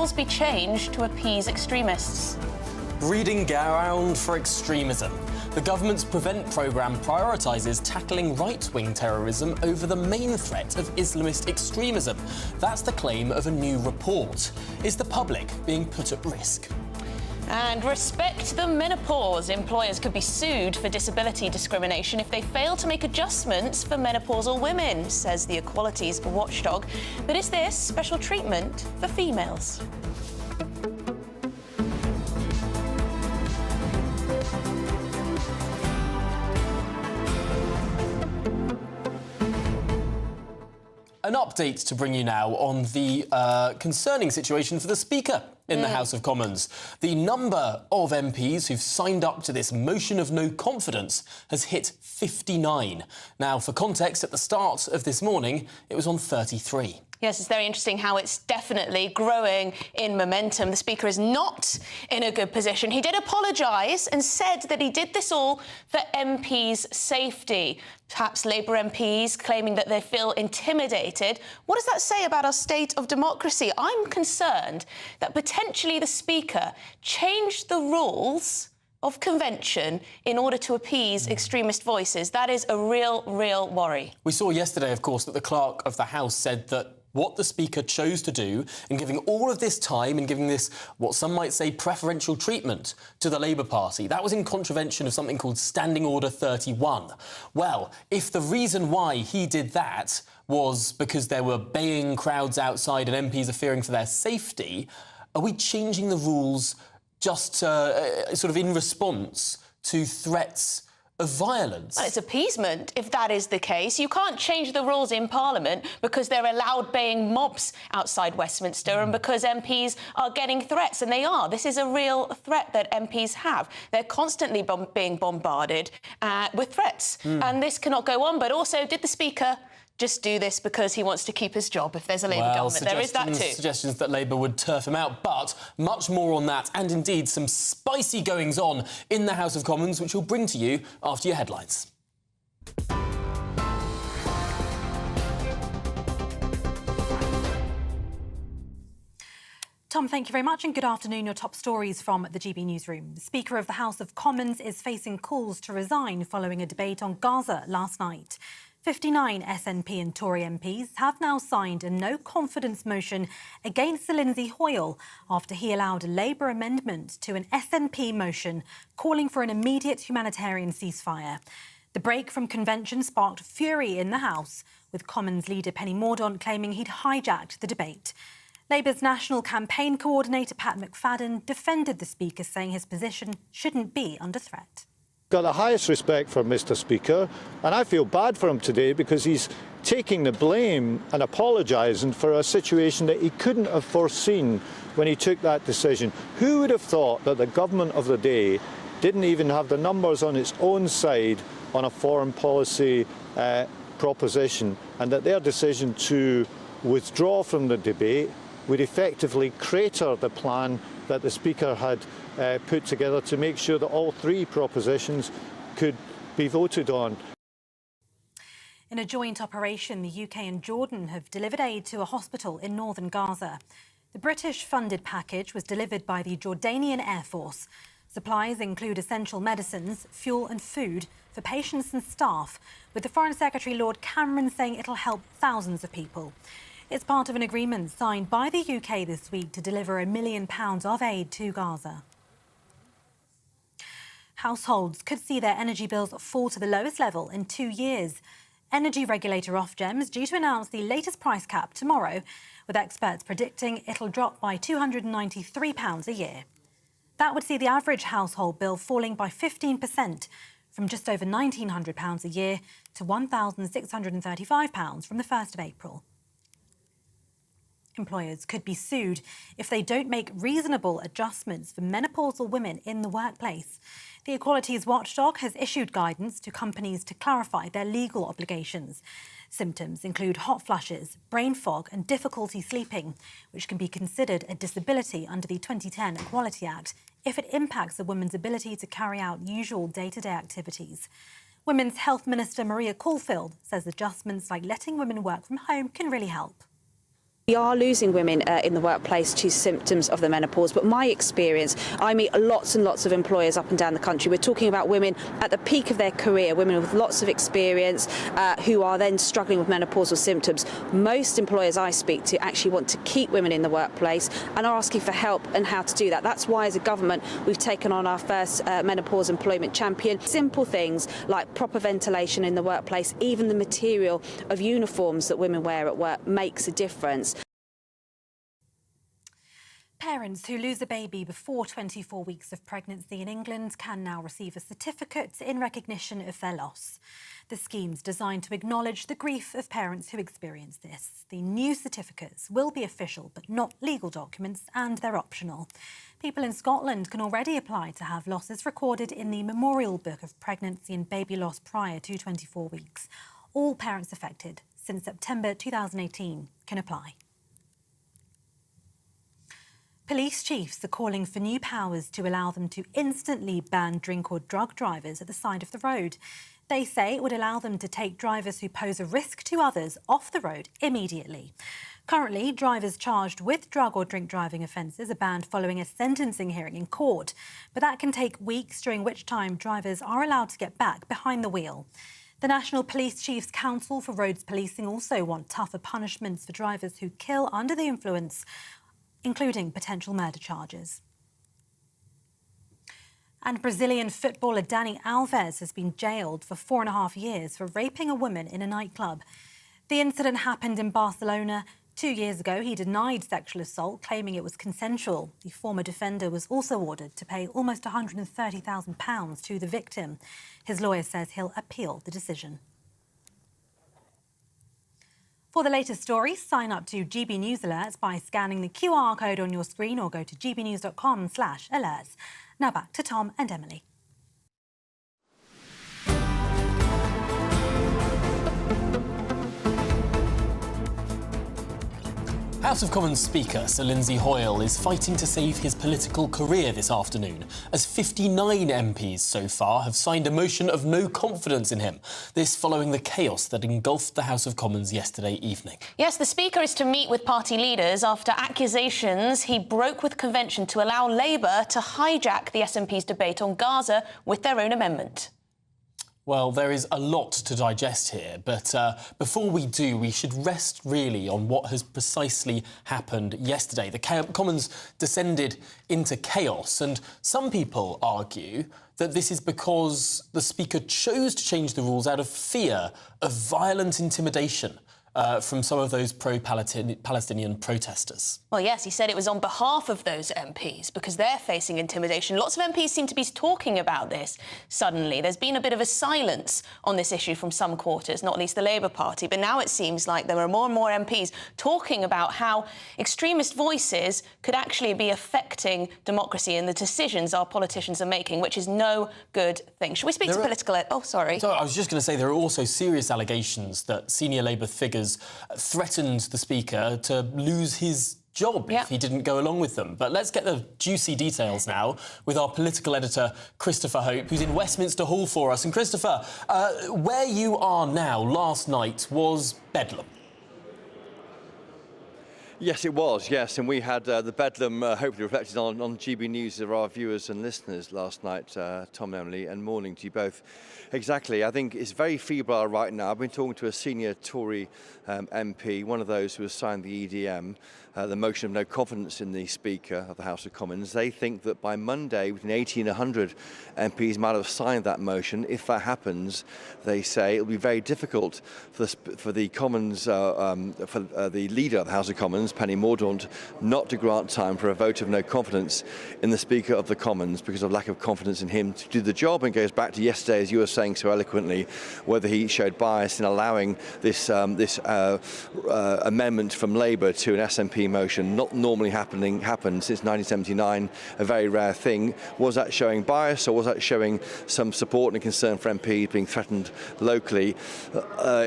rules be changed to appease extremists? Breeding ground for extremism. The government's Prevent programme prioritises tackling right-wing terrorism over the main threat of Islamist extremism. That's the claim of a new report. Is the public being put at risk? And respect the menopause. Employers could be sued for disability discrimination if they fail to make adjustments for menopausal women, says the equalities watchdog. But is this special treatment for females? An update to bring you now on the concerning situation for the Speaker in the House of Commons. The number of MPs who've signed up to this motion of no confidence has hit 59. Now, for context, at the start of this morning, it was on 33. Yes, it's very interesting how it's definitely growing in momentum. The Speaker is not in a good position. He did apologise and said that he did this all for MPs' safety. Perhaps Labour MPs claiming that they feel intimidated. What does that say about our state of democracy? I'm concerned that potentially the Speaker changed the rules of convention in order to appease extremist voices. That is a real worry. We saw yesterday, of course, that the Clerk of the House said that what the Speaker chose to do in giving all of this time and giving this, what some might say, preferential treatment to the Labour Party, that was in contravention of something called Standing Order 31. Well, if the reason why he did that was because there were baying crowds outside and MPs are fearing for their safety, are we changing the rules just sort of in response to threats of violence? Well, it's appeasement, if that is the case. You can't change the rules in Parliament because there are loud baying mobs outside Westminster and because MPs are getting threats, and they are. This is a real threat that MPs have. They're constantly being bombarded with threats, and this cannot go on. But also, did the Speaker just do this because he wants to keep his job if there's a Labour government? There is that too. Suggestions that Labour would turf him out, but much more on that, and indeed some spicy goings-on in the House of Commons, which we'll bring to you after your headlines. Tom, thank you very much, and good afternoon. Your top stories from the GB newsroom. The Speaker of the House of Commons is facing calls to resign following a debate on Gaza last night. 59 SNP and Tory MPs have now signed a no-confidence motion against Sir Lindsay Hoyle after he allowed a Labour amendment to an SNP motion calling for an immediate humanitarian ceasefire. The break from convention sparked fury in the House, with Commons leader Penny Mordaunt claiming he'd hijacked the debate. Labour's National Campaign Coordinator Pat McFadden defended the Speaker, saying his position shouldn't be under threat. Got the highest respect for Mr. Speaker, and I feel bad for him today because he's taking the blame and apologising for a situation that he couldn't have foreseen when he took that decision. Who would have thought that the government of the day didn't even have the numbers on its own side on a foreign policy proposition, and that their decision to withdraw from the debate would effectively crater the plan that the Speaker had put together to make sure that all three propositions could be voted on. In a joint operation, the UK and Jordan have delivered aid to a hospital in northern Gaza. The British-funded package was delivered by the Jordanian Air Force. Supplies include essential medicines, fuel and food for patients and staff, with the Foreign Secretary Lord Cameron saying it'll help thousands of people. It's part of an agreement signed by the UK this week to deliver £1 million of aid to Gaza. Households could see their energy bills fall to the lowest level in 2 years. Energy regulator Ofgem is due to announce the latest price cap tomorrow, with experts predicting it'll drop by £293 a year. That would see the average household bill falling by 15%, from just over £1,900 a year to £1,635 from the 1st of April. Employers could be sued if they don't make reasonable adjustments for menopausal women in the workplace. The Equalities Watchdog has issued guidance to companies to clarify their legal obligations. Symptoms include hot flushes, brain fog and difficulty sleeping, which can be considered a disability under the 2010 Equality Act if it impacts a woman's ability to carry out usual day-to-day activities. Women's Health Minister Maria Caulfield says adjustments like letting women work from home can really help. We are losing women in the workplace to symptoms of the menopause, but my experience, I meet lots and lots of employers up and down the country. We're talking about women at the peak of their career, women with lots of experience who are then struggling with menopausal symptoms. Most employers I speak to actually want to keep women in the workplace and are asking for help and how to do that. That's why, as a government, we've taken on our first menopause employment champion. Simple things like proper ventilation in the workplace, even the material of uniforms that women wear at work makes a difference. Parents who lose a baby before 24 weeks of pregnancy in England can now receive a certificate in recognition of their loss. The scheme's designed to acknowledge the grief of parents who experience this. The new certificates will be official but not legal documents, and they're optional. People in Scotland can already apply to have losses recorded in the Memorial Book of Pregnancy and Baby Loss prior to 24 weeks. All parents affected since September 2018 can apply. Police chiefs are calling for new powers to allow them to instantly ban drink or drug drivers at the side of the road. They say it would allow them to take drivers who pose a risk to others off the road immediately. Currently, drivers charged with drug or drink driving offences are banned following a sentencing hearing in court. But that can take weeks, during which time drivers are allowed to get back behind the wheel. The National Police Chiefs Council for Roads Policing also want tougher punishments for drivers who kill under the influence, including potential murder charges. And Brazilian footballer Dani Alves has been jailed for 4.5 years for raping a woman in a nightclub. The incident happened in Barcelona 2 years ago. He denied sexual assault, claiming it was consensual. The former defender was also ordered to pay almost £130,000 to the victim. His lawyer says he'll appeal the decision. For the latest stories, sign up to GB News Alerts by scanning the QR code on your screen or go to gbnews.com/alerts. Now back to Tom and Emily. House of Commons Speaker Sir Lindsay Hoyle is fighting to save his political career this afternoon, as 59 MPs so far have signed a motion of no confidence in him. This following the chaos that engulfed the House of Commons yesterday evening. Yes, the Speaker is to meet with party leaders after accusations he broke with convention to allow Labour to hijack the SNP's debate on Gaza with their own amendment. Well, there is a lot to digest here, but before we do, we should rest really on what has precisely happened yesterday. The Commons descended into chaos, and some people argue that this is because the Speaker chose to change the rules out of fear of violent intimidation from some of those pro-Palestinian protesters. Well, yes, he said it was on behalf of those MPs because they're facing intimidation. Lots of MPs seem to be talking about this suddenly. There's been a bit of a silence on this issue from some quarters, not least the Labour Party. But now it seems like there are more and more MPs talking about how extremist voices could actually be affecting democracy and the decisions our politicians are making, which is no good thing. Should we speak to political... Oh, sorry. So I was just going to say there are also serious allegations that senior Labour figures threatened the Speaker to lose his job if he didn't go along with them. But let's get the juicy details now with our political editor, Christopher Hope, who's in Westminster Hall for us. And Christopher, where you are now, last night was bedlam. Yes, it was, yes, and we had the bedlam hopefully reflected on GB News of our viewers and listeners last night, Tom and Emily, and morning to you both. Exactly, I think it's very febrile right now. I've been talking to a senior Tory MP, one of those who has signed the EDM, the motion of no confidence in the Speaker of the House of Commons. They think that by Monday, between 80 and 100 MPs might have signed that motion. If that happens, they say it'll be very difficult for the Commons, for the leader of the House of Commons, Penny Mordaunt, not to grant time for a vote of no confidence in the Speaker of the Commons because of lack of confidence in him to do the job. And goes back to yesterday, as you were saying so eloquently, whether he showed bias in allowing this amendment from Labour to an SNP MP motion, not normally happened since 1979, a very rare thing. Was that showing bias, or was that showing some support and concern for MPs being threatened locally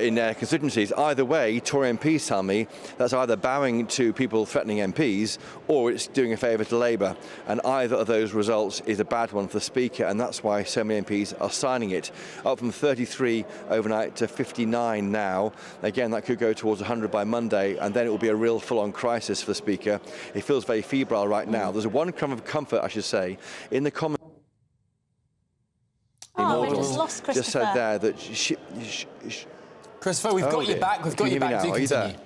in their constituencies? Either way, Tory MPs tell me that's either bowing to people threatening MPs, or it's doing a favour to Labour. And either of those results is a bad one for the Speaker, and that's why so many MPs are signing it. Up from 33 overnight to 59 now. Again, that could go towards 100 by Monday, and then it will be a real full-on crisis for the Speaker. He feels very febrile right now. There's one crumb of comfort, I should say, in the Commons. Oh, we just lost Christopher. Just said there that Christopher, we've got you back. We've got you back. Do Are you there? continue.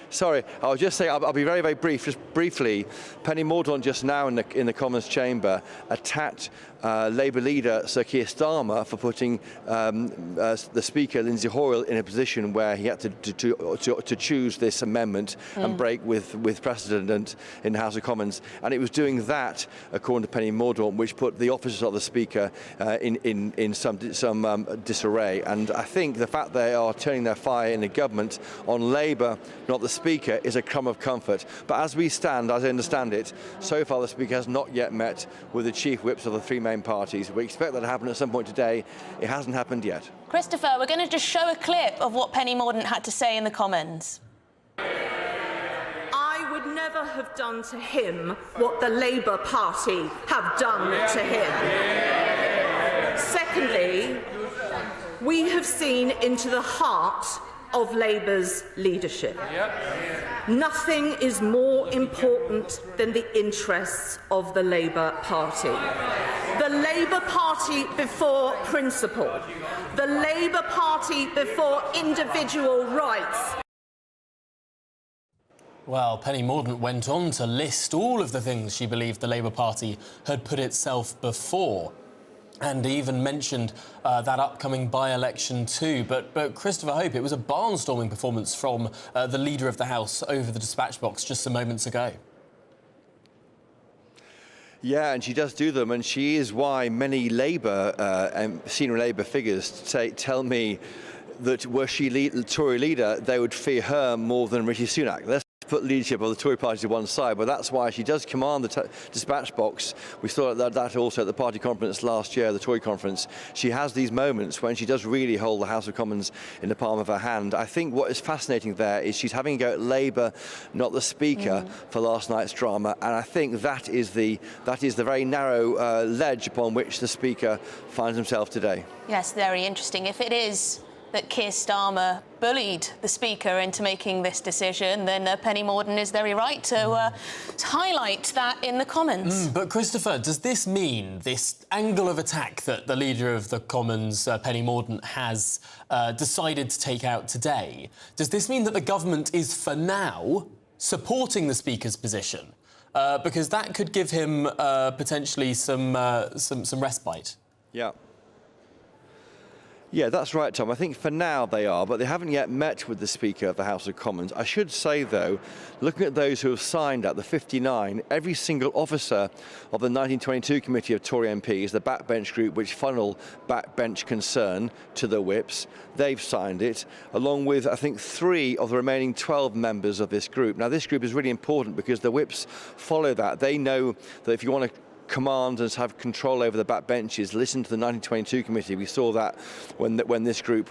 Sorry, I'll just say, I'll be very, very brief. Just briefly, Penny Mordaunt just now in the Commons chamber attacked Labour leader Sir Keir Starmer for putting the Speaker, Lindsay Hoyle, in a position where he had to choose this amendment and break with precedent in the House of Commons. And it was doing that, according to Penny Mordaunt, which put the officers of the Speaker in some disarray. And I think the fact they are turning their fire in the government on Labour, not the Speaker, is a crumb of comfort. But as we stand, as I understand it, so far the Speaker has not yet met with the chief whips of the three main parties. We expect that to happen at some point today. It hasn't happened yet. Christopher, we're going to just show a clip of what Penny Mordaunt had to say in the Commons. I would never have done to him what the Labour Party have done to him. Secondly, we have seen into the heart of Labour's leadership. Nothing is more important than the interests of the Labour Party. The Labour Party before principle. The Labour Party before individual rights. Well, Penny Mordaunt went on to list all of the things she believed the Labour Party had put itself before, and even mentioned that upcoming by-election too. But Christopher Hope, it was a barnstorming performance from the Leader of the House over the dispatch box just some moments ago. Yeah, and she does do them, and she is why many Labour, senior Labour figures tell me that were she the Tory leader, they would fear her more than Rishi Sunak. Let's put leadership of the Tory party to one side, but that's why she does command the dispatch box. We saw that also at the party conference last year, the Tory conference. She has these moments when she does really hold the House of Commons in the palm of her hand. I think what is fascinating there is she's having a go at Labour, not the Speaker, for last night's drama, and I think that is the very narrow ledge upon which the Speaker finds himself today. Yes, very interesting. If it is that Keir Starmer bullied the Speaker into making this decision, then Penny Mordaunt is very right to highlight that in the Commons. But Christopher, does this mean, this angle of attack that the Leader of the Commons, Penny Mordaunt, has decided to take out today, does this mean that the government is, for now, supporting the Speaker's position? Because that could give him potentially some respite. Yeah. Yeah, that's right, Tom. I think for now they are, but they haven't yet met with the Speaker of the House of Commons. I should say, though, looking at those who have signed up, the 59, every single officer of the 1922 committee of Tory MPs, the backbench group which funnel backbench concern to the whips, they've signed it, along with, I think, 3 of the remaining 12 members of this group. Now, this group is really important because the whips follow that. They know that if you want to command and have control over the backbenches, listen to the 1922 committee. We saw that when this group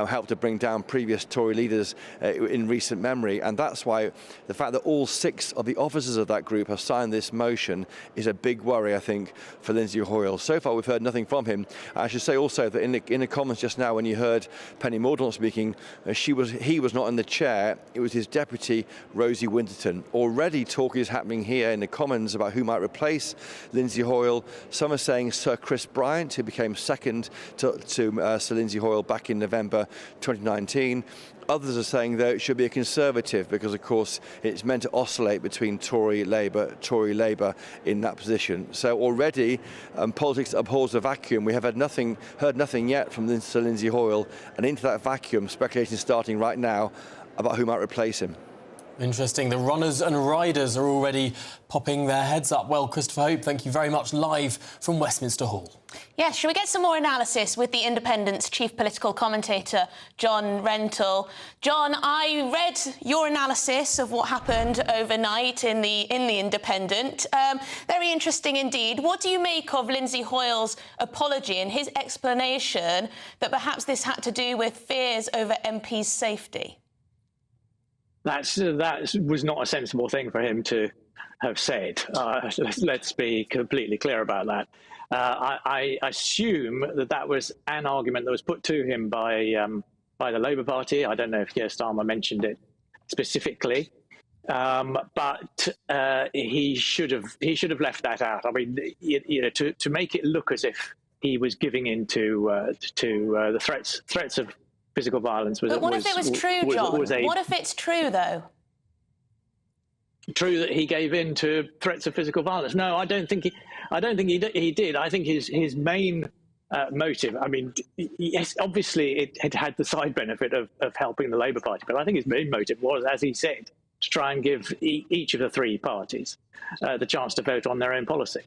helped to bring down previous Tory leaders in recent memory, and that's why the fact that all 6 of the officers of that group have signed this motion is a big worry, I think, for Lindsay Hoyle. So far, we've heard nothing from him. I should say also that in the Commons just now, when you heard Penny Mordaunt speaking, he was not in the chair. It was his deputy, Rosie Winterton. Already talk is happening here in the Commons about who might replace Lindsay Hoyle. Some are saying Sir Chris Bryant, who became second to Sir Lindsay Hoyle back in November 2019. Others are saying, though, it should be a Conservative because, of course, it's meant to oscillate between Tory Labour in that position. So already, politics abhors a vacuum. We have heard nothing yet from Sir Lindsay Hoyle, and into that vacuum, speculation is starting right now about who might replace him. Interesting. The runners and riders are already popping their heads up. Well, Christopher Hope, thank you very much, live from Westminster Hall. Yes, shall we get some more analysis with the Independent's chief political commentator, John Rentoul? John, I read your analysis of what happened overnight in the Independent. Very interesting indeed. What do you make of Lindsay Hoyle's apology and his explanation that perhaps this had to do with fears over MPs' safety? That was not a sensible thing for him to have said. Let's be completely clear about that. I assume that was an argument that was put to him by the Labour Party. I don't know if Keir Starmer mentioned it specifically, but he should have left that out. I mean, to make it look as if he was giving in to the threats of physical violence. But what if it was true, John? What if it's true, though? True that he gave in to threats of physical violence? No, I don't think he did. I think his main motive. I mean, yes, obviously it had the side benefit of helping the Labour Party, but I think his main motive was, as he said, to try and give each of the three parties the chance to vote on their own policy.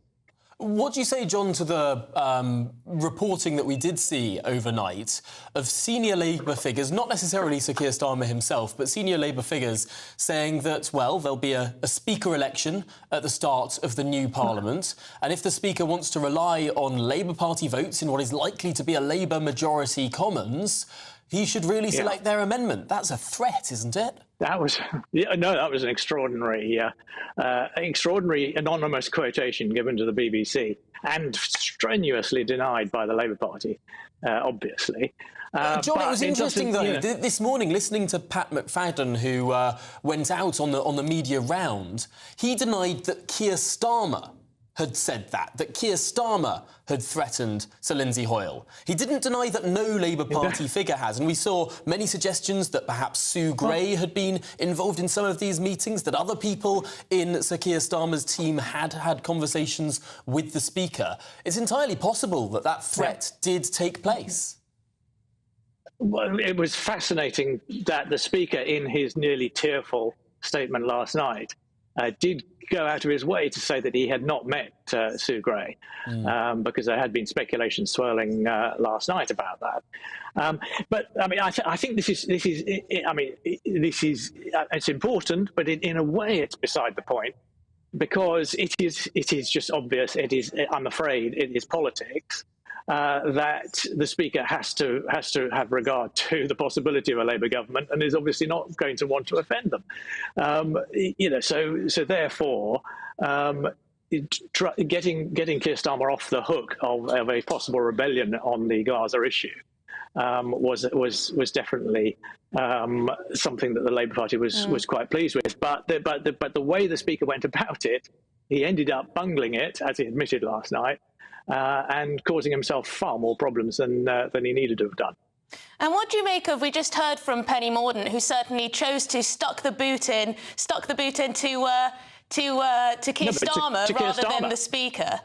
What do you say, John, to the reporting that we did see overnight of senior Labour figures, not necessarily Sir Keir Starmer himself, but senior Labour figures saying that, well, there'll be a Speaker election at the start of the new Parliament, and if the Speaker wants to rely on Labour Party votes in what is likely to be a Labour majority Commons, he should really select their amendment. That's a threat, isn't it? That was an extraordinary anonymous quotation given to the BBC and strenuously denied by the Labour Party, obviously. John, it was interesting, though, this morning, listening to Pat McFadden, who went out on the media round, he denied that Keir Starmer had said that Keir Starmer had threatened Sir Lindsay Hoyle. He didn't deny that no Labour Party figure has, and we saw many suggestions that perhaps Sue Gray had been involved in some of these meetings, that other people in Sir Keir Starmer's team had had conversations with the Speaker. It's entirely possible that threat did take place. Well, it was fascinating that the Speaker, in his nearly tearful statement last night, did go out of his way to say that he had not met Sue Gray, because there had been speculation swirling last night about that. But I mean, I think this is it's important, but in a way, it's beside the point, because it is just obvious. It is, I'm afraid, it is politics. That the Speaker has to have regard to the possibility of a Labour government, and is obviously not going to want to offend them. So therefore, getting Keir Starmer off the hook of a possible rebellion on the Gaza issue was definitely something that the Labour Party was quite pleased with. But the way the Speaker went about it, he ended up bungling it, as he admitted last night. And causing himself far more problems than he needed to have done. And what do you make of? We just heard from Penny Mordaunt, who certainly chose to stuck the boot in to Keir Starmer rather than the Speaker.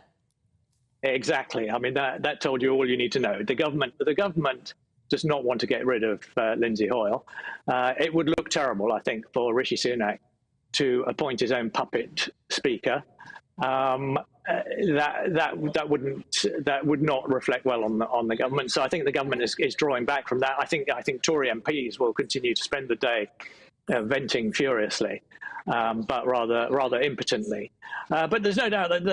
Exactly. I mean, that told you all you need to know. The government does not want to get rid of Lindsay Hoyle. It would look terrible, I think, for Rishi Sunak to appoint his own puppet Speaker. That would not reflect well on the government. So I think the government is drawing back from that. I think Tory MPs will continue to spend the day venting furiously, but rather impotently. But there's no doubt that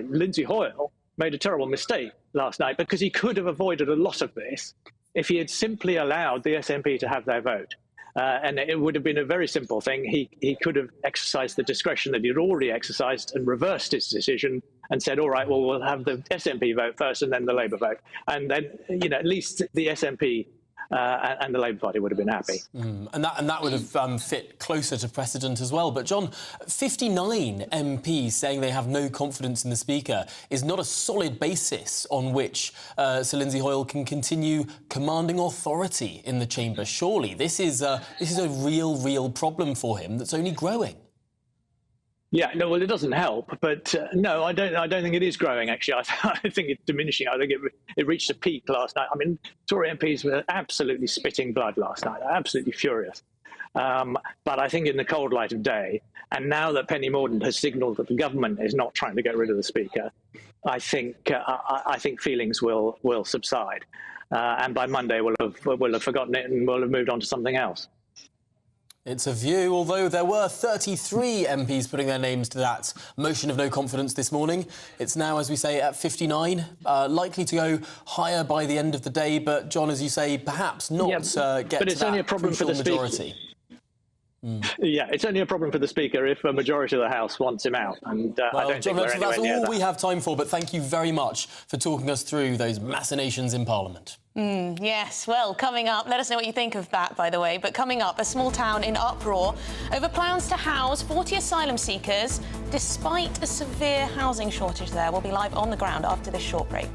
Lindsay Hoyle made a terrible mistake last night, because he could have avoided a lot of this if he had simply allowed the SNP to have their vote. And it would have been a very simple thing. He could have exercised the discretion that he'd already exercised and reversed his decision and said, all right, well, we'll have the SNP vote first and then the Labour vote. And then, at least the SNP and the Labour Party would have been happy. And that would have fit closer to precedent as well. But, John, 59 MPs saying they have no confidence in the Speaker is not a solid basis on which Sir Lindsay Hoyle can continue commanding authority in the chamber. Surely this is a real problem for him that's only growing. Yeah, no, well, it doesn't help, but no, I don't think it is growing. Actually, I think it's diminishing. I think it reached a peak last night. I mean, Tory MPs were absolutely spitting blood last night, absolutely furious. But I think in the cold light of day, and now that Penny Mordaunt has signalled that the government is not trying to get rid of the Speaker, I think feelings will subside, and by Monday we'll have forgotten it and we'll have moved on to something else. It's a view, although there were 33 MPs putting their names to that motion of no confidence this morning. It's now, as we say, at 59, likely to go higher by the end of the day. But, John, as you say, perhaps not get but it's to only that a problem for the majority. Yeah, it's only a problem for the Speaker if a majority of the House wants him out. And I don't John, think we're anywhere that's near all that. we have time for, but thank you very much for talking us through those machinations in Parliament. Yes, well, coming up, let us know what you think of that, by the way. But coming up, a small town in uproar over plans to house 40 asylum seekers despite a severe housing shortage there. We'll be live on the ground after this short break.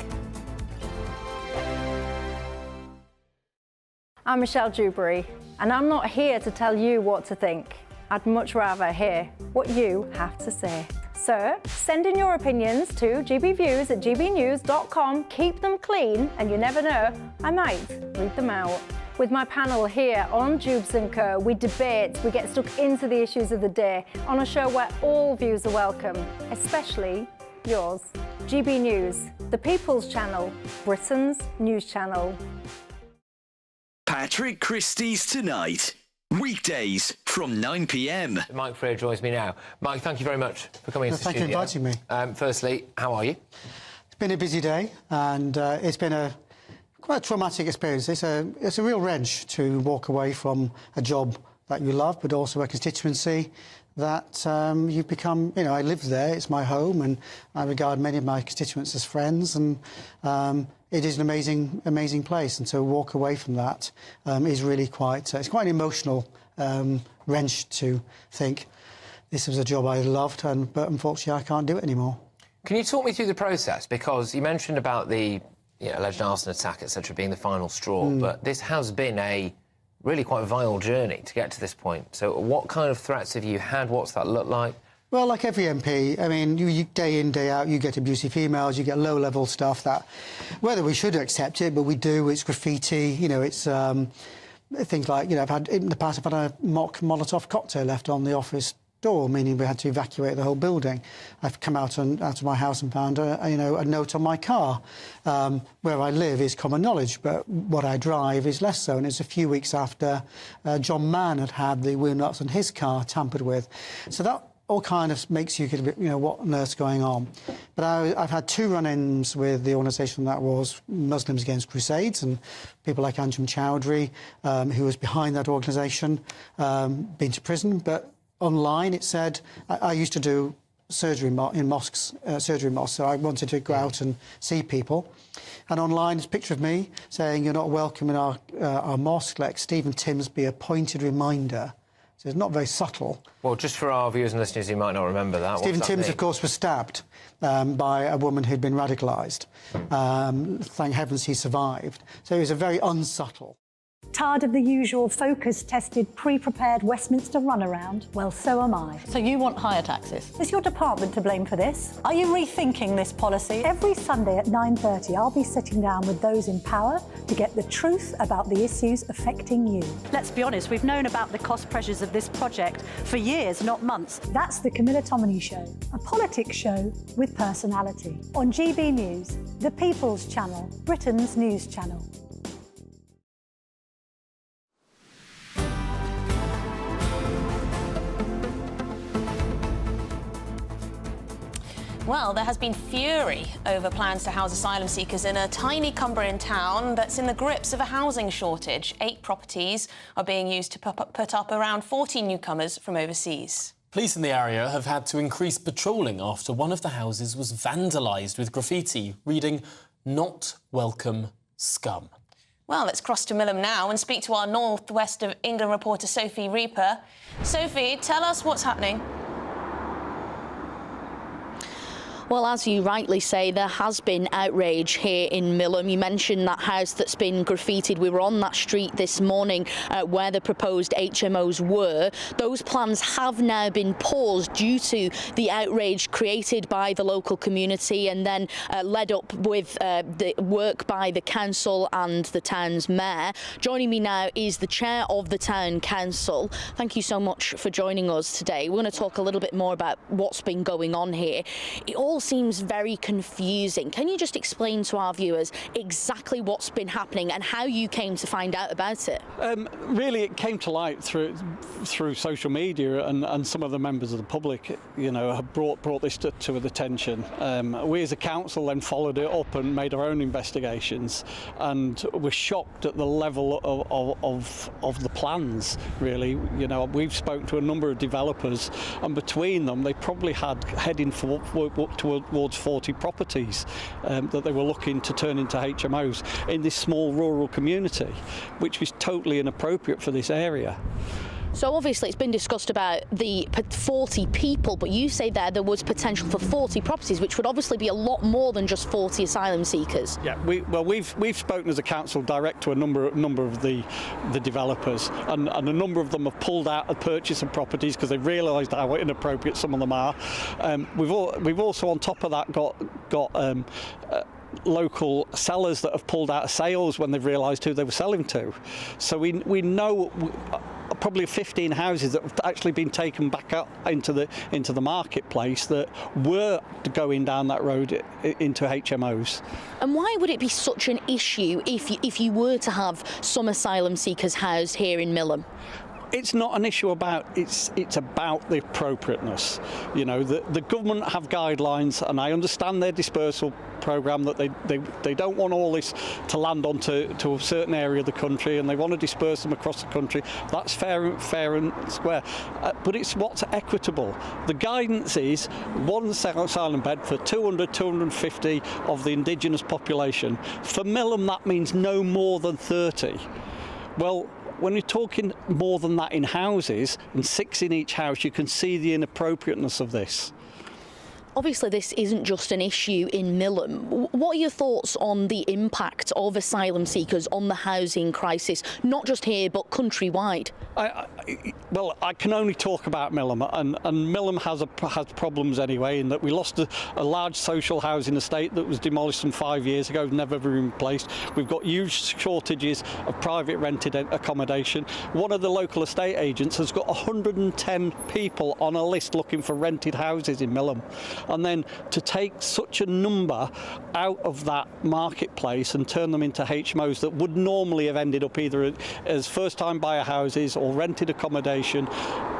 I'm Michelle Dewberry, and I'm not here to tell you what to think. I'd much rather hear what you have to say. So send in your opinions to gbviews@gbnews.com. Keep them clean, and you never know, I might read them out. With my panel here on Jubes & Co, we debate, we get stuck into the issues of the day on a show where all views are welcome, especially yours. GB News, the People's Channel, Britain's news channel. Patrick Christie's Tonight. Weekdays from 9 p.m. Mike Freer joins me now. Mike, thank you very much for coming into the studio. Thank you for inviting me. Firstly, how are you? It's been a busy day, and it's been quite a traumatic experience. It's a real wrench to walk away from a job that you love, but also a constituency that you've become. You know, I live there; it's my home, and I regard many of my constituents as friends, and it is an amazing place. And to walk away from that is really quite. It's quite an emotional wrench to think this was a job I loved, but unfortunately I can't do it anymore. Can you talk me through the process? Because you mentioned about the alleged arson attack, etc., being the final straw, but this has been a really quite vile journey to get to this point. So what kind of threats have you had? What's that look like? Well, like every MP, I mean, you day in, day out, you get abusive emails, you get low-level stuff that, whether we should accept it, but we do, it's graffiti, it's things like, in the past, I've had a mock Molotov cocktail left on the office door, meaning we had to evacuate the whole building. I've come out of my house and found a note on my car. Where I live is common knowledge, but what I drive is less so. And it's a few weeks after John Mann had the wheel nuts on his car tampered with. So that all kind of makes you get a bit, what on earth's going on. But I've had two run-ins with the organisation that was Muslims Against Crusades, and people like Anjum Chowdhury, who was behind that organisation, been to prison. But online it said, I used to do surgery in mosques, so I wanted to go out and see people. And online, it's a picture of me saying, you're not welcome in our mosque, let Stephen Timms be a pointed reminder. So it's not very subtle. Well, just for our viewers and listeners who might not remember that. Stephen Timms, of course, was stabbed by a woman who'd been radicalised. Thank heavens he survived. So it was a very unsubtle. Tired of the usual focus-tested, pre-prepared Westminster runaround? Well, so am I. So you want higher taxes? Is your department to blame for this? Are you rethinking this policy? Every Sunday at 9:30, I'll be sitting down with those in power to get the truth about the issues affecting you. Let's be honest, we've known about the cost pressures of this project for years, not months. That's the Camilla Tominey Show, a politics show with personality. On GB News, the People's Channel, Britain's news channel. Well, there has been fury over plans to house asylum seekers in a tiny Cumbrian town that's in the grips of a housing shortage. 8 properties are being used to put up around 40 newcomers from overseas. Police in the area have had to increase patrolling after one of the houses was vandalised with graffiti reading, "Not welcome, scum." Well, let's cross to Millham now and speak to our North West of England reporter Sophie Reaper. Sophie, tell us what's happening. Well, as you rightly say, there has been outrage here in Millom. You mentioned that house that's been graffitied. We were on that street this morning where the proposed HMOs were. Those plans have now been paused due to the outrage created by the local community and then led up with the work by the council and the town's mayor. Joining me now is the chair of the town council. Thank you so much for joining us today. We're going to talk a little bit more about what's been going on here. It all seems very confusing. Can you just explain to our viewers exactly what's been happening and how you came to find out about it? Really, it came to light through social media, and some of the members of the public, you know, have brought this to the attention. We as a council then followed it up and made our own investigations, and were shocked at the level of the plans. Really, you know, we've spoken to a number of developers, and between them, they probably had heading towards 40 properties that they were looking to turn into HMOs in this small rural community, which was totally inappropriate for this area. So obviously it's been discussed about the 40 people, but you say there was potential for 40 properties, which would obviously be a lot more than just 40 asylum seekers. Yeah, we've spoken as a council direct to a number of the developers, and a number of them have pulled out the purchase of properties because they've realised how inappropriate some of them are. We've also on top of that got local sellers that have pulled out of sales when they've realised who they were selling to. So we know probably 15 houses that have actually been taken back up into the marketplace that were going down that road into HMOs. And why would it be such an issue if you were to have some asylum seekers housed here in Millom? It's not an issue about it's about the appropriateness. You know, the government have guidelines, and I understand their dispersal programme that they don't want all this to land onto a certain area of the country, and they want to disperse them across the country. That's fair and square, but it's what's equitable. The guidance is one asylum bed for 250 of the indigenous population. For Millom, that means no more than 30. Well, when you're talking more than that in houses, and 6 in each house, you can see the inappropriateness of this. Obviously, this isn't just an issue in Millom. What are your thoughts on the impact of asylum seekers on the housing crisis, not just here, but countrywide? Well, I can only talk about Millom, and Millom has problems anyway, in that we lost a large social housing estate that was demolished some 5 years ago, never been replaced. We've got huge shortages of private rented accommodation. One of the local estate agents has got 110 people on a list looking for rented houses in Millom. And then to take such a number out of that marketplace and turn them into HMOs that would normally have ended up either as first-time buyer houses or rented accommodation,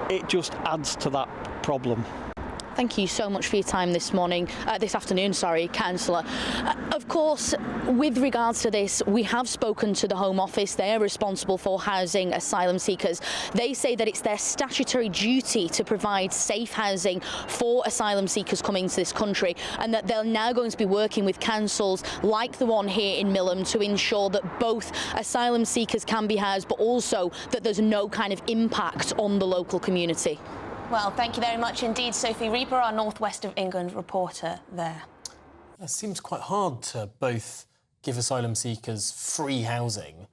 it just adds to that problem. Thank you so much for your time this afternoon, Councillor. Of course, with regards to this, we have spoken to the Home Office. They're responsible for housing asylum seekers. They say that it's their statutory duty to provide safe housing for asylum seekers coming to this country, and that they're now going to be working with councils like the one here in Millom to ensure that both asylum seekers can be housed, but also that there's no kind of impact on the local community. Well, thank you very much indeed, Sophie Reaper, our North West of England reporter there. It seems quite hard to both give asylum seekers free housing,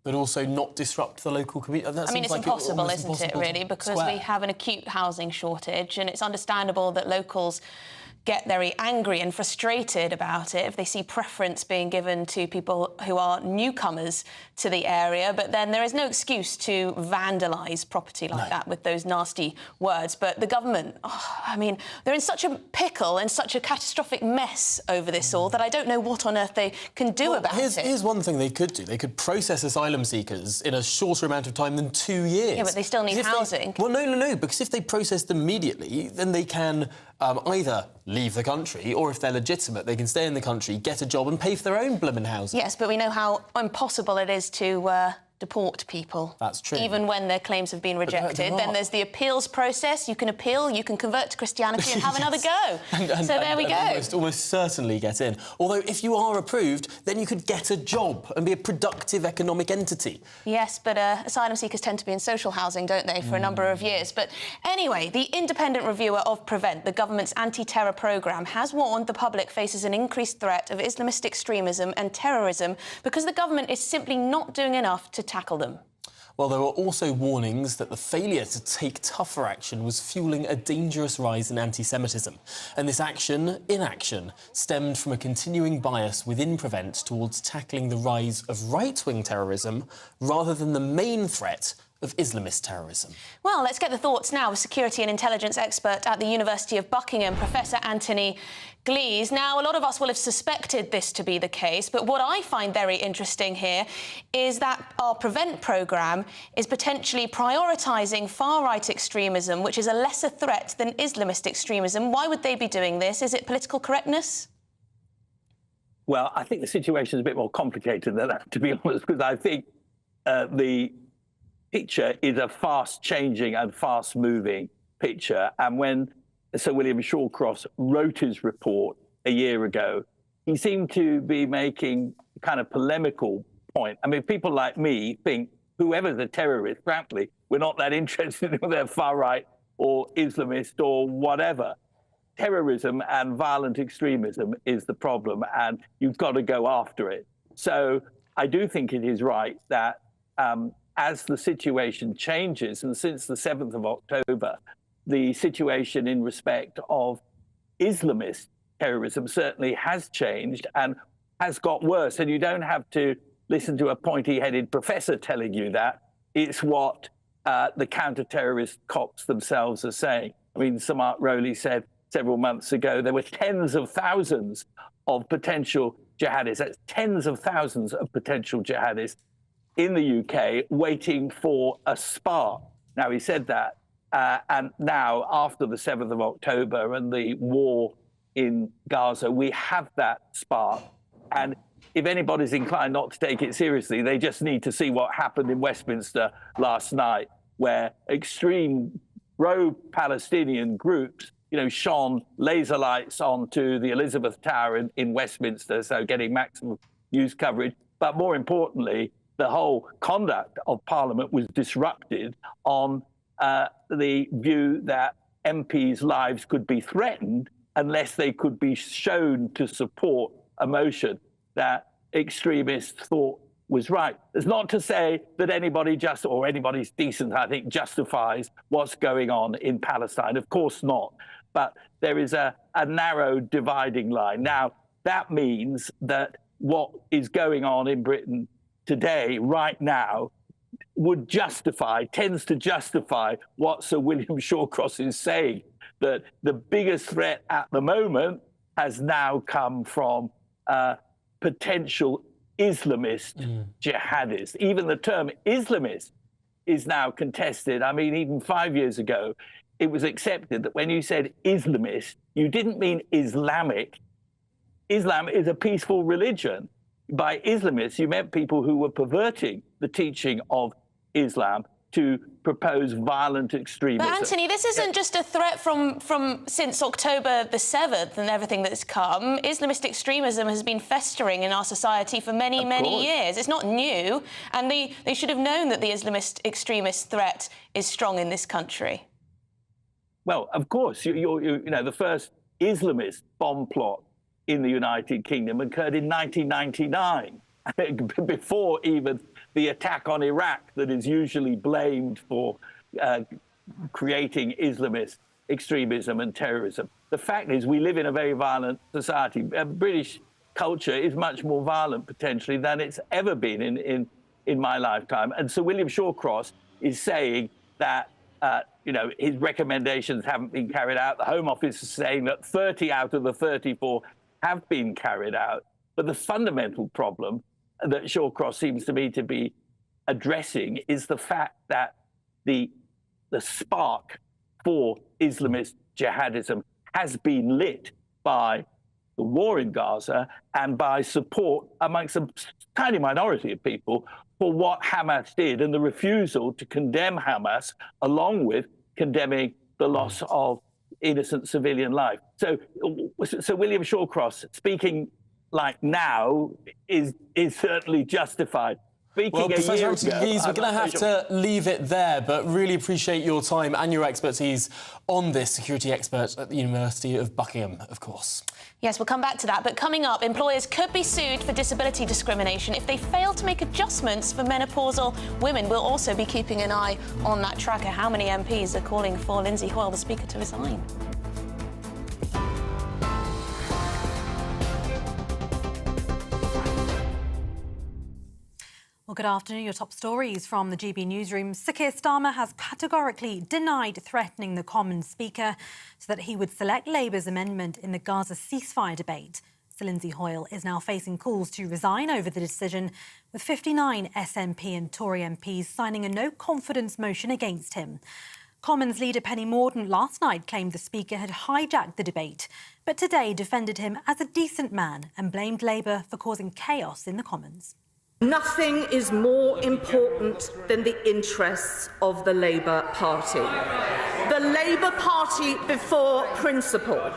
but also not disrupt the local community. I mean, it's impossible, isn't it, really, because we have an acute housing shortage, and it's understandable that locals get very angry and frustrated about it if they see preference being given to people who are newcomers to the area. But then there is no excuse to vandalise property like that with those nasty words. But the government, I mean, they're in such a pickle and such a catastrophic mess over this all that I don't know what on earth they can do about it. Here's one thing they could do. They could process asylum seekers in a shorter amount of time than 2 years. Yeah, but they still need housing. Well, no, because if they process them immediately, then they can either leave the country, or if they're legitimate, they can stay in the country, get a job and pay for their own blooming housing. Yes, but we know how impossible it is to deport people. That's true. Even when their claims have been rejected. Then there's the appeals process. You can appeal, you can convert to Christianity and have another go. So there we go. Almost certainly get in. Although if you are approved, then you could get a job and be a productive economic entity. Yes, but asylum seekers tend to be in social housing, don't they, for a number of years. But anyway, the independent reviewer of Prevent, the government's anti-terror programme, has warned the public faces an increased threat of Islamist extremism and terrorism because the government is simply not doing enough to tackle them. Well, there were also warnings that the failure to take tougher action was fuelling a dangerous rise in anti-Semitism. And this inaction, stemmed from a continuing bias within Prevent towards tackling the rise of right-wing terrorism rather than the main threat of Islamist terrorism. Well, let's get the thoughts now of security and intelligence expert at the University of Buckingham, Professor Anthony Glees. Now, a lot of us will have suspected this to be the case, but what I find very interesting here is that our Prevent programme is potentially prioritising far-right extremism, which is a lesser threat than Islamist extremism. Why would they be doing this? Is it political correctness? Well, I think the situation is a bit more complicated than that, to be honest, because I think the picture is a fast-changing and fast-moving picture. And when Sir William Shawcross wrote his report a year ago, he seemed to be making a kind of polemical point. I mean, people like me think whoever's a terrorist, frankly, we're not that interested in whether they're far-right or Islamist or whatever. Terrorism and violent extremism is the problem, and you've got to go after it. So I do think it is right that as the situation changes, and since the 7th of October, the situation in respect of Islamist terrorism certainly has changed and has got worse. And you don't have to listen to a pointy-headed professor telling you that. It's what the counter-terrorist cops themselves are saying. I mean, Sir Mark Rowley said several months ago there were tens of thousands of potential jihadists, that's tens of thousands of potential jihadists in the UK waiting for a spark. Now, he said that. And now, after the 7th of October and the war in Gaza, we have that spark. And if anybody's inclined not to take it seriously, they just need to see what happened in Westminster last night, where extreme pro-Palestinian groups, shone laser lights onto the Elizabeth Tower in Westminster, so getting maximum news coverage. But more importantly, the whole conduct of Parliament was disrupted on the view that MPs' lives could be threatened unless they could be shown to support a motion that extremists thought was right. It's not to say that anybody's decent, I think, justifies what's going on in Palestine. Of course not. But there is a narrow dividing line. Now, that means that what is going on in Britain today, right now, tends to justify what Sir William Shawcross is saying, that the biggest threat at the moment has now come from potential Islamist jihadists. Even the term Islamist is now contested. I mean, even 5 years ago, it was accepted that when you said Islamist, you didn't mean Islamic. Islam is a peaceful religion. By Islamists, you meant people who were perverting the teaching of Islam to propose violent extremism. But Anthony, this isn't just a threat from since October the 7th and everything that's come. Islamist extremism has been festering in our society for many, many years. It's not new, and they should have known that the Islamist extremist threat is strong in this country. Well, of course, the first Islamist bomb plot in the United Kingdom occurred in 1999, before even the attack on Iraq that is usually blamed for creating Islamist extremism and terrorism. The fact is we live in a very violent society. British culture is much more violent, potentially, than it's ever been in my lifetime. And Sir William Shawcross is saying that his recommendations haven't been carried out. The Home Office is saying that 30 out of the 34 have been carried out. But the fundamental problem that Shawcross seems to me to be addressing is the fact that the spark for Islamist jihadism has been lit by the war in Gaza and by support amongst a tiny minority of people for what Hamas did and the refusal to condemn Hamas, along with condemning the loss of innocent civilian life. So William Shawcross speaking like now is certainly justified. Well, Professor Anthony, we're going to have to leave it there, but really appreciate your time and your expertise on this, security expert at the University of Buckingham, of course. Yes, we'll come back to that. But coming up, employers could be sued for disability discrimination if they fail to make adjustments for menopausal women. We'll also be keeping an eye on that tracker. How many MPs are calling for Lindsay Hoyle, the Speaker, to resign? Well, good afternoon. Your top stories from the GB newsroom. Sir Keir Starmer has categorically denied threatening the Commons Speaker so that he would select Labour's amendment in the Gaza ceasefire debate. Sir Lindsay Hoyle is now facing calls to resign over the decision, with 59 SNP and Tory MPs signing a no-confidence motion against him. Commons leader Penny Mordaunt last night claimed the Speaker had hijacked the debate, but today defended him as a decent man and blamed Labour for causing chaos in the Commons. Nothing is more important than the interests of the Labour Party. The Labour Party before principle.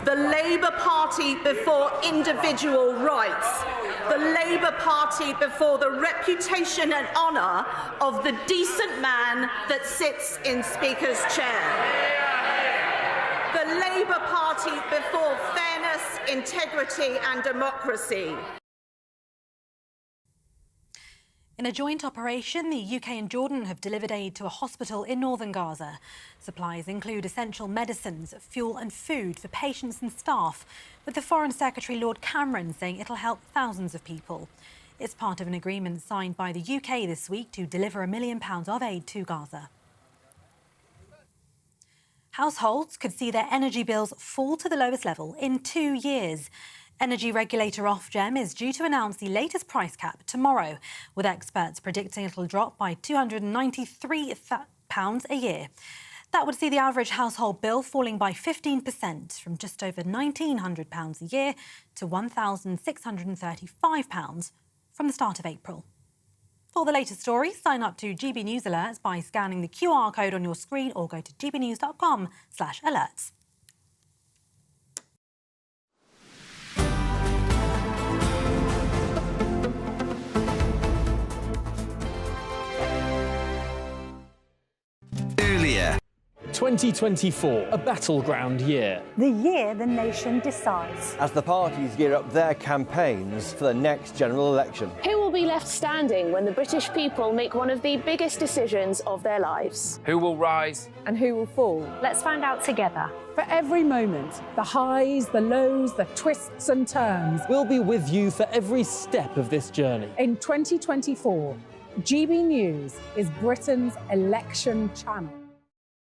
The Labour Party before individual rights. The Labour Party before the reputation and honour of the decent man that sits in Speaker's chair. The Labour Party before fairness, integrity and democracy. In a joint operation, the UK and Jordan have delivered aid to a hospital in northern Gaza. Supplies include essential medicines, fuel and food for patients and staff, with the Foreign Secretary Lord Cameron saying it'll help thousands of people. It's part of an agreement signed by the UK this week to deliver £1 million of aid to Gaza. Households could see their energy bills fall to the lowest level in 2 years. Energy regulator Ofgem is due to announce the latest price cap tomorrow, with experts predicting it'll drop by £293 a year. That would see the average household bill falling by 15%, from just over £1,900 a year to £1,635 from the start of April. For the latest stories, sign up to GB News Alerts by scanning the QR code on your screen or go to gbnews.com/alerts. Earlier. 2024, a battleground year. The year the nation decides. As the parties gear up their campaigns for the next general election. Who will be left standing when the British people make one of the biggest decisions of their lives? Who will rise? And who will fall? Let's find out together. For every moment, the highs, the lows, the twists and turns. We'll be with you for every step of this journey. In 2024, GB News is Britain's election channel.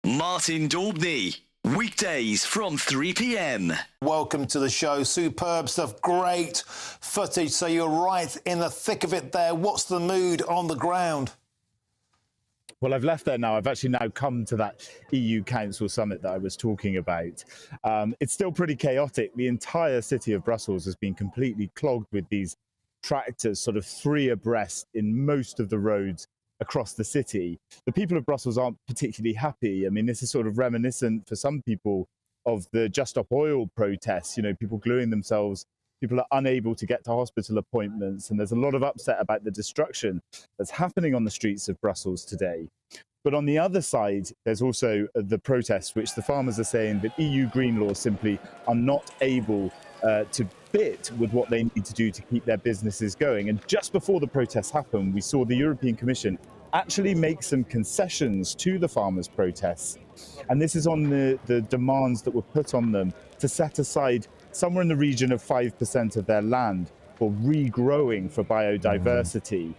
Martin Daubney, weekdays from 3 p.m. Welcome to the show. Superb stuff, great footage. So you're right in the thick of it there. What's the mood on the ground? Well, I've left there now. I've actually now come to that EU Council summit that I was talking about. It's still pretty chaotic. The entire city of Brussels has been completely clogged with these tractors, sort of 3 abreast in most of the roads across the city. The people of Brussels aren't particularly happy. I mean, this is sort of reminiscent for some people of the Just Stop Oil protests, you know, people gluing themselves. People are unable to get to hospital appointments, and there's a lot of upset about the destruction that's happening on the streets of Brussels today. But on the other side, there's also the protests, which the farmers are saying that EU green laws simply are not able to fit with what they need to do to keep their businesses going. And just before the protests happened, we saw the European Commission actually make some concessions to the farmers' protests. And this is on the demands that were put on them to set aside somewhere in the region of 5% of their land for regrowing for biodiversity.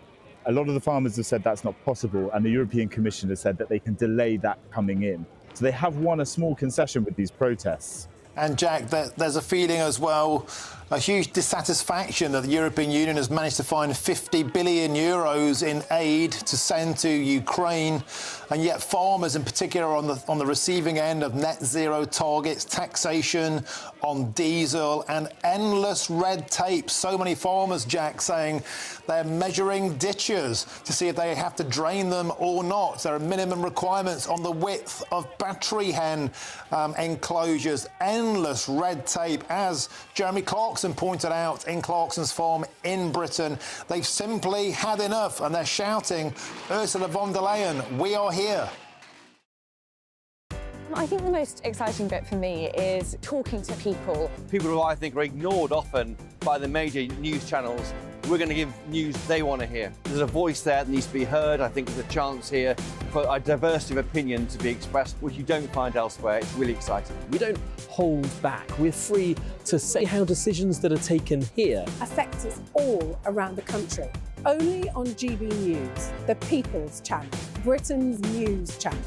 A lot of the farmers have said that's not possible, and the European Commission has said that they can delay that coming in. So they have won a small concession with these protests. And Jack, there's a feeling as well a huge dissatisfaction that the European Union has managed to find 50 billion euros in aid to send to Ukraine, and yet farmers in particular are on the receiving end of net zero targets, taxation on diesel and endless red tape. So many farmers, Jack, saying they're measuring ditches to see if they have to drain them or not. There are minimum requirements on the width of battery hen enclosures, endless red tape. As Jeremy Clarkson pointed out in Clarkson's farm in Britain, they've simply had enough and they're shouting, Ursula von der Leyen, we are here. I think the most exciting bit for me is talking to people. People who I think are ignored often by the major news channels. We're going to give news they want to hear. There's a voice there that needs to be heard. I think there's a chance here for a diversity of opinion to be expressed, which you don't find elsewhere. It's really exciting. We don't hold back. We're free to say how decisions that are taken here affect us all around the country. Only on GB News, the People's Channel, Britain's news channel.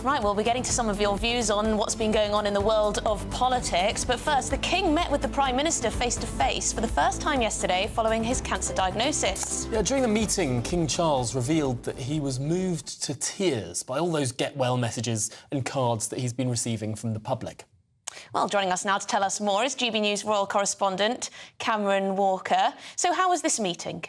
Right, we'll be getting to some of your views on what's been going on in the world of politics. But first, the King met with the Prime Minister face-to-face for the first time yesterday following his cancer diagnosis. Yeah, during the meeting, King Charles revealed that he was moved to tears by all those get-well messages and cards that he's been receiving from the public. Well, joining us now to tell us more is GB News royal correspondent Cameron Walker. So how was this meeting?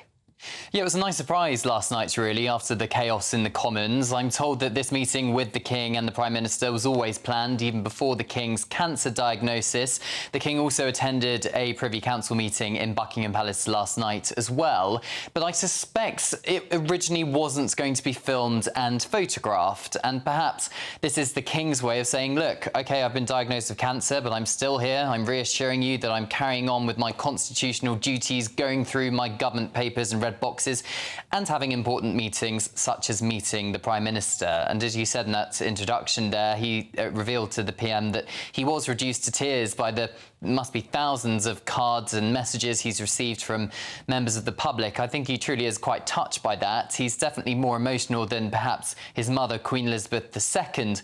Yeah, it was a nice surprise last night, really, after the chaos in the Commons. I'm told that this meeting with the King and the Prime Minister was always planned, even before the King's cancer diagnosis. The King also attended a Privy Council meeting in Buckingham Palace last night as well. But I suspect it originally wasn't going to be filmed and photographed. And perhaps this is the King's way of saying, look, OK, I've been diagnosed with cancer, but I'm still here. I'm reassuring you that I'm carrying on with my constitutional duties, going through my government papers and red boxes and having important meetings such as meeting the Prime Minister. And as you said in that introduction there, he revealed to the PM that he was reduced to tears by the must be thousands of cards and messages he's received from members of the public. I think he truly is quite touched by that. He's definitely more emotional than perhaps his mother, Queen Elizabeth II,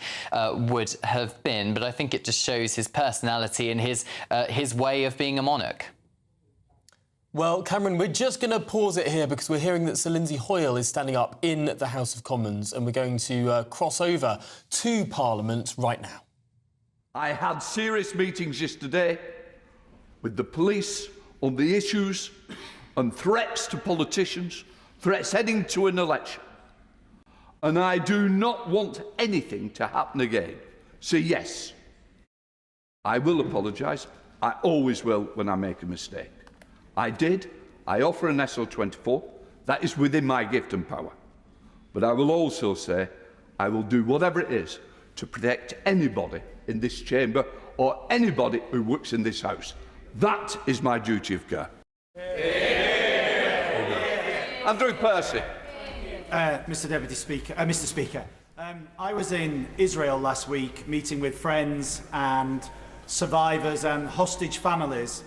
would have been. But I think it just shows his personality and his way of being a monarch. Well, Cameron, we're just going to pause it here because we're hearing that Sir Lindsay Hoyle is standing up in the House of Commons, and we're going to cross over to Parliament right now. I had serious meetings yesterday with the police on the issues and threats to politicians, threats heading to an election. And I do not want anything to happen again. So yes, I will apologise. I always will when I make a mistake. I did. I offer an SO24. That is within my gift and power. But I will also say I will do whatever it is to protect anybody in this chamber or anybody who works in this house. That is my duty of care. Andrew Percy. Mr. Speaker, I was in Israel last week meeting with friends and survivors and hostage families.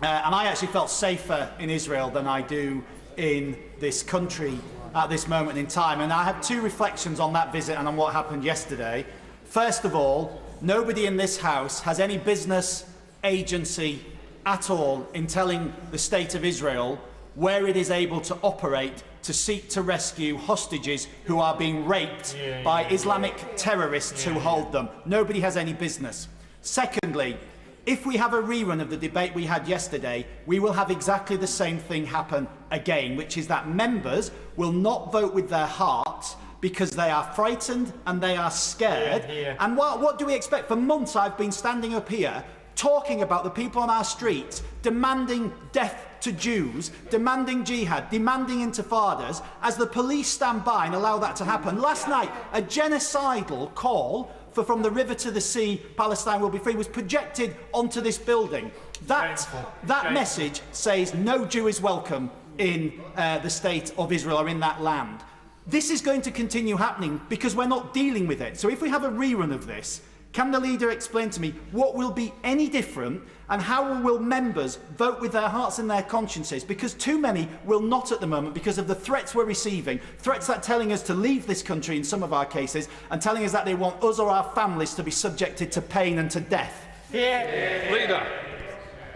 And I actually felt safer in Israel than I do in this country at this moment in time. And I have two reflections on that visit and on what happened yesterday. First of all, nobody in this House has any business, agency at all in telling the State of Israel where it is able to operate to seek to rescue hostages who are being raped by Islamic terrorists who hold them. Nobody has any business. Secondly, if we have a rerun of the debate we had yesterday, we will have exactly the same thing happen again, which is that members will not vote with their hearts because they are frightened and they are scared. And what do we expect? For months I've been standing up here talking about the people on our streets, demanding death to Jews, demanding jihad, demanding intifadas, as the police stand by and allow that to happen. Last night, a genocidal call for from the river to the sea, Palestine will be free, was projected onto this building. That message says no Jew is welcome in the state of Israel or in that land. This is going to continue happening because we're not dealing with it. So if we have a rerun of this, Can the leader explain to me what will be any different and how will members vote with their hearts and their consciences? Because too many will not at the moment because of the threats we're receiving, threats that are telling us to leave this country in some of our cases and telling us that they want us or our families to be subjected to pain and to death. Leader.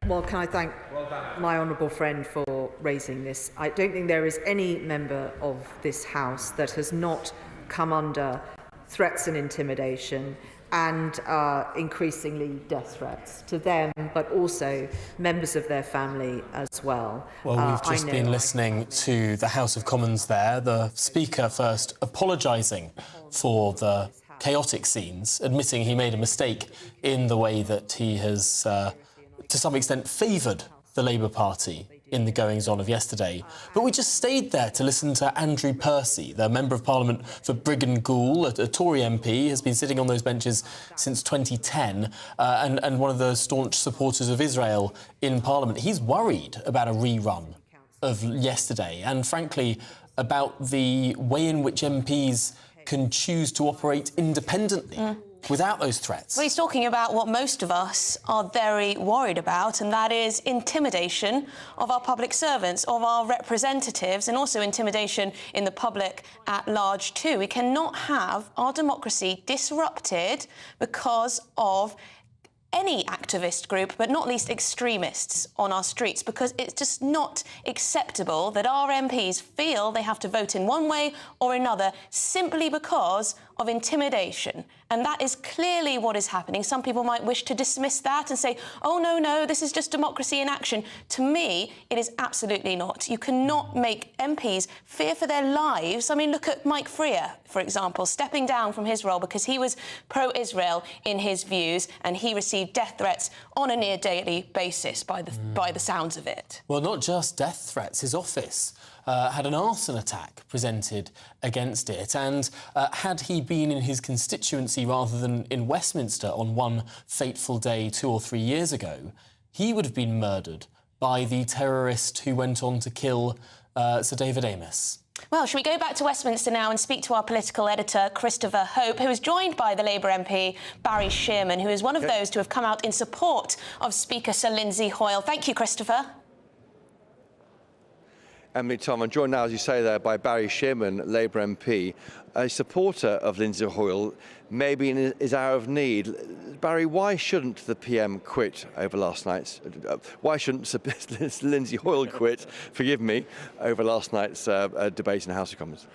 Well, can I thank my honourable friend for raising this? I don't think there is any member of this House that has not come under threats and intimidation and increasingly death threats to them, but also members of their family as well. Well, we've just been listening to the House of Commons there, the Speaker first apologising for the chaotic scenes, admitting he made a mistake in the way that he has, to some extent, favoured the Labour Party in the goings-on of yesterday. But we just stayed there to listen to Andrew Percy, the Member of Parliament for Briggan Goole, a Tory MP, has been sitting on those benches since 2010 and one of the staunch supporters of Israel in Parliament. He's worried about a rerun of yesterday and, frankly, about the way in which MPs can choose to operate independently. Without those threats. Well, he's talking about what most of us are very worried about, and that is intimidation of our public servants, of our representatives, and also intimidation in the public at large too. We cannot have our democracy disrupted because of any activist group, but not least extremists on our streets, because it's just not acceptable that our MPs feel they have to vote in one way or another simply because of intimidation. And that is clearly what is happening. Some people might wish to dismiss that and say, oh, no, this is just democracy in action. To me, it is absolutely not. You cannot make MPs fear for their lives. I mean, look at Mike Freer, for example, stepping down from his role because he was pro-Israel in his views and he received death threats on a near-daily basis by the sounds of it. Well, not just death threats. His office had an arson attack presented against it, and had he been in his constituency rather than in Westminster on one fateful day 2 or 3 years ago, he would have been murdered by the terrorist who went on to kill Sir David Amess. Well, shall we go back to Westminster now and speak to our political editor, Christopher Hope, who is joined by the Labour MP, Barry Shearman, who is one of those to have come out in support of Speaker Sir Lindsay Hoyle. Thank you, Christopher. Emily, Tom, I'm joined now, as you say there, by Barry Shearman, Labour MP, a supporter of Lindsay Hoyle, maybe in his hour of need. Barry, why shouldn't the PM quit over last night's... why shouldn't Lindsay Hoyle quit, forgive me, over last night's debate in the House of Commons?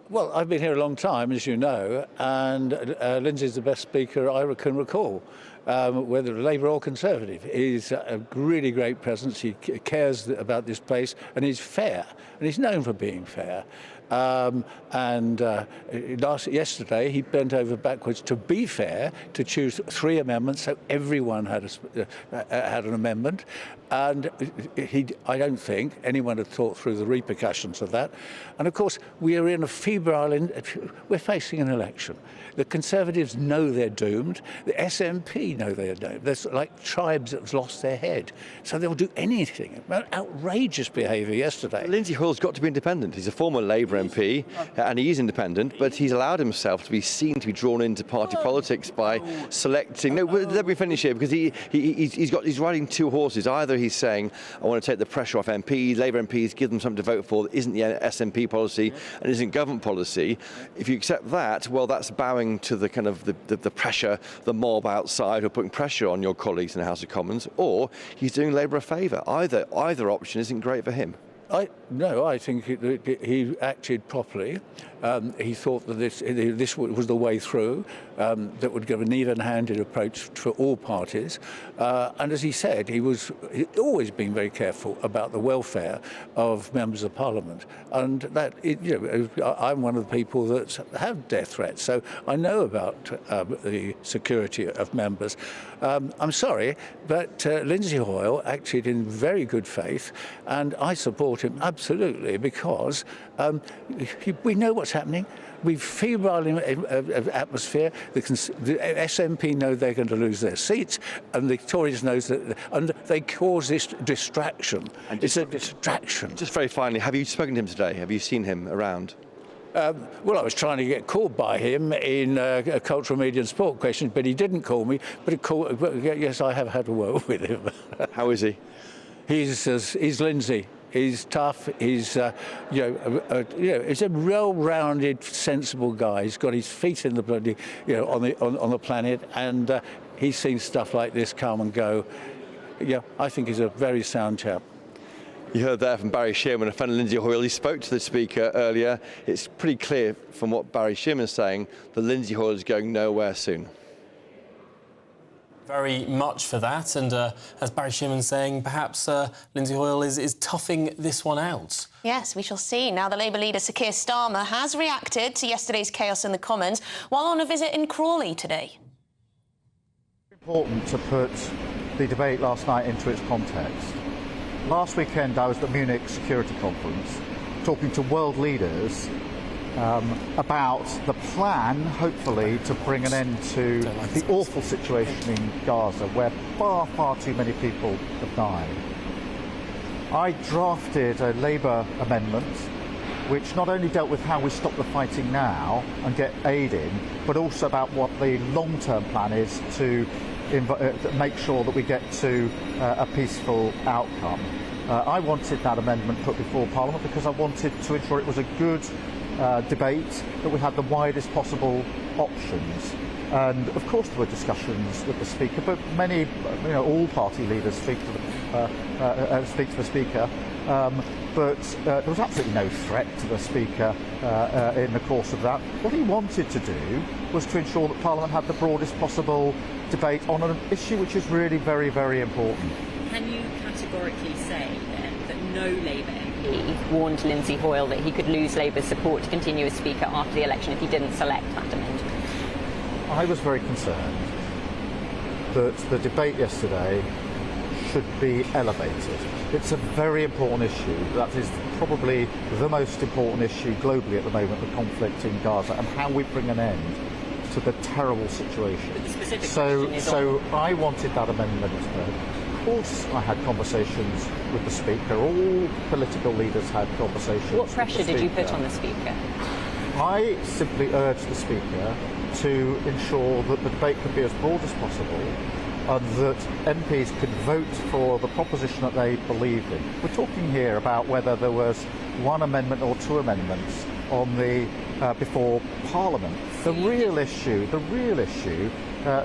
Well, I've been here a long time, as you know, and Lindsay's the best speaker I can recall. Whether Labour or Conservative, he's a really great presence. He cares about this place, and he's fair, and he's known for being fair. Yesterday, he bent over backwards to be fair, to choose 3 amendments, so everyone had an amendment. And I don't think anyone had thought through the repercussions of that. And of course, we are in a febrile... we're facing an election. The Conservatives know they're doomed. The SNP know they're doomed. They're like tribes that have lost their head. So they'll do anything. Outrageous behaviour yesterday. Lindsay Hoyle's got to be independent. He's a former Labour MP, and he is independent, but he's allowed himself to be seen to be drawn into party politics by selecting... No, let me finish here, because he's riding 2 horses. Either he's saying, I want to take the pressure off MPs, Labour MPs, give them something to vote for that isn't the SNP policy and isn't government policy. If you accept that, well, that's bowing to the kind of the pressure, the mob outside, who are putting pressure on your colleagues in the House of Commons, or he's doing Labour a favour. Either option isn't great for him. No, I think he acted properly. He thought that this was the way through, that would give an even-handed approach for all parties. And as he said, he's always been very careful about the welfare of members of Parliament. And that, I'm one of the people that have death threats, so I know about the security of members. I'm sorry, but Lindsay Hoyle acted in very good faith, and I support him absolutely, because we know what's happening. We've febrile atmosphere. The SNP know they're going to lose their seats, and the Tories know that, and they cause this distraction. It's a distraction. Just very finally, have you spoken to him today? Have you seen him around? Well, I was trying to get called by him in cultural media and sport questions, but he didn't call me. But yes, I have had a word with him. How is he? He's Lindsay. He's tough. He's he's a well-rounded, sensible guy. He's got his feet in the bloody, on the planet, and he's seen stuff like this come and go. Yeah, I think he's a very sound chap. You heard there from Barry Shearman, a friend of Lindsay Hoyle. He spoke to the Speaker earlier. It's pretty clear from what Barry Shearman is saying that Lindsay Hoyle is going nowhere soon. Very much for that, and as Barry Shearman's saying, perhaps Lindsay Hoyle is toughing this one out. Yes, we shall see. Now, the Labour leader, Sir Keir Starmer, has reacted to yesterday's chaos in the Commons while on a visit in Crawley today. Important to put the debate last night into its context. Last weekend, I was at the Munich Security Conference talking to world leaders about the plan, hopefully, to bring an end to the awful situation in Gaza, where far, far too many people have died. I drafted a Labour amendment which not only dealt with how we stop the fighting now and get aid in, but also about what the long-term plan is to make sure that we get to a peaceful outcome. I wanted that amendment put before Parliament because I wanted to ensure it was a good debate, that we had the widest possible options. And of course there were discussions with the Speaker, but many, all party leaders speak to the Speaker. But there was absolutely no threat to the Speaker in the course of that. What he wanted to do was to ensure that Parliament had the broadest possible debate on an issue which is really very, very important. Can you categorically say then that no Labour MP warned Lindsay Hoyle that he could lose Labour's support to continue as Speaker after the election if he didn't select that amendment? I was very concerned that the debate yesterday should be elevated. It's a very important issue. That is probably the most important issue globally at the moment, the conflict in Gaza, and how we bring an end to the terrible situation. So I wanted that amendment. Of course, I had conversations with the Speaker. All political leaders had conversations. What pressure did you put on the Speaker? I simply urged the Speaker to ensure that the debate could be as broad as possible and that MPs could vote for the proposition that they believed in. We're talking here about whether there was one amendment or two amendments on the before Parliament. The real issue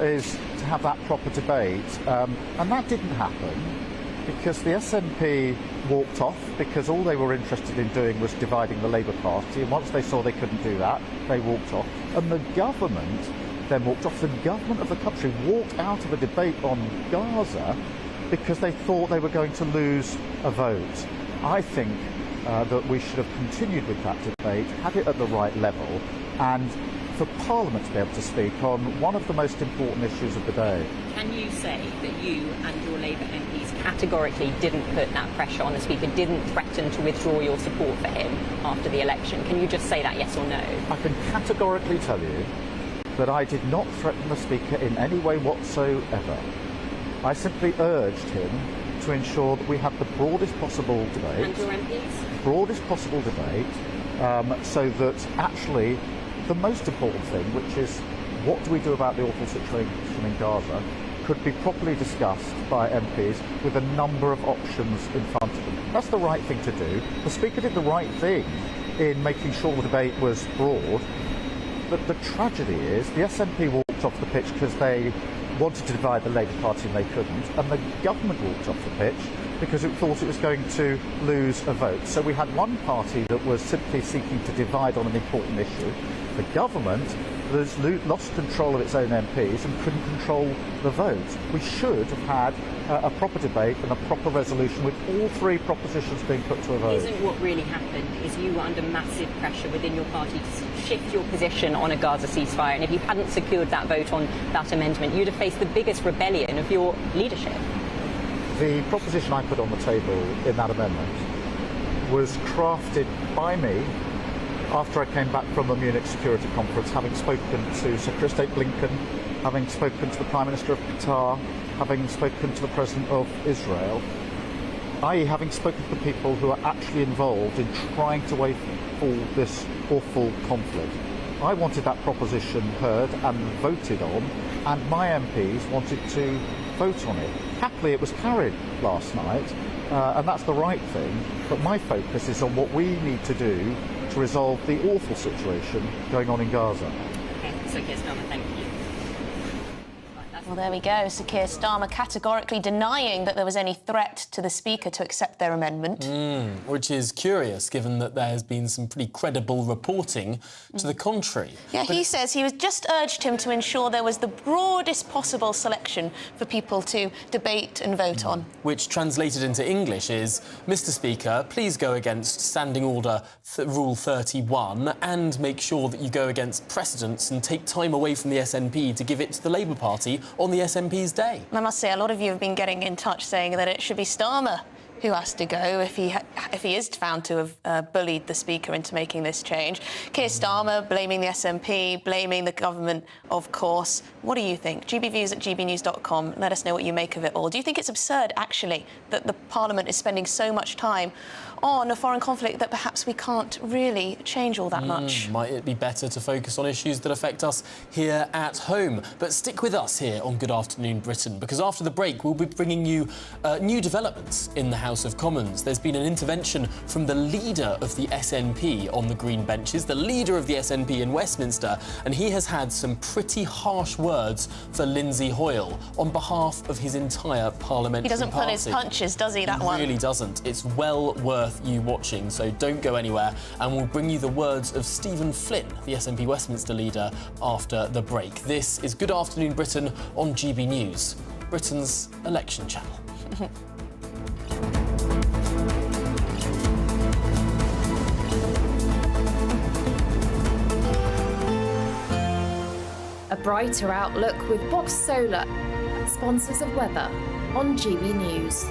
is to have that proper debate, and that didn't happen because the SNP walked off because all they were interested in doing was dividing the Labour Party, and once they saw they couldn't do that, they walked off. And the government then walked off. The government of the country walked out of a debate on Gaza because they thought they were going to lose a vote. I think that we should have continued with that debate, had it at the right level, and for Parliament to be able to speak on one of the most important issues of the day. Can you say that you and your Labour MPs categorically didn't put that pressure on the Speaker, didn't threaten to withdraw your support for him after the election? Can you just say that, yes or no? I can categorically tell you that I did not threaten the Speaker in any way whatsoever. I simply urged him to ensure that we had the broadest possible debate. And your MPs? Broadest possible debate, so that actually the most important thing, which is what do we do about the awful situation in Gaza, could be properly discussed by MPs with a number of options in front of them. That's the right thing to do. The Speaker did the right thing in making sure the debate was broad. But the tragedy is the SNP walked off the pitch because they wanted to divide the Labour Party and they couldn't, and the government walked off the pitch because it thought it was going to lose a vote. So we had one party that was simply seeking to divide on an important issue. The government has lost control of its own MPs and couldn't control the vote. We should have had a proper debate and a proper resolution with all three propositions being put to a vote. Isn't what really happened is you were under massive pressure within your party to shift your position on a Gaza ceasefire, and if you hadn't secured that vote on that amendment, you'd have faced the biggest rebellion of your leadership. The proposition I put on the table in that amendment was crafted by me after I came back from the Munich Security Conference, having spoken to Secretary of State Blinken, having spoken to the Prime Minister of Qatar, having spoken to the President of Israel, i.e. having spoken to the people who are actually involved in trying to for this awful conflict. I wanted that proposition heard and voted on, and my MPs wanted to vote on it. Happily, it was carried last night, and that's the right thing, but my focus is on what we need to do to resolve the awful situation going on in Gaza. Okay, so Keir Starmer, thank you. Well, there we go. Sir Keir Starmer categorically denying that there was any threat to the Speaker to accept their amendment. Which is curious, given that there has been some pretty credible reporting to the contrary. Yeah, he says he was just urged him to ensure there was the broadest possible selection for people to debate and vote on. Which, translated into English, is, Mr Speaker, please go against Standing Order Rule 31 and make sure that you go against precedents and take time away from the SNP to give it to the Labour Party on the SNP's day. I must say, a lot of you have been getting in touch saying that it should be Starmer who has to go if he is found to have bullied the Speaker into making this change. Keir Starmer blaming the SNP, blaming the government, of course. What do you think? GBViews at gbnews.com. Let us know what you make of it all. Do you think it's absurd, actually, that the Parliament is spending so much time on a foreign conflict that perhaps we can't really change all that much? Might it be better to focus on issues that affect us here at home? But stick with us here on Good Afternoon Britain, because after the break we'll be bringing you new developments in the House of Commons. There's been an intervention from the leader of the SNP on the Green benches, the leader of the SNP in Westminster, and he has had some pretty harsh words for Lindsay Hoyle on behalf of his entire parliamentary He doesn't party. pull his punches, does he, that one? He really doesn't. It's well worth you watching, so don't go anywhere, and we'll bring you the words of Stephen Flynn, the SNP Westminster leader, after the break. This is Good Afternoon Britain on GB News, Britain's election channel. A brighter outlook with Box Solar, sponsors of weather on GB News.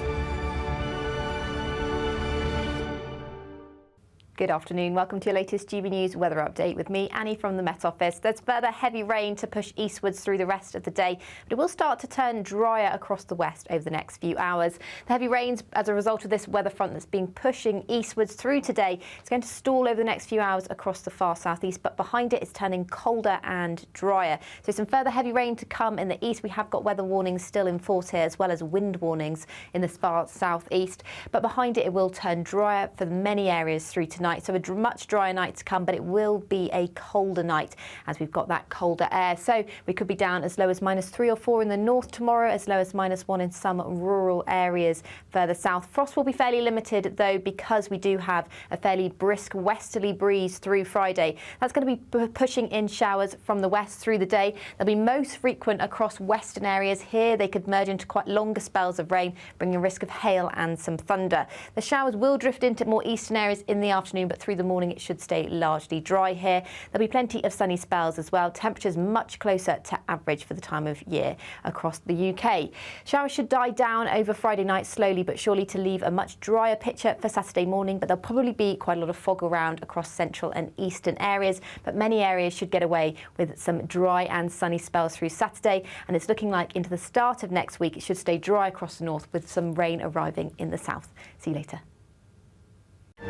Good afternoon. Welcome to your latest GB News weather update with me, Annie, from the Met Office. There's further heavy rain to push eastwards through the rest of the day, but it will start to turn drier across the west over the next few hours. The heavy rains, as a result of this weather front that's been pushing eastwards through today, it's going to stall over the next few hours across the far southeast, but behind it, it's turning colder and drier. So some further heavy rain to come in the east. We have got weather warnings still in force here, as well as wind warnings in the far southeast, but behind it, it will turn drier for many areas through tonight. So a much drier night to come, but it will be a colder night as we've got that colder air. So we could be down as low as -3 or 4 in the north tomorrow, as low as -1 in some rural areas further south. Frost will be fairly limited, though, because we do have a fairly brisk westerly breeze through Friday. That's going to be pushing in showers from the west through the day. They'll be most frequent across western areas. Here they could merge into quite longer spells of rain, bringing a risk of hail and some thunder. The showers will drift into more eastern areas in the afternoon, but through the morning it should stay largely dry here. There'll be plenty of sunny spells as well. Temperatures much closer to average for the time of year across the UK. Showers should die down over Friday night slowly but surely to leave a much drier picture for Saturday morning, but there'll probably be quite a lot of fog around across central and eastern areas, but many areas should get away with some dry and sunny spells through Saturday, and it's looking like into the start of next week it should stay dry across the north with some rain arriving in the south. See you later.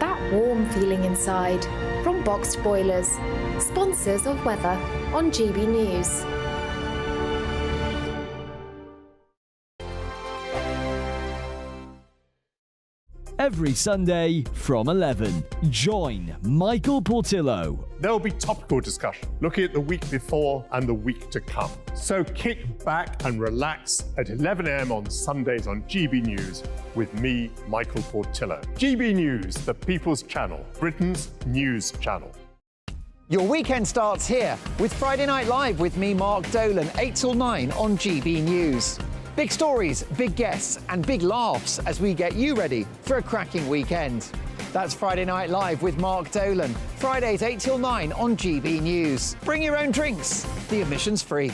That warm feeling inside from Boxed Boilers, sponsors of weather on GB News. Every Sunday from 11, join Michael Portillo. There'll be topical discussion, looking at the week before and the week to come. So kick back and relax at 11 a.m. on Sundays on GB News with me, Michael Portillo. GB News, the People's Channel, Britain's news channel. Your weekend starts here with Friday Night Live with me, Mark Dolan, 8 till 9 on GB News. Big stories, big guests and big laughs as we get you ready for a cracking weekend. That's Friday Night Live with Mark Dolan. Fridays 8 till 9 on GB News. Bring your own drinks. The admission's free.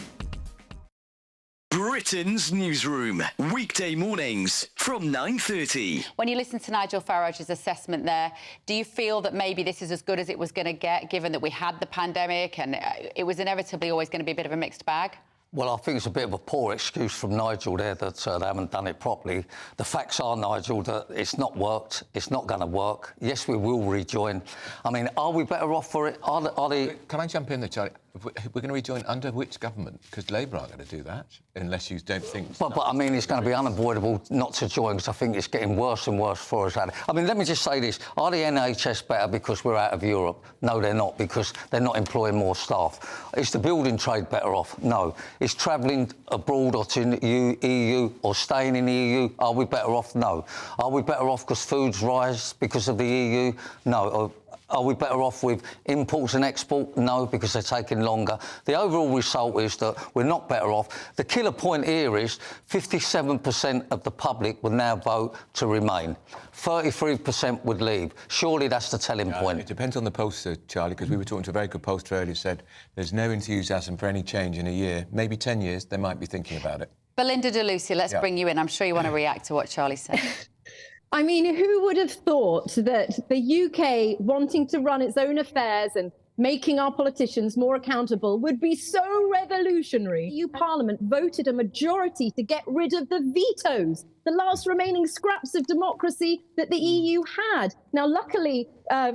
Britain's newsroom, weekday mornings from 9:30. When you listen to Nigel Farage's assessment there, do you feel that maybe this is as good as it was going to get, given that we had the pandemic and it was inevitably always going to be a bit of a mixed bag? Well, I think it's a bit of a poor excuse from Nigel there that they haven't done it properly. The facts are, Nigel, that it's not worked. It's not going to work. Yes, we will rejoin. I mean, are we better off for it? Are they... Can I jump in there, Charlie? We're going to rejoin under which government? Because Labour aren't going to do that, unless you don't think... But I mean, it's going to be unavoidable not to join, because I think it's getting worse and worse for us. I mean, let me just say this. Are the NHS better because we're out of Europe? No, they're not, because they're not employing more staff. Is the building trade better off? No. Is travelling abroad or to the EU or staying in the EU, are we better off? No. Are we better off because foods rise because of the EU? No. Are we better off with imports and export? No, because they're taking longer. The overall result is that we're not better off. The killer point here is 57% of the public would now vote to remain. 33% would leave. Surely that's the telling point. It depends on the pollster, Charlie, because we were talking to a very good pollster earlier who said there's no enthusiasm for any change in a year. Maybe 10 years, they might be thinking about it. Belinda de Lucia, let's bring you in. I'm sure you want to react to what Charlie said. I mean, who would have thought that the UK wanting to run its own affairs and making our politicians more accountable would be so revolutionary? EU Parliament voted a majority to get rid of the vetoes, the last remaining scraps of democracy that the EU had. Now, luckily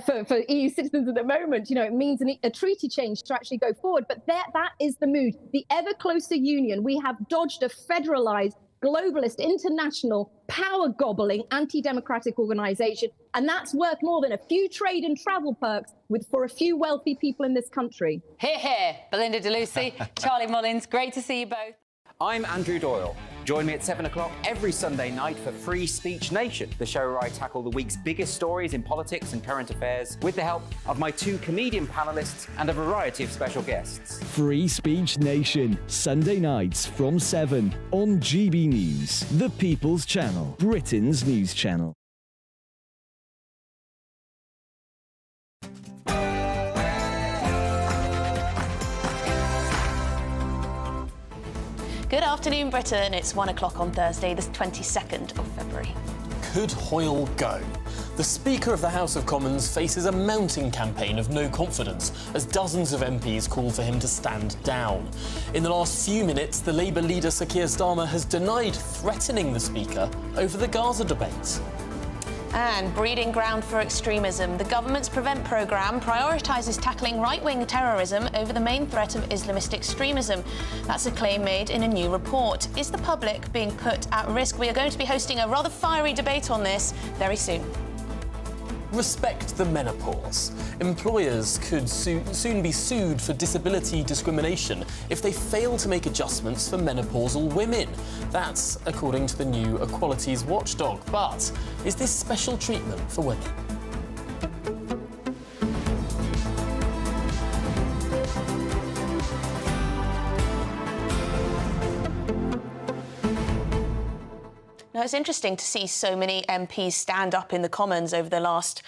for EU citizens at the moment, you know, it means a treaty change to actually go forward. But that is the mood. The ever closer union. We have dodged a federalised, globalist, international, power-gobbling, anti-democratic organisation, and that's worth more than a few trade and travel perks for a few wealthy people in this country. Hear, hear. Belinda de Lucia, Charlie Mullins, great to see you both. I'm Andrew Doyle. Join me at 7 o'clock every Sunday night for Free Speech Nation, the show where I tackle the week's biggest stories in politics and current affairs with the help of my 2 comedian panellists and a variety of special guests. Free Speech Nation, Sunday nights from 7 on GB News, the People's Channel, Britain's news channel. Good afternoon, Britain. It's 1 o'clock on Thursday, the 22nd of February. Could Hoyle go? The Speaker of the House of Commons faces a mounting campaign of no confidence as dozens of MPs call for him to stand down. In the last few minutes, the Labour leader Sir Keir Starmer has denied threatening the Speaker over the Gaza debate. And breeding ground for extremism. The government's Prevent programme prioritises tackling right-wing terrorism over the main threat of Islamist extremism. That's a claim made in a new report. Is the public being put at risk? We are going to be hosting a rather fiery debate on this very soon. Respect the menopause. Employers could soon be sued for disability discrimination if they fail to make adjustments for menopausal women. That's according to the new Equalities Watchdog. But is this special treatment for women? Now, it's interesting to see so many MPs stand up in the Commons over the last,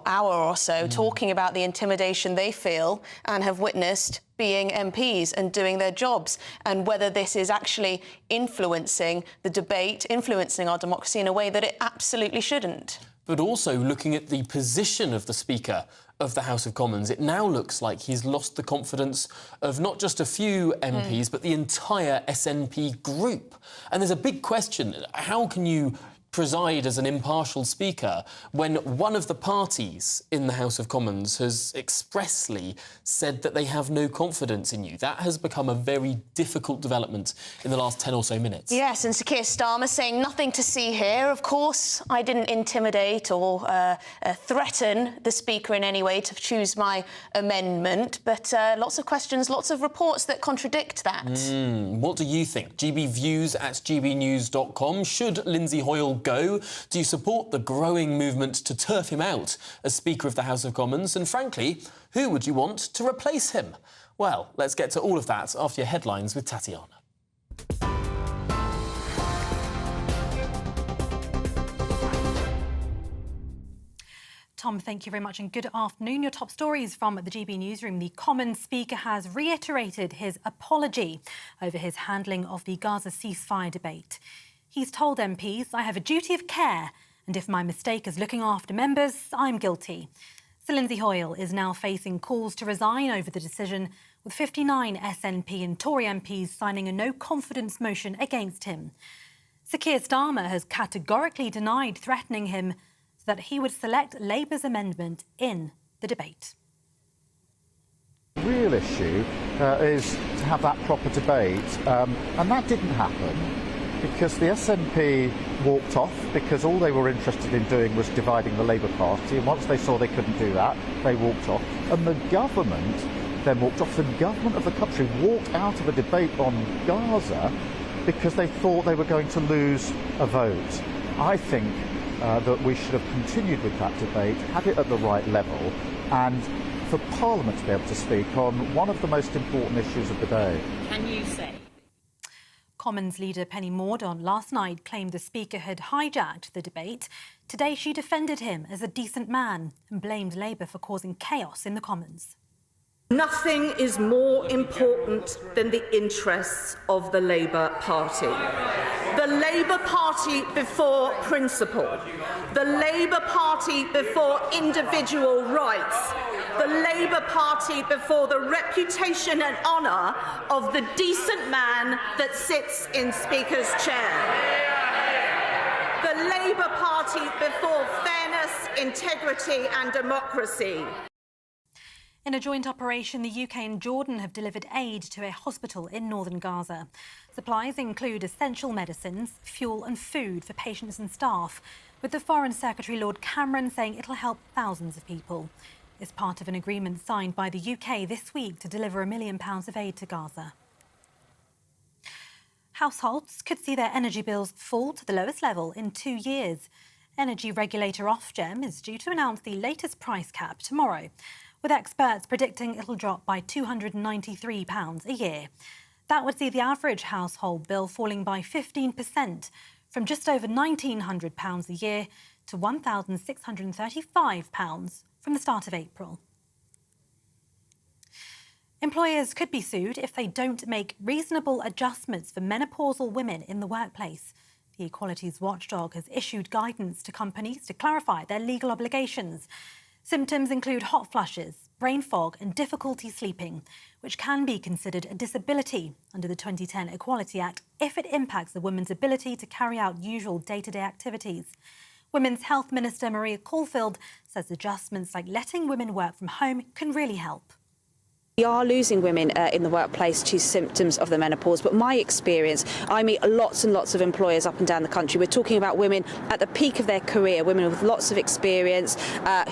hour or so, talking about the intimidation they feel and have witnessed being MPs and doing their jobs, and whether this is actually influencing the debate, influencing our democracy in a way that it absolutely shouldn't. But also looking at the position of the Speaker of the House of Commons, it now looks like he's lost the confidence of not just a few MPs, but the entire SNP group. And there's a big question. How can you preside as an impartial speaker when one of the parties in the House of Commons has expressly said that they have no confidence in you? That has become a very difficult development in the last 10 or so minutes. Yes, and Sir Keir Starmer saying nothing to see here. Of course, I didn't intimidate or threaten the Speaker in any way to choose my amendment, but lots of questions, lots of reports that contradict that. What do you think? gbviews@gbnews.com. Should Lindsay Hoyle go? Do you support the growing movement to turf him out as Speaker of the House of Commons? And frankly, who would you want to replace him? Well, let's get to all of that after your headlines with Tatiana. Tom, thank you very much and good afternoon. Your top stories from the GB newsroom. The Commons Speaker has reiterated his apology over his handling of the Gaza ceasefire debate. He's told MPs, I have a duty of care, and if my mistake is looking after members, I'm guilty. Sir Lindsay Hoyle is now facing calls to resign over the decision, with 59 SNP and Tory MPs signing a no-confidence motion against him. Sir Keir Starmer has categorically denied threatening him so that he would select Labour's amendment in the debate. The real issue is to have that proper debate, and that didn't happen because the SNP walked off because all they were interested in doing was dividing the Labour Party, and once they saw they couldn't do that, they walked off. And the government then walked off. The government of the country walked out of a debate on Gaza because they thought they were going to lose a vote. I think that we should have continued with that debate, had it at the right level, and for Parliament to be able to speak on one of the most important issues of the day. Can you say? Commons leader Penny Mordaunt last night claimed the Speaker had hijacked the debate. Today she defended him as a decent man and blamed Labour for causing chaos in the Commons. Nothing is more important than the interests of the Labour Party. The Labour Party before principle. The Labour Party before individual rights. The Labour Party before the reputation and honour of the decent man that sits in Speaker's chair. The Labour Party before fairness, integrity and democracy. In a joint operation, the UK and Jordan have delivered aid to a hospital in northern Gaza. Supplies include essential medicines, fuel and food for patients and staff, with the Foreign Secretary Lord Cameron saying it'll help thousands of people. It's part of an agreement signed by the UK this week to deliver £1 million of aid to Gaza. Households could see their energy bills fall to the lowest level in 2 years. Energy regulator Ofgem is due to announce the latest price cap tomorrow, with experts predicting it'll drop by £293 a year. That would see the average household bill falling by 15%, from just over £1,900 a year to £1,635 from the start of April. Employers could be sued if they don't make reasonable adjustments for menopausal women in the workplace. The Equalities Watchdog has issued guidance to companies to clarify their legal obligations. Symptoms include hot flushes, brain fog and difficulty sleeping, which can be considered a disability under the 2010 Equality Act if it impacts a woman's ability to carry out usual day-to-day activities. Women's Health Minister Maria Caulfield says adjustments like letting women work from home can really help. We are losing women in the workplace to symptoms of the menopause, but my experience, I meet lots and lots of employers up and down the country. We're talking about women at the peak of their career, women with lots of experience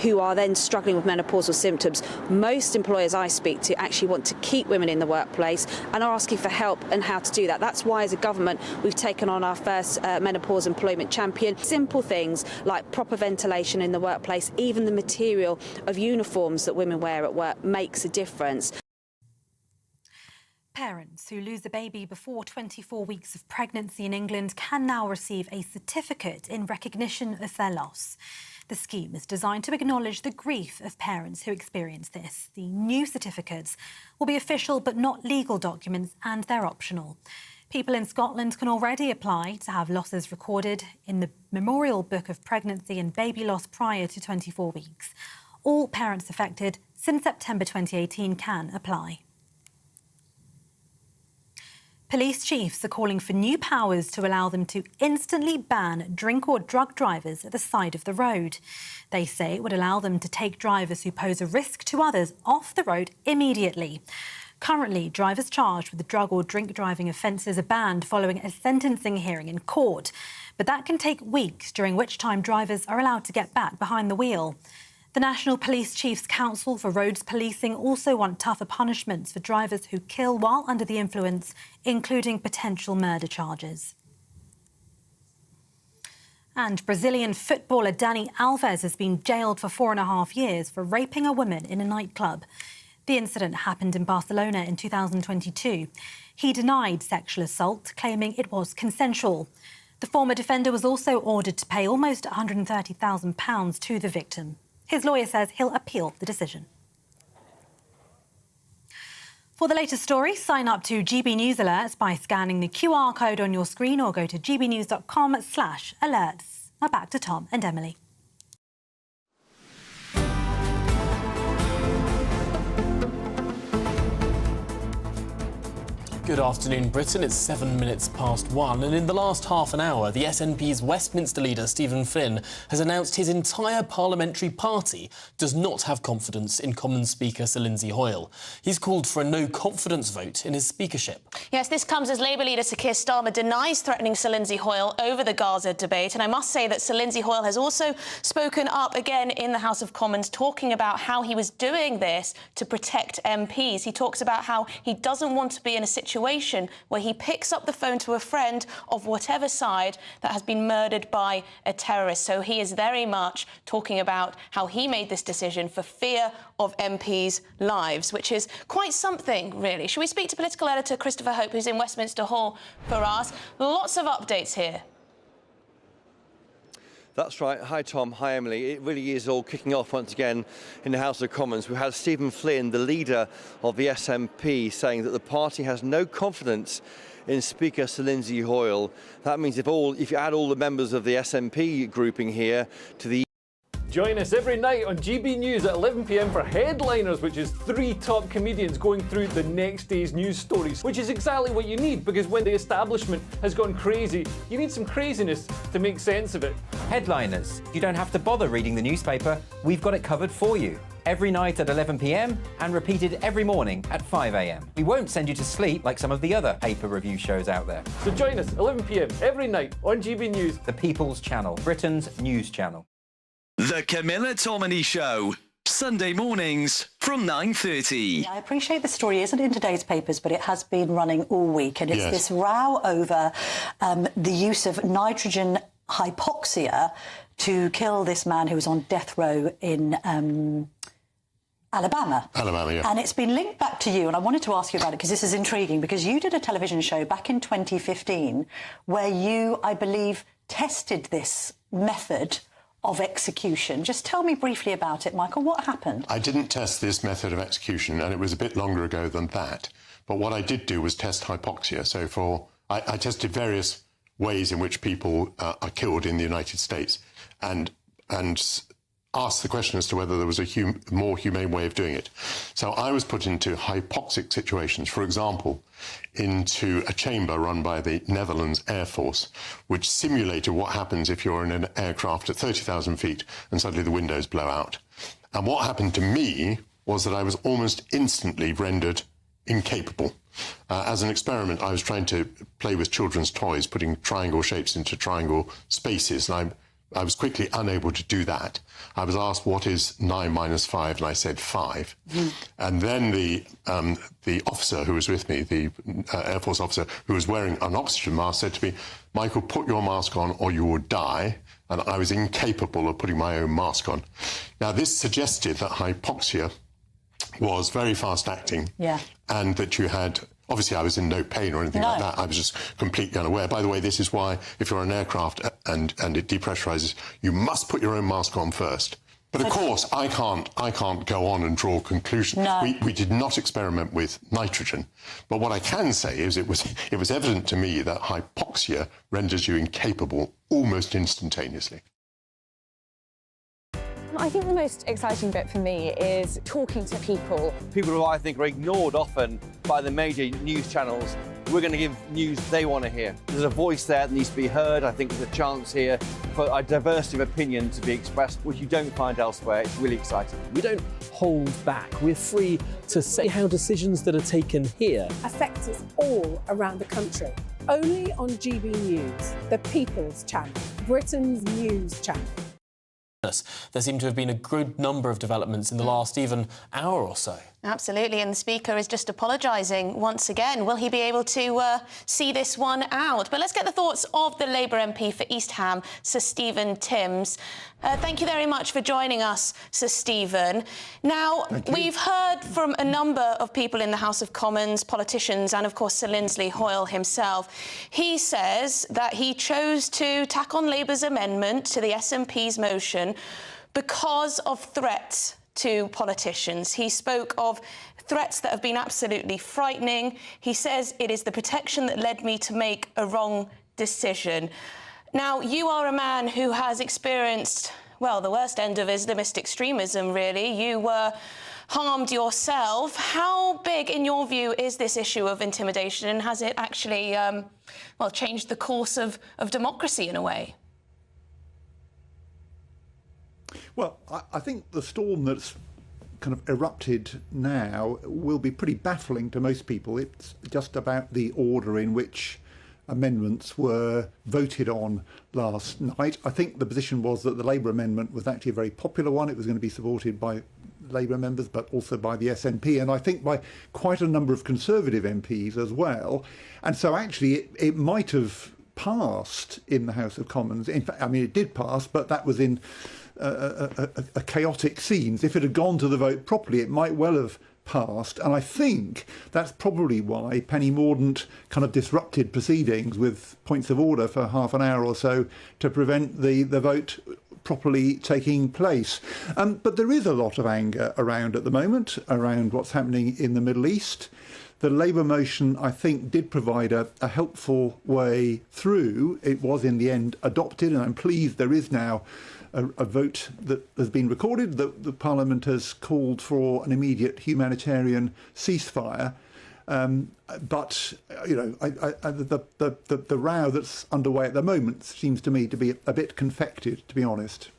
who are then struggling with menopausal symptoms. Most employers I speak to actually want to keep women in the workplace and are asking for help and how to do that. That's why, as a government, we've taken on our first menopause employment champion. Simple things like proper ventilation in the workplace, even the material of uniforms that women wear at work makes a difference. Parents who lose a baby before 24 weeks of pregnancy in England can now receive a certificate in recognition of their loss. The scheme is designed to acknowledge the grief of parents who experience this. The new certificates will be official but not legal documents, and they're optional. People in Scotland can already apply to have losses recorded in the Memorial Book of Pregnancy and Baby Loss prior to 24 weeks. All parents affected since September 2018 can apply. Police chiefs are calling for new powers to allow them to instantly ban drink or drug drivers at the side of the road. They say it would allow them to take drivers who pose a risk to others off the road immediately. Currently, drivers charged with drug or drink driving offences are banned following a sentencing hearing in court. But that can take weeks, during which time drivers are allowed to get back behind the wheel. The National Police Chiefs Council for Roads Policing also want tougher punishments for drivers who kill while under the influence, including potential murder charges. And Brazilian footballer Dani Alves has been jailed for 4.5 years for raping a woman in a nightclub. The incident happened in Barcelona in 2022. He denied sexual assault, claiming it was consensual. The former defender was also ordered to pay almost £130,000 to the victim. His lawyer says he'll appeal the decision. For the latest story, sign up to GB News Alerts by scanning the QR code on your screen or go to gbnews.com/alerts. Now back to Tom and Emily. Good afternoon, Britain. It's 7 minutes past 1, and in the last half an hour, the SNP's Westminster leader, Stephen Flynn, has announced his entire parliamentary party does not have confidence in Commons Speaker Sir Lindsay Hoyle. He's called for a no-confidence vote in his speakership. Yes, this comes as Labour leader Sir Keir Starmer denies threatening Sir Lindsay Hoyle over the Gaza debate. And I must say that Sir Lindsay Hoyle has also spoken up again in the House of Commons, talking about how he was doing this to protect MPs. He talks about how he doesn't want to be in a situation where he picks up the phone to a friend of whatever side that has been murdered by a terrorist. So he is very much talking about how he made this decision for fear of MPs' lives, which is quite something, really. Should we speak to political editor Christopher Hope, who's in Westminster Hall for us? Lots of updates here. That's right. Hi, Tom. Hi, Emily. It really is all kicking off once again in the House of Commons. We had Stephen Flynn, the leader of the SNP, saying that the party has no confidence in Speaker Sir Lindsay Hoyle. That means if you add all the members of the SNP grouping here to the... Join us every night on GB News at 11 p.m. for Headliners, which is 3 top comedians going through the next day's news stories, which is exactly what you need, because when the establishment has gone crazy, you need some craziness to make sense of it. Headliners. You don't have to bother reading the newspaper. We've got it covered for you. Every night at 11 p.m. and repeated every morning at 5 a.m. We won't send you to sleep like some of the other paper review shows out there. So join us 11 p.m. every night on GB News. The People's Channel, Britain's news channel. The Camilla Tominey Show, Sunday mornings from 9:30. I appreciate the story isn't in today's papers, but it has been running all week, and it's this row over the use of nitrogen hypoxia to kill this man who was on death row in Alabama. Yeah. And it's been linked back to you, and I wanted to ask you about it because this is intriguing, because you did a television show back in 2015 where you, I believe, tested this method of execution. Just tell me briefly about it, Michael. What happened? I didn't test this method of execution, and it was a bit longer ago than that. But what I did do was test hypoxia. So I tested various ways in which people are killed in the United States, and asked the question as to whether there was a more humane way of doing it. So I was put into hypoxic situations, for example, into a chamber run by the Netherlands Air Force, which simulated what happens if you're in an aircraft at 30,000 feet and suddenly the windows blow out. And what happened to me was that I was almost instantly rendered incapable. As an experiment, I was trying to play with children's toys, putting triangle shapes into triangle spaces, and I was quickly unable to do that. I was asked, what is 9 minus 5? And I said 5. And then the officer who was with me, the Air Force officer who was wearing an oxygen mask, said to me, Michael, put your mask on or you will die. And I was incapable of putting my own mask on. Now, this suggested that hypoxia was very fast-acting, and that you had... Obviously, I was in no pain or anything like that. I was just completely unaware. By the way, this is why, if you're on an aircraft and it depressurizes, you must put your own mask on first. But of course, I can't go on and draw conclusions. No. We did not experiment with nitrogen. But what I can say is it was evident to me that hypoxia renders you incapable almost instantaneously. I think the most exciting bit for me is talking to people. People who I think are ignored often by the major news channels. We're going to give news they want to hear. There's a voice there that needs to be heard. I think there's a chance here for a diversity of opinion to be expressed, which you don't find elsewhere. It's really exciting. We don't hold back. We're free to say how decisions that are taken here affect us all around the country. Only on GB News, the People's Channel, Britain's news channel. There seem to have been a good number of developments in the last even hour or so. Absolutely, and the Speaker is just apologising once again. Will he be able to see this one out? But let's get the thoughts of the Labour MP for East Ham, Sir Stephen Timms. Thank you very much for joining us, Sir Stephen. Now, we've heard from a number of people in the House of Commons, politicians, and, of course, Sir Lindsay Hoyle himself. He says that he chose to tack on Labour's amendment to the SNP's motion because of threats to politicians. He spoke of threats that have been absolutely frightening. He says it is the protection that led me to make a wrong decision. Now, you are a man who has experienced, well, the worst end of Islamist extremism, really. You were harmed yourself. How big, in your view, is this issue of intimidation, and has it actually, well, changed the course of democracy in a way? Well, I think the storm that's kind of erupted now will be pretty baffling to most people. It's just about the order in which amendments were voted on last night. I think the position was that the Labour amendment was actually a very popular one. It was going to be supported by Labour members, but also by the SNP, and I think by quite a number of Conservative MPs as well. And so actually it might have passed in the House of Commons. In fact, I mean, it did pass, but that was in a chaotic scenes. If it had gone to the vote properly, it might well have passed, and I think that's probably why Penny Mordaunt kind of disrupted proceedings with points of order for half an hour or so to prevent the vote properly taking place. But there is a lot of anger around at the moment, around what's happening in the Middle East. The Labour motion, I think, did provide a helpful way through. It was in the end adopted, and I'm pleased there is now a vote that has been recorded, that the Parliament has called for an immediate humanitarian ceasefire. But, you know, the row that's underway at the moment seems to me to be a bit confected, to be honest.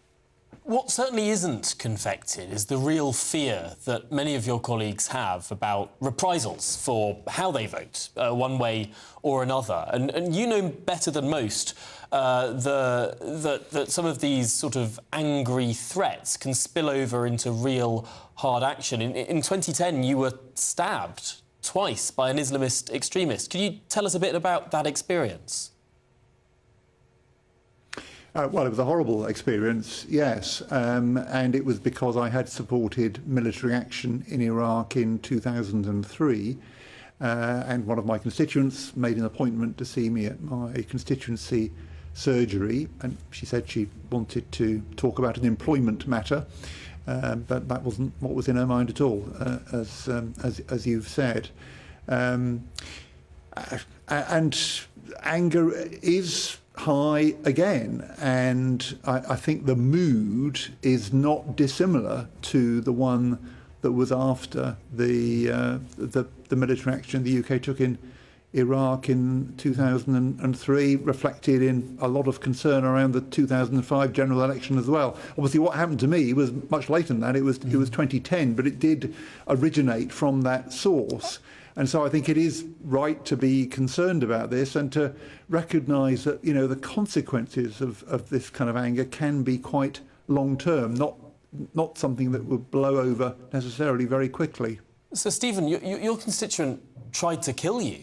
What certainly isn't confected is the real fear that many of your colleagues have about reprisals for how they vote, one way or another. And you know better than most that some of these sort of angry threats can spill over into real hard action. In 2010, you were stabbed twice by an Islamist extremist. Can you tell us a bit about that experience? Well, it was a horrible experience, yes, and it was because I had supported military action in Iraq in 2003, and one of my constituents made an appointment to see me at my constituency surgery, and she said she wanted to talk about an employment matter, but that wasn't what was in her mind at all, as you've said. And anger is high again, and I think the mood is not dissimilar to the one that was after the military action the UK took in Iraq in 2003, reflected in a lot of concern around the 2005 general election as well. Obviously, what happened to me was much later than that. It was 2010, but it did originate from that source. And so I think it is right to be concerned about this and to recognise that, you know, the consequences of this kind of anger can be quite long-term, not something that will blow over necessarily very quickly. So, Stephen, your constituent tried to kill you.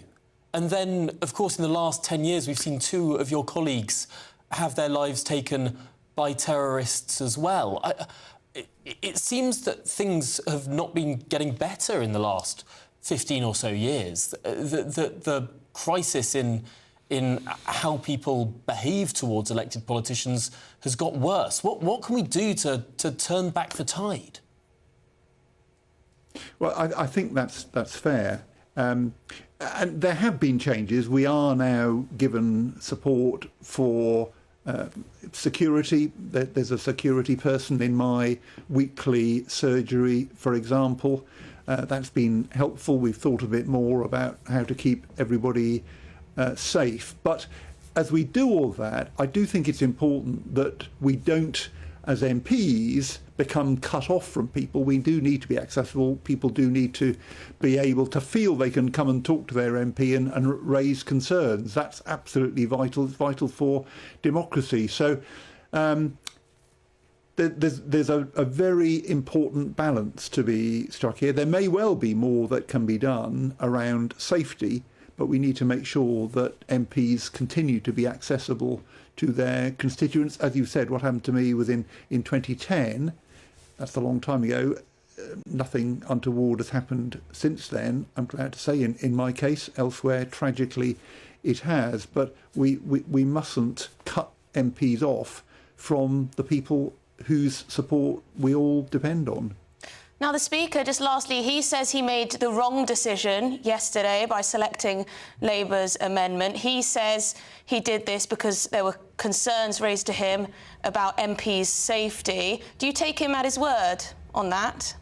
And then, of course, in the last 10 years, we've seen two of your colleagues have their lives taken by terrorists as well. It seems that things have not been getting better in the last 15 or so years. The crisis in how people behave towards elected politicians has got worse. What can we do to turn back the tide? Well, I think that's fair. And there have been changes. We are now given support for security. There's a security person in my weekly surgery, for example. That's been helpful. We've thought a bit more about how to keep everybody safe. But as we do all that, I do think it's important that we don't, as MPs, become cut off from people. We do need to be accessible. People do need to be able to feel they can come and talk to their MP and raise concerns. That's absolutely vital. It's vital for democracy. So there's a very important balance to be struck here. There may well be more that can be done around safety, but we need to make sure that MPs continue to be accessible to their constituents. As you said, what happened to me was in 2010. That's a long time ago. Nothing untoward has happened since then, I'm glad to say, in my case. Elsewhere, tragically, it has. But we mustn't cut MPs off from the people whose support we all depend on. Now, the Speaker, just lastly, he says he made the wrong decision yesterday by selecting Labour's amendment. He says he did this because there were concerns raised to him about MPs' safety. Do you take him at his word on that?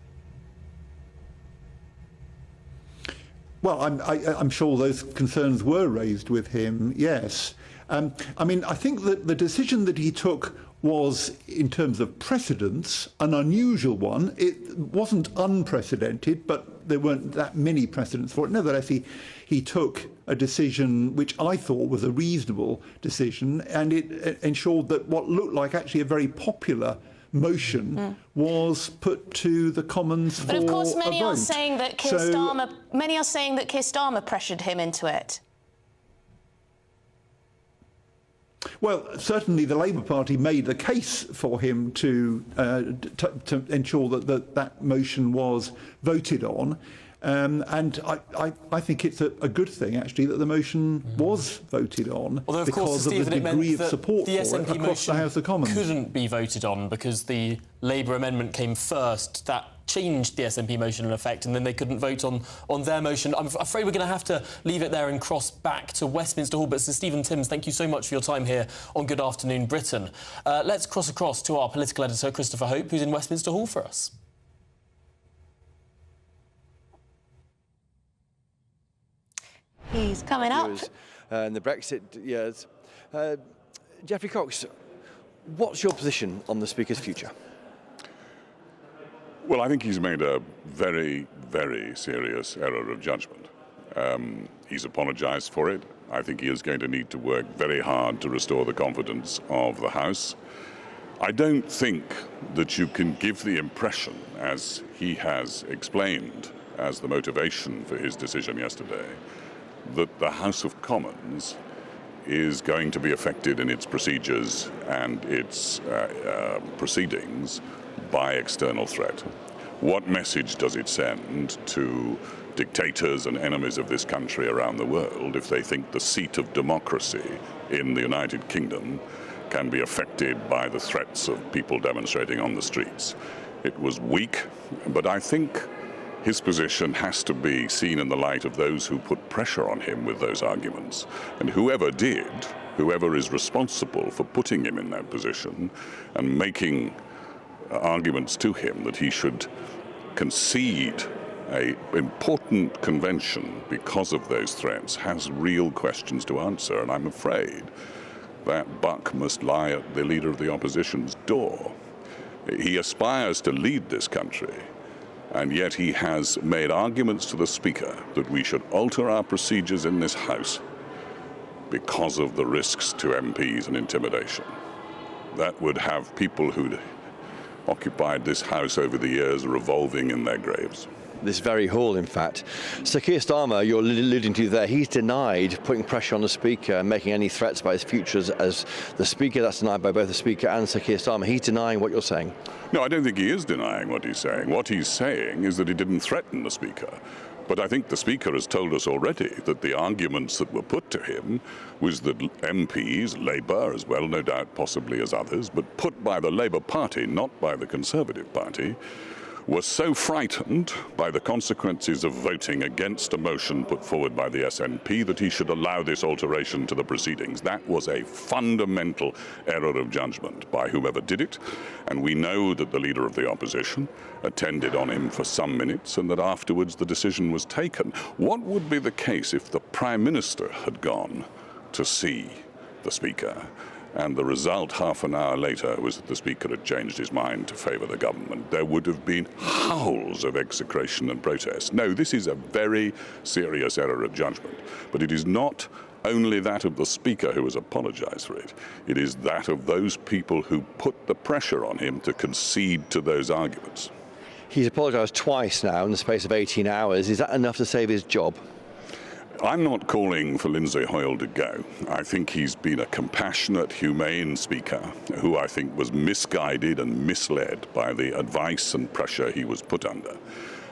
Well, I'm sure those concerns were raised with him, yes. I mean, I think that the decision that he took was, in terms of precedence, an unusual one. It wasn't unprecedented, but there weren't that many precedents for it. Nevertheless, he took a decision which I thought was a reasonable decision, and it ensured that what looked like actually a very popular motion was put to the Commons for a vote. But of course, many are saying that Keir Starmer pressured him into it. Well, certainly the Labour Party made the case for him to ensure that that motion was voted on. And I think it's a good thing, actually, that the motion was voted on because of the degree of support for it across the House of Commons. Couldn't be voted on because the Labour amendment came first. That changed the SNP motion in effect, and then they couldn't vote on their motion. I'm afraid we're going to have to leave it there and cross back to Westminster Hall. But Sir Stephen Timms, thank you so much for your time here on Good Afternoon Britain. Let's cross across to our political editor, Christopher Hope, who's in Westminster Hall for us. He's coming up. In the Brexit years. Geoffrey Cox, what's your position on the Speaker's future? Well, I think he's made a very, very serious error of judgment. He's apologised for it. I think he is going to need to work very hard to restore the confidence of the House. I don't think that you can give the impression, as he has explained as the motivation for his decision yesterday, that the House of Commons is going to be affected in its procedures and its proceedings by external threat. What message does it send to dictators and enemies of this country around the world if they think the seat of democracy in the United Kingdom can be affected by the threats of people demonstrating on the streets? It was weak, but I think his position has to be seen in the light of those who put pressure on him with those arguments. And whoever is responsible for putting him in that position and making arguments to him that he should concede an important convention because of those threats has real questions to answer. And I'm afraid that buck must lie at the leader of the opposition's door. He aspires to lead this country, and yet he has made arguments to the Speaker that we should alter our procedures in this House because of the risks to MPs and intimidation. That would have people who'd occupied this House over the years revolving in their graves. This very hall, in fact. Sir Keir Starmer, you're alluding to there, he's denied putting pressure on the Speaker and making any threats about his future as the Speaker. That's denied by both the Speaker and Sir Keir Starmer. He's denying what you're saying. No, I don't think he is denying what he's saying. What he's saying is that he didn't threaten the Speaker. But I think the Speaker has told us already that the arguments that were put to him was that MPs, Labour as well, no doubt possibly as others, but put by the Labour Party, not by the Conservative Party, were so frightened by the consequences of voting against a motion put forward by the SNP that he should allow this alteration to the proceedings. That was a fundamental error of judgment by whoever did it, and we know that the Leader of the Opposition attended on him for some minutes and that afterwards the decision was taken. What would be the case if the Prime Minister had gone to see the Speaker and the result half an hour later was that the Speaker had changed his mind to favour the government? There would have been howls of execration and protest. No, this is a very serious error of judgment, but it is not only that of the Speaker who has apologised for it. It is that of those people who put the pressure on him to concede to those arguments. He's apologised twice now in the space of 18 hours. Is that enough to save his job? I'm not calling for Lindsay Hoyle to go. I think he's been a compassionate, humane Speaker who I think was misguided and misled by the advice and pressure he was put under.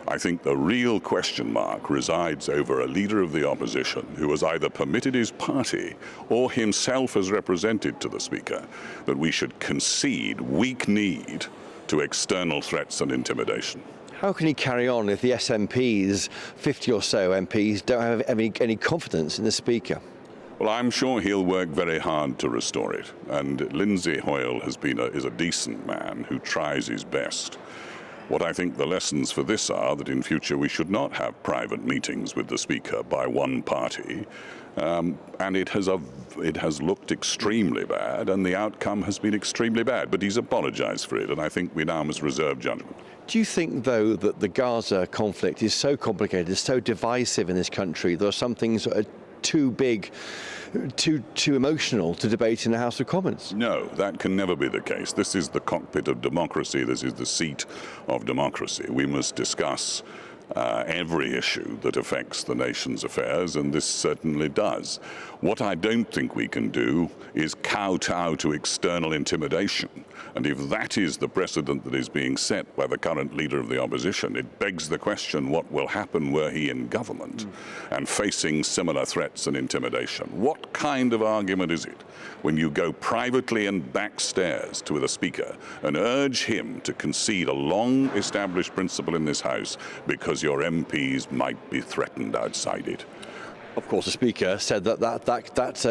I think the real question mark resides over a Leader of the Opposition who has either permitted his party or himself as represented to the Speaker that we should concede weak-kneed to external threats and intimidation. How can he carry on if the SNP's 50 or so MPs don't have any confidence in the Speaker? Well, I'm sure he'll work very hard to restore it. And Lindsay Hoyle is a decent man who tries his best. What I think the lessons for this are that in future we should not have private meetings with the Speaker by one party. And it has looked extremely bad, and the outcome has been extremely bad. But he's apologised for it, and I think we now must reserve judgment. Do you think, though, that the Gaza conflict is so complicated, is so divisive in this country, there are some things that are too big, too emotional to debate in the House of Commons? No, that can never be the case. This is the cockpit of democracy. This is the seat of democracy. We must discuss every issue that affects the nation's affairs, and this certainly does. What I don't think we can do is kowtow to external intimidation. And if that is the precedent that is being set by the current leader of the opposition, it begs the question, what will happen were he in government and facing similar threats and intimidation? What kind of argument is it when you go privately and backstairs to the Speaker and urge him to concede a long-established principle in this House because your MPs might be threatened outside it? Of course, the Speaker said that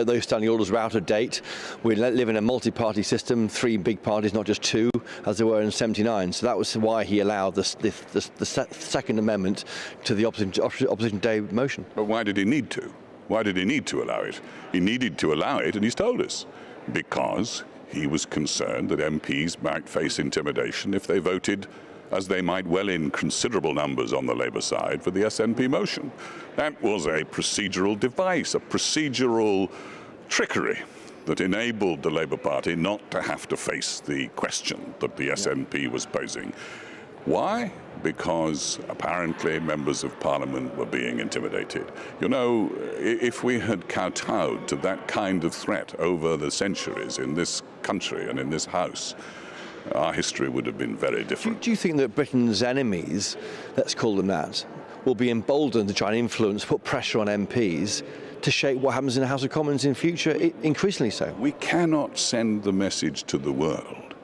those standing orders were out of date. We live in a multi-party system, 3 big parties, not just 2, as there were in '79. So that was why he allowed the Second Amendment to the Opposition Day motion. But why did he need to? Why did he need to allow it? He needed to allow it, and he's told us, because he was concerned that MPs might face intimidation if they voted, as they might well in considerable numbers on the Labour side, for the SNP motion. That was a procedural device, a procedural trickery that enabled the Labour Party not to have to face the question that the SNP was posing. Why? Because apparently members of Parliament were being intimidated. You know, if we had kowtowed to that kind of threat over the centuries in this country and in this House, our history would have been very different. Do you think that Britain's enemies, let's call them that, will be emboldened to try and influence, put pressure on MPs to shape what happens in the House of Commons in future, increasingly so? We cannot send the message to the world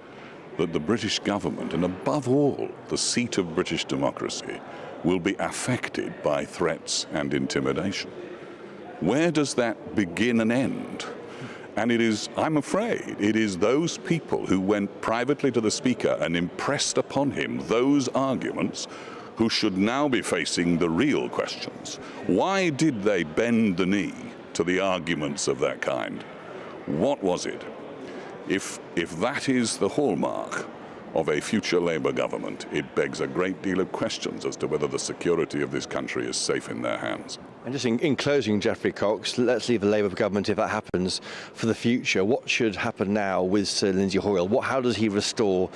that the British government, and above all, the seat of British democracy, will be affected by threats and intimidation. Where does that begin and end? And it is, I'm afraid, it is those people who went privately to the Speaker and impressed upon him those arguments who should now be facing the real questions. Why did they bend the knee to the arguments of that kind? What was it? If that is the hallmark of a future Labour government, it begs a great deal of questions as to whether the security of this country is safe in their hands. And just in closing, Geoffrey Cox, let's leave the Labour government, if that happens, for the future. What should happen now with Sir Lindsay Hoyle? How does he restore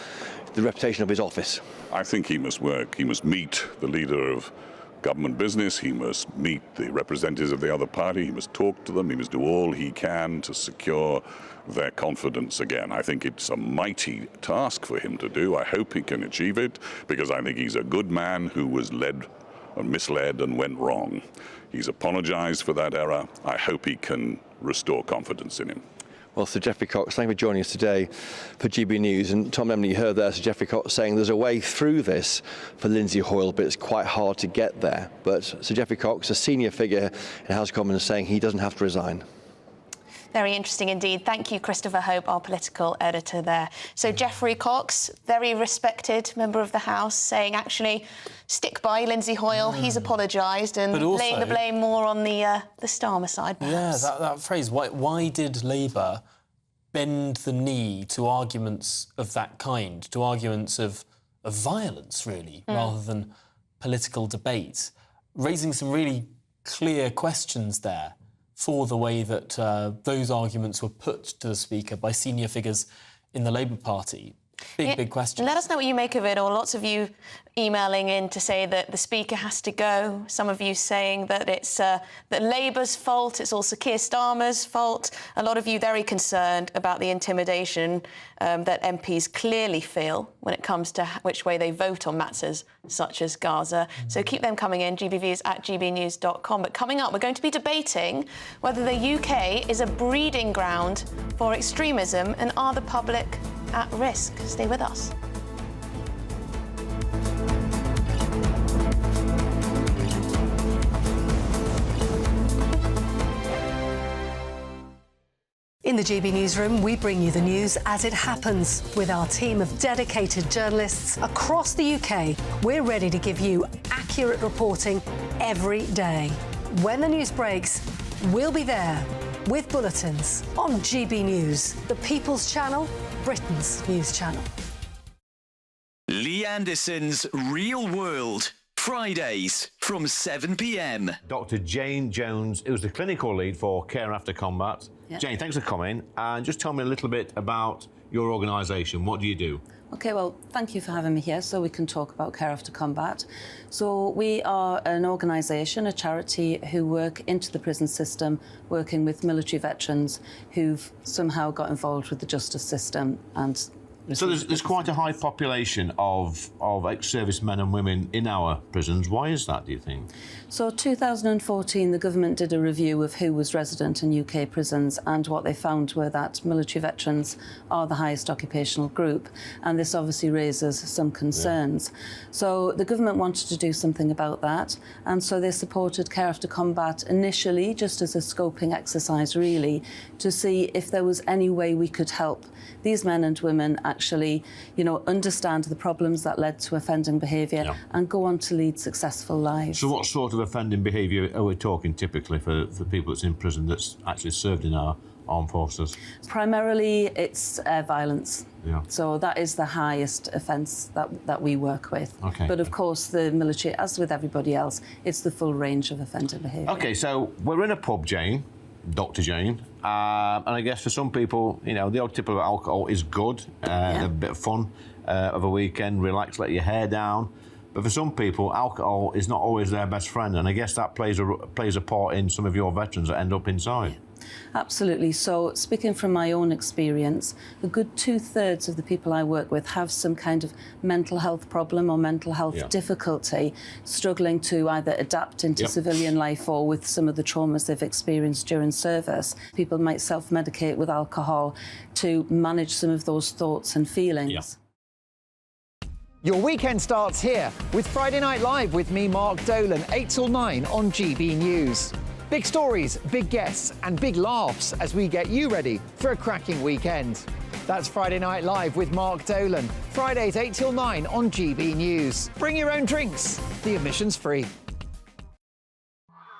the reputation of his office? I think he must work. He must meet the leader of government business. He must meet the representatives of the other party. He must talk to them. He must do all he can to secure their confidence again. I think it's a mighty task for him to do. I hope he can achieve it, because I think he's a good man who was led and misled and went wrong. He's apologised for that error. I hope he can restore confidence in him. Well, Sir Geoffrey Cox, thank you for joining us today for GB News. And Tom Emily, you heard there Sir Geoffrey Cox saying there's a way through this for Lindsay Hoyle, but it's quite hard to get there. But Sir Geoffrey Cox, a senior figure in House of Commons, saying he doesn't have to resign. Very interesting indeed. Thank you, Christopher Hope, our political editor there. So Geoffrey Cox, very respected member of the House, saying actually stick by Lindsay Hoyle. He's apologised and also, laying the blame more on the Starmer side, perhaps. Yeah, that phrase. Why did Labour bend the knee to arguments of that kind, to arguments of violence, really, rather than political debate, raising some really clear questions there for the way that those arguments were put to the Speaker by senior figures in the Labour Party. Big question. Let us know what you make of it, or lots of you emailing in to say that the Speaker has to go. Some of you saying that it's that Labour's fault, it's also Keir Starmer's fault. A lot of you very concerned about the intimidation that MPs clearly feel when it comes to which way they vote on matters such as Gaza. So keep them coming in, gbviews@gbnews.com. But coming up, we're going to be debating whether the UK is a breeding ground for extremism, and are the public at risk. Stay with us. In the GB Newsroom, we bring you the news as it happens. With our team of dedicated journalists across the UK, we're ready to give you accurate reporting every day. When the news breaks, we'll be there with bulletins on GB News, the People's Channel, Britain's news channel. Lee Anderson's Real World, Fridays from 7 p.m. Dr. Jane Jones, who's the clinical lead for Care After Combat. Yep. Jane, thanks for coming. And just tell me a little bit about your organisation. What do you do? OK, well, thank you for having me here so we can talk about Care After Combat. So we are an organisation, a charity, who work into the prison system, working with military veterans who've somehow got involved with the justice system and... So there's quite a high population of ex-service men and women in our prisons. Why is that, do you think? So 2014, the government did a review of who was resident in UK prisons, and what they found were that military veterans are the highest occupational group, and this obviously raises some concerns. Yeah. So the government wanted to do something about that, and so they supported Care After Combat initially just as a scoping exercise, really, to see if there was any way we could help these men and women actually, understand the problems that led to offending behaviour and go on to lead successful lives. So what sort of offending behaviour are we talking typically for people that's in prison that's actually served in our armed forces? Primarily, it's violence. Yeah. So that is the highest offence that we work with. Okay. But of course, the military, as with everybody else, it's the full range of offending behaviour. OK, so we're in a pub, Jane, Dr. Jane, and I guess for some people, the odd tip of alcohol is good, a bit of fun of a weekend, relax, let your hair down. But for some people, alcohol is not always their best friend, and I guess that plays a part in some of your veterans that end up inside. Yeah. Absolutely. So, speaking from my own experience, a good 2/3 of the people I work with have some kind of mental health problem or mental health difficulty, struggling to either adapt into civilian life or with some of the traumas they've experienced during service. People might self-medicate with alcohol to manage some of those thoughts and feelings. Yeah. Your weekend starts here with Friday Night Live with me, Mark Dolan, 8 till 9 on GB News. Big stories, big guests and big laughs as we get you ready for a cracking weekend. That's Friday Night Live with Mark Dolan, Fridays 8 till 9 on GB News. Bring your own drinks, the admission's free.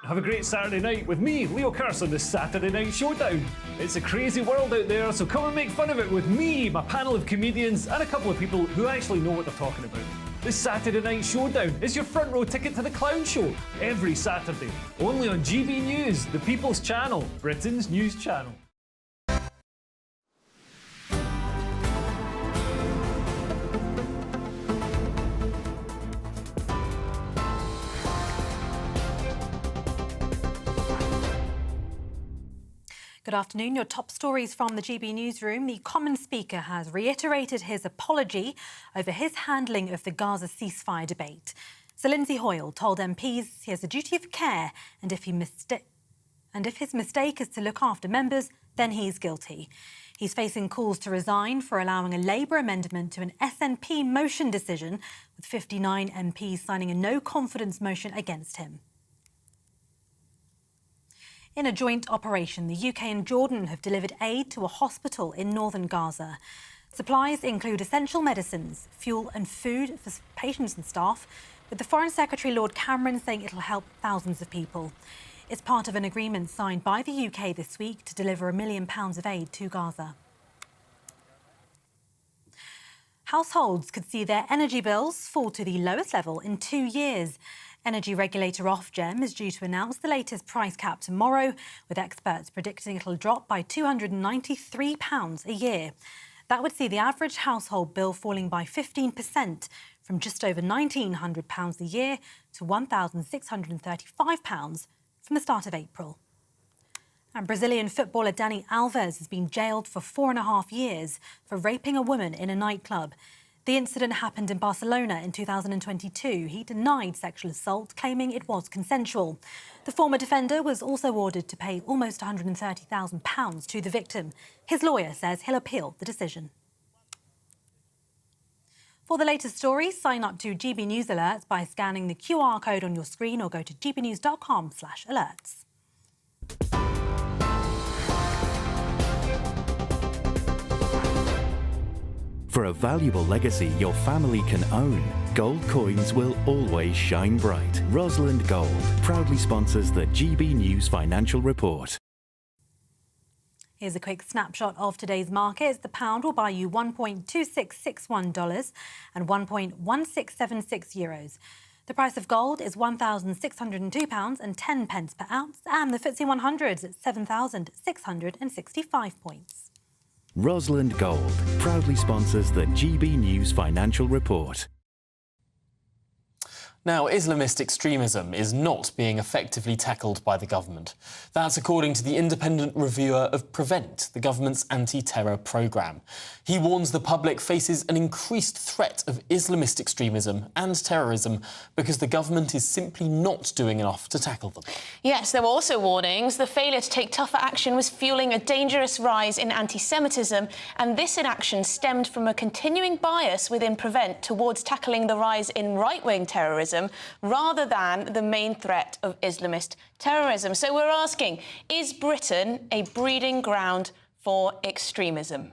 Have a great Saturday night with me, Leo Curse, on the Saturday Night Showdown. It's a crazy world out there, so come and make fun of it with me, my panel of comedians and a couple of people who actually know what they're talking about. This Saturday Night Showdown is your front row ticket to the clown show every Saturday, only on GB News, the People's Channel, Britain's news channel. Good afternoon. Your top stories from the GB Newsroom. The Common Speaker has reiterated his apology over his handling of the Gaza ceasefire debate. Sir Lindsay Hoyle told MPs he has a duty of care, and if his mistake is to look after members, then he's guilty. He's facing calls to resign for allowing a Labour amendment to an SNP motion decision, with 59 MPs signing a no-confidence motion against him. In a joint operation, the UK and Jordan have delivered aid to a hospital in northern Gaza. Supplies include essential medicines, fuel and food for patients and staff, with the Foreign Secretary Lord Cameron saying it'll help thousands of people. It's part of an agreement signed by the UK this week to deliver £1 million of aid to Gaza. Households could see their energy bills fall to the lowest level in 2 years. Energy regulator Ofgem is due to announce the latest price cap tomorrow, with experts predicting it'll drop by £293 a year. That would see the average household bill falling by 15%, from just over £1,900 a year to £1,635 from the start of April. And Brazilian footballer Dani Alves has been jailed for 4.5 years for raping a woman in a nightclub. The incident happened in Barcelona in 2022. He denied sexual assault, claiming it was consensual. The former defender was also ordered to pay almost £130,000 to the victim. His lawyer says he'll appeal the decision. For the latest stories, sign up to GB News Alerts by scanning the QR code on your screen or go to gbnews.com/alerts. For a valuable legacy your family can own, gold coins will always shine bright. Rosalind Gold proudly sponsors the GB News Financial Report. Here's a quick snapshot of today's markets. The pound will buy you $1.2661 and 1.1676 euros. The price of gold is £1,602 and 10 pence per ounce, and the FTSE 100 is at 7,665 points. Rosalind Gold proudly sponsors the GB News Financial Report. Now, Islamist extremism is not being effectively tackled by the government. That's according to the independent reviewer of Prevent, the government's anti-terror programme. He warns the public faces an increased threat of Islamist extremism and terrorism because the government is simply not doing enough to tackle them. Yes, there were also warnings. The failure to take tougher action was fuelling a dangerous rise in anti-Semitism, and this inaction stemmed from a continuing bias within Prevent towards tackling the rise in right-wing terrorism rather than the main threat of Islamist terrorism. So we're asking, is Britain a breeding ground for extremism?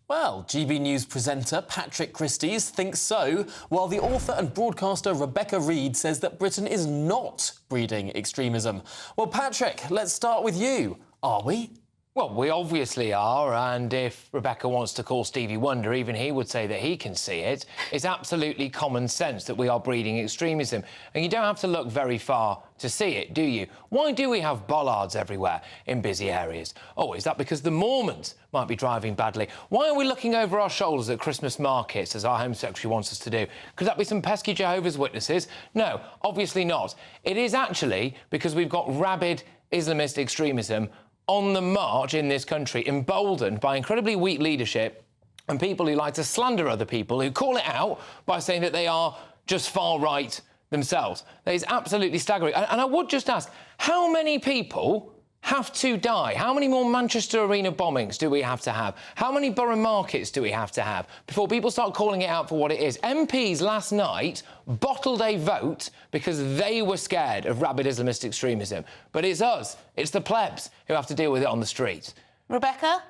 Well, GB News presenter Patrick Christys thinks so, while the author and broadcaster Rebecca Reed says that Britain is not breeding extremism. Well, Patrick, let's start with you. Are we? Well, we obviously are, and if Rebecca wants to call Stevie Wonder, even he would say that he can see it. It's absolutely common sense that we are breeding extremism, and you don't have to look very far to see it, do you? Why do we have bollards everywhere in busy areas? Oh, is that because the Mormons might be driving badly? Why are we looking over our shoulders at Christmas markets, as our Home Secretary wants us to do? Could that be some pesky Jehovah's Witnesses? No, obviously not. It is actually because we've got rabid Islamist extremism on the march in this country, emboldened by incredibly weak leadership and people who like to slander other people, who call it out by saying that they are just far right themselves. That is absolutely staggering. And I would just ask, how many people have to die? How many more Manchester Arena bombings do we have to have? How many borough markets do we have to have before people start calling it out for what it is? MPs last night bottled a vote because they were scared of rabid Islamist extremism. But it's us, it's the plebs who have to deal with it on the streets. Rebecca?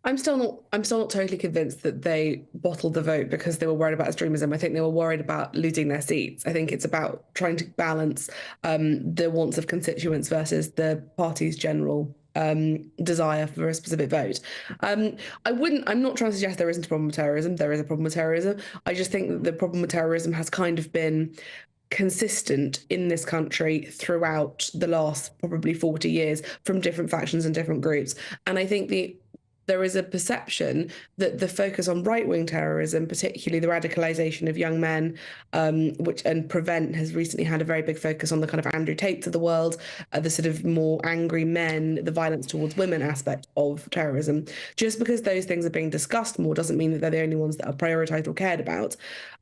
I'm still not totally convinced that they bottled the vote because they were worried about extremism. I think they were worried about losing their seats. I think it's about trying to balance the wants of constituents versus the party's general desire for a specific vote. I'm not trying to suggest there isn't a problem with terrorism. There is a problem with terrorism. I just think that the problem with terrorism has kind of been consistent in this country throughout the last probably 40 years from different factions and different groups. And I think there is a perception that the focus on right-wing terrorism, particularly the radicalisation of young men, and Prevent has recently had a very big focus on the kind of Andrew Tates of the world, the sort of more angry men, the violence towards women aspect of terrorism. Just because those things are being discussed more doesn't mean that they're the only ones that are prioritised or cared about.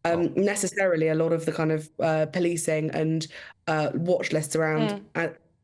Necessarily, a lot of the kind of policing and watch lists around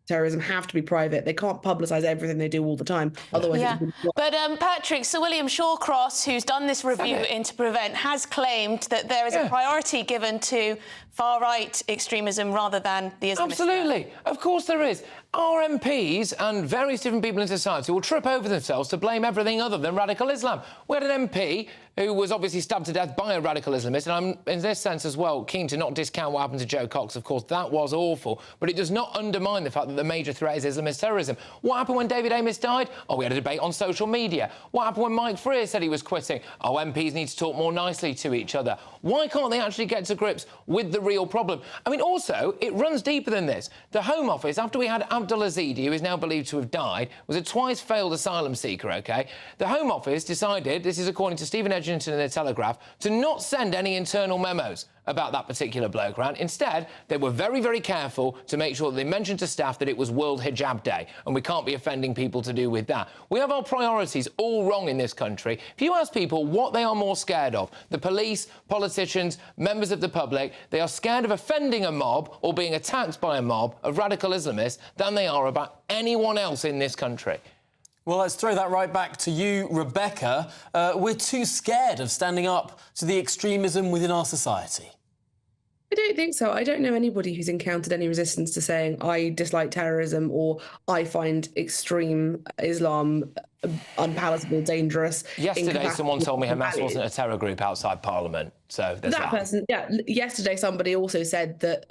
terrorism have to be private. They can't publicise everything they do all the time. Otherwise, But Patrick, Sir William Shawcross, who's done this review into Prevent, has claimed that there is a priority given to far-right extremism rather than the Islamist. Absolutely. Of course there is. Our MPs and various different people in society will trip over themselves to blame everything other than radical Islam. We had an MP who was obviously stabbed to death by a radical Islamist, and I'm, in this sense as well, keen to not discount what happened to Joe Cox. Of course, that was awful, but it does not undermine the fact that the major threat is Islamist terrorism. What happened when David Amess died? Oh, we had a debate on social media. What happened when Mike Freer said he was quitting? Oh, MPs need to talk more nicely to each other. Why can't they actually get to grips with the real problem? I mean, also, it runs deeper than this. The Home Office, after we had Abdul Azidi, who is now believed to have died, was a twice failed asylum seeker, OK? The Home Office decided, this is according to Stephen Edgington in the Telegraph, to not send any internal memos about that particular bloke round. Instead, they were very, very careful to make sure that they mentioned to staff that it was World Hijab Day, and we can't be offending people to do with that. We have our priorities all wrong in this country. If you ask people what they are more scared of, the police, politicians, members of the public, they are scared of offending a mob or being attacked by a mob of radical Islamists than they are about anyone else in this country. Well, let's throw that right back to you, Rebecca. We're too scared of standing up to the extremism within our society. I don't think so. I don't know anybody who's encountered any resistance to saying I dislike terrorism or I find extreme Islam unpalatable, dangerous. Yesterday, someone told me Hamas values. wasn't a terror group outside Parliament. So there's that. Person, yeah. Yesterday, somebody also said that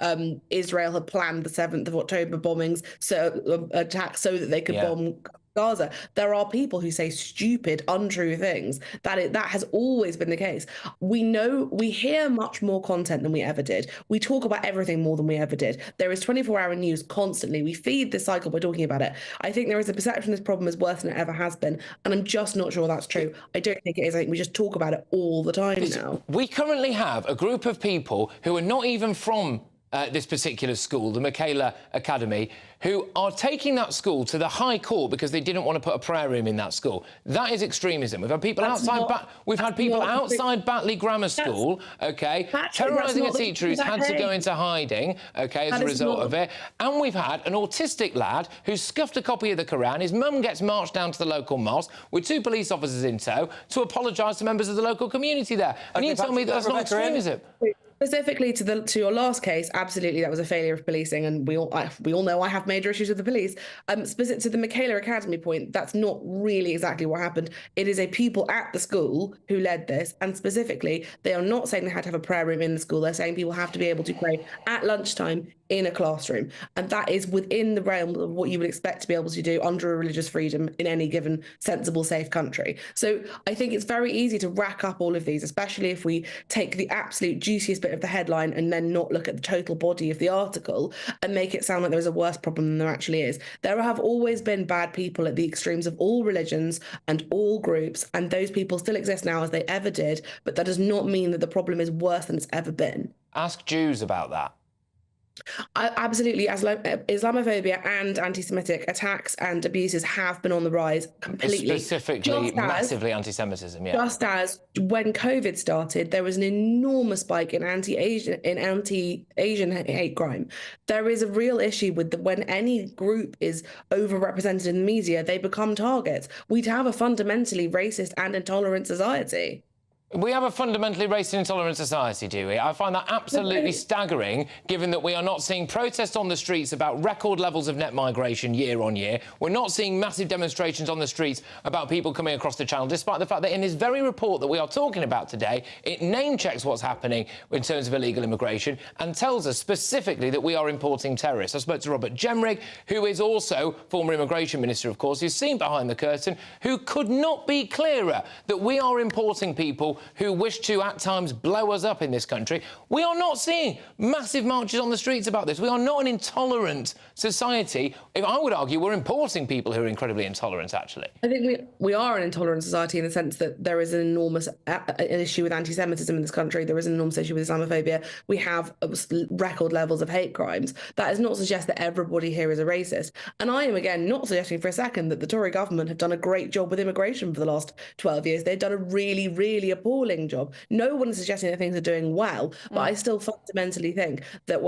Israel had planned the 7th of October bombings, attacks, so that they could bomb Gaza. There are people who say stupid, untrue things. That has always been the case. We hear much more content than we ever did. We talk about everything more than we ever did. There is 24-hour news constantly. We feed this cycle by talking about it. I think there is a perception this problem is worse than it ever has been, and I'm just not sure that's true. I don't think it is. I think we just talk about it all the time now. We currently have a group of people who are not even from this particular school, the Michaela Academy, who are taking that school to the High Court because they didn't want to put a prayer room in that school. That is extremism. We've had people outside Batley Grammar School, terrorising a teacher who's had to go into hiding, as a result of it. And we've had an autistic lad who's scuffed a copy of the Quran. His mum gets marched down to the local mosque with 2 police officers in tow to apologise to members of the local community there. And you tell me that's not extremism? Specifically to your last case, absolutely, that was a failure of policing, and we all know I have major issues with the police. Specific to the Michaela Academy point, that's not really exactly what happened. It is a pupil at the school who led this, and specifically, they are not saying they had to have a prayer room in the school. They're saying people have to be able to pray at lunchtime in a classroom, and that is within the realm of what you would expect to be able to do under a religious freedom in any given sensible, safe country. So I think it's very easy to rack up all of these, especially if we take the absolute juiciest bit of the headline and then not look at the total body of the article and make it sound like there's a worse problem than there actually is. There have always been bad people at the extremes of all religions and all groups, and those people still exist now as they ever did, but that does not mean that the problem is worse than it's ever been. Ask Jews about that. Absolutely. Islamophobia and anti-Semitic attacks and abuses have been on the rise completely. Specifically, massively anti-Semitism, yeah. Just as when COVID started, there was an enormous spike in anti-Asian hate crime. There is a real issue with when any group is overrepresented in the media, they become targets. We have a fundamentally racist and intolerant society. We have a fundamentally racist and intolerant society, do we? I find that absolutely staggering, given that we are not seeing protests on the streets about record levels of net migration year on year. We're not seeing massive demonstrations on the streets about people coming across the channel, despite the fact that in this very report that we are talking about today, it name-checks what's happening in terms of illegal immigration and tells us specifically that we are importing terrorists. I spoke to Robert Jemrig, who is also former immigration minister, of course, who's seen behind the curtain, who could not be clearer that we are importing people who wish to, at times, blow us up in this country. We are not seeing massive marches on the streets about this. We are not an intolerant society. If I would argue, we're importing people who are incredibly intolerant, actually. I think we are an intolerant society in the sense that there is an enormous issue with anti-Semitism in this country. There is an enormous issue with Islamophobia. We have record levels of hate crimes. That does not suggest that everybody here is a racist. And I am, again, not suggesting for a second that the Tory government have done a great job with immigration for the last 12 years. They've done a really, really appalling job. No one is suggesting that things are doing well, but I still fundamentally think that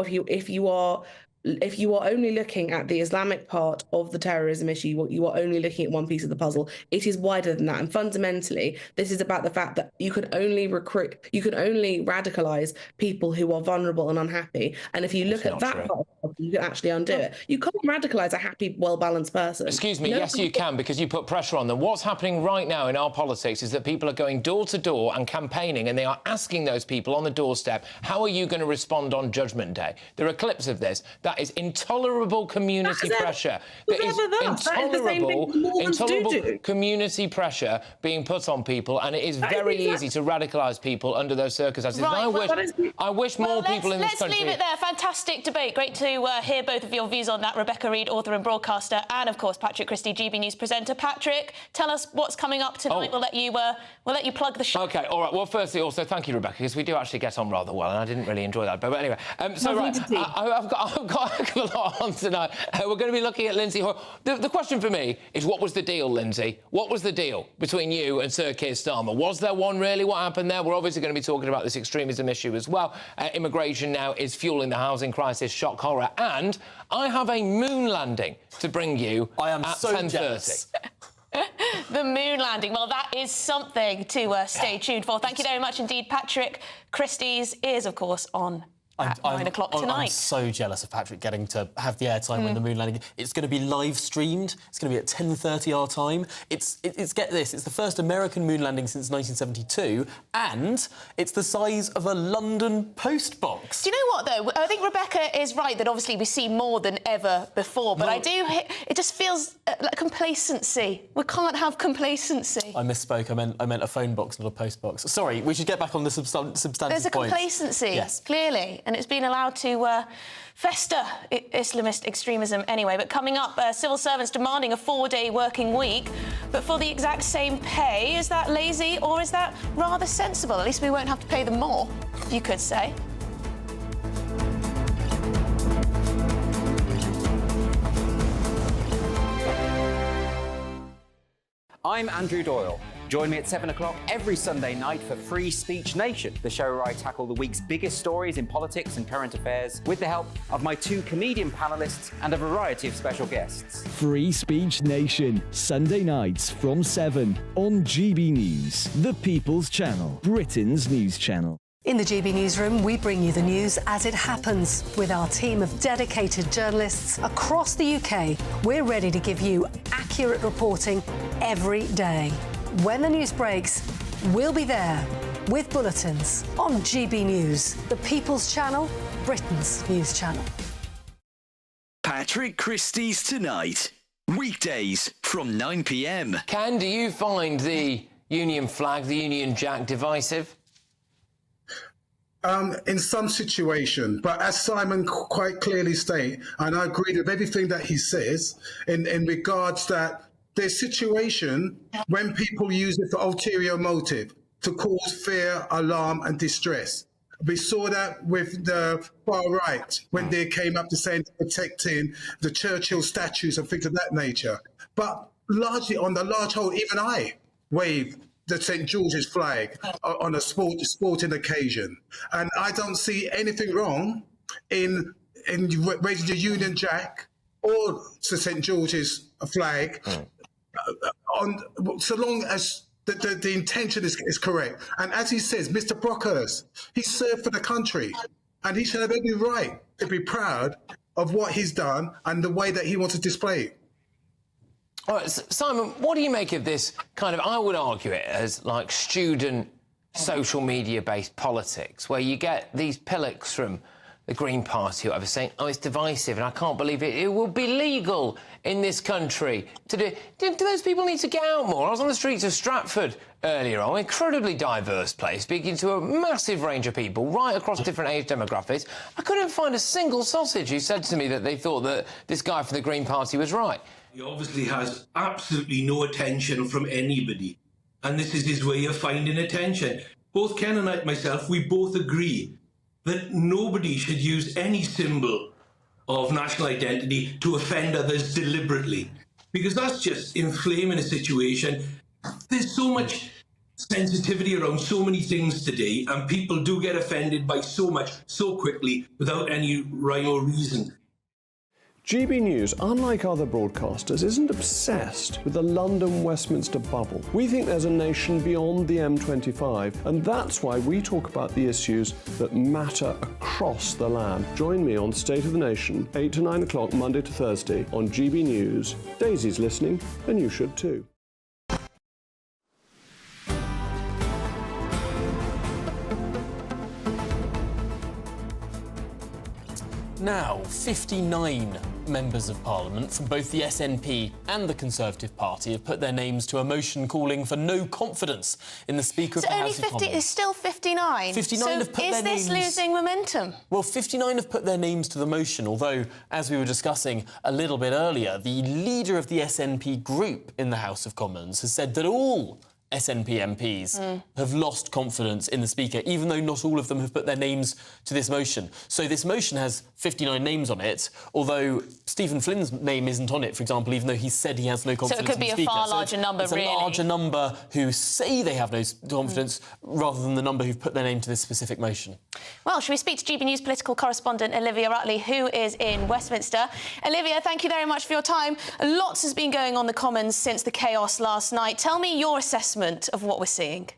if you are only looking at the Islamic part of the terrorism issue, you are only looking at one piece of the puzzle. It is wider than that. And fundamentally, this is about the fact that you can only radicalise people who are vulnerable and unhappy. And if you look at that part, you can actually undo it. You can't radicalise a happy, well-balanced person. Excuse me, yes, you can, because you put pressure on them. What's happening right now in our politics is that people are going door to door and campaigning, and they are asking those people on the doorstep, how are you going to respond on Judgment Day? There are clips of this. That is intolerable community pressure. That is intolerable community pressure being put on people, and it is very easy to radicalise people under those circumstances. Right, I wish more people in this country... Let's leave it there. Fantastic debate. Great to hear both of your views on that. Rebecca Reid, author and broadcaster, and, of course, Patrick Christie, GB News presenter. Patrick, tell us what's coming up tonight. We'll let you plug the show. OK, all right. Well, firstly, also, thank you, Rebecca, because we do actually get on rather well, and I didn't really enjoy that. But anyway, so, right, I've got a heck of a lot on tonight. We're going to be looking at Lindsay Hoyle. The question for me is, what was the deal, Lindsay? What was the deal between you and Sir Keir Starmer? Was there one, really? What happened there? We're obviously going to be talking about this extremism issue as well. Immigration now is fueling the housing crisis, shock horror, and I have a moon landing to bring you at 10:30. The moon landing. Well, that is something to stay tuned for. Thank you very much indeed, Patrick. Christie's is, of course, on at 9 o'clock tonight. I'm so jealous of Patrick getting to have the airtime when the moon landing. It's going to be live streamed. It's going to be at 10:30 our time. It's get this. It's the first American moon landing since 1972, and it's the size of a London post box. Do you know what though? I think Rebecca is right that obviously we see more than ever before, but it just feels like complacency. We can't have complacency. I misspoke. I meant a phone box, not a post box. Sorry. We should get back on the substantive There's a points. complacency, yes, clearly. And it's been allowed to fester Islamist extremism anyway. But coming up, civil servants demanding a 4-day working week, but for the exact same pay. Is that lazy or is that rather sensible? At least we won't have to pay them more, you could say. I'm Andrew Doyle. Join me at 7 o'clock every Sunday night for Free Speech Nation, the show where I tackle the week's biggest stories in politics and current affairs with the help of my 2 comedian panellists and a variety of special guests. Free Speech Nation, Sunday nights from 7 on GB News, the People's Channel, Britain's news channel. In the GB Newsroom, we bring you the news as it happens. With our team of dedicated journalists across the UK, we're ready to give you accurate reporting every day. When the news breaks, we'll be there with bulletins on GB News, the People's Channel, Britain's news channel. Patrick Christie's Tonight, weekdays from 9 p.m. Ken, do you find the Union flag, the Union Jack, divisive? In some situation, but as Simon quite clearly stated, and I agree with everything that he says in regards that there's situation when people use it for ulterior motive to cause fear, alarm and distress. We saw that with the far right when they came up to saying protecting the Churchill statues and things of that nature. But largely on the large whole, even I wave the St. George's flag on a sporting occasion. And I don't see anything wrong in raising the Union Jack or the St. George's flag so long as the intention is correct. And as he says, Mr. Brockhurst, he served for the country and he should have every right to be proud of what he's done and the way that he wants to display it. All right, Simon, what do you make of this kind of, I would argue it as like student social media-based politics, where you get these pillocks from the Green Party, whatever, saying, oh, it's divisive, and I can't believe it. It will be legal in this country to do... Do those people need to get out more? I was on the streets of Stratford earlier on, an incredibly diverse place, speaking to a massive range of people right across different age demographics. I couldn't find a single sausage who said to me that they thought that this guy from the Green Party was right. He obviously has absolutely no attention from anybody, and this is his way of finding attention. Both Ken and myself, we both agree that nobody should use any symbol of national identity to offend others deliberately, because that's just inflaming a situation. There's so much sensitivity around so many things today, and people do get offended by so much so quickly without any rhyme or reason. GB News, unlike other broadcasters, isn't obsessed with the London-Westminster bubble. We think there's a nation beyond the M25, and that's why we talk about the issues that matter across the land. Join me on State of the Nation, 8 to 9 o'clock, Monday to Thursday, on GB News. Daisy's listening, and you should too. Now, 59 members of Parliament from both the SNP and the Conservative Party have put their names to a motion calling for no confidence in the Speaker of the House of Commons. It's still 59? 59 have put their names... Is this losing momentum? Well, 59 have put their names to the motion, although, as we were discussing a little bit earlier, the leader of the SNP group in the House of Commons has said that all SNP MPs have lost confidence in the Speaker, even though not all of them have put their names to this motion. So this motion has 59 names on it, although Stephen Flynn's name isn't on it, for example, even though he said he has no confidence in the Speaker. So it could be a far larger number, really. It's a larger number who say they have no confidence rather than the number who've put their name to this specific motion. Well, should we speak to GB News political correspondent Olivia Rutley, who is in Westminster? Olivia, thank you very much for your time. Lots has been going on the Commons since the chaos last night. Tell me your assessment of what we're seeing.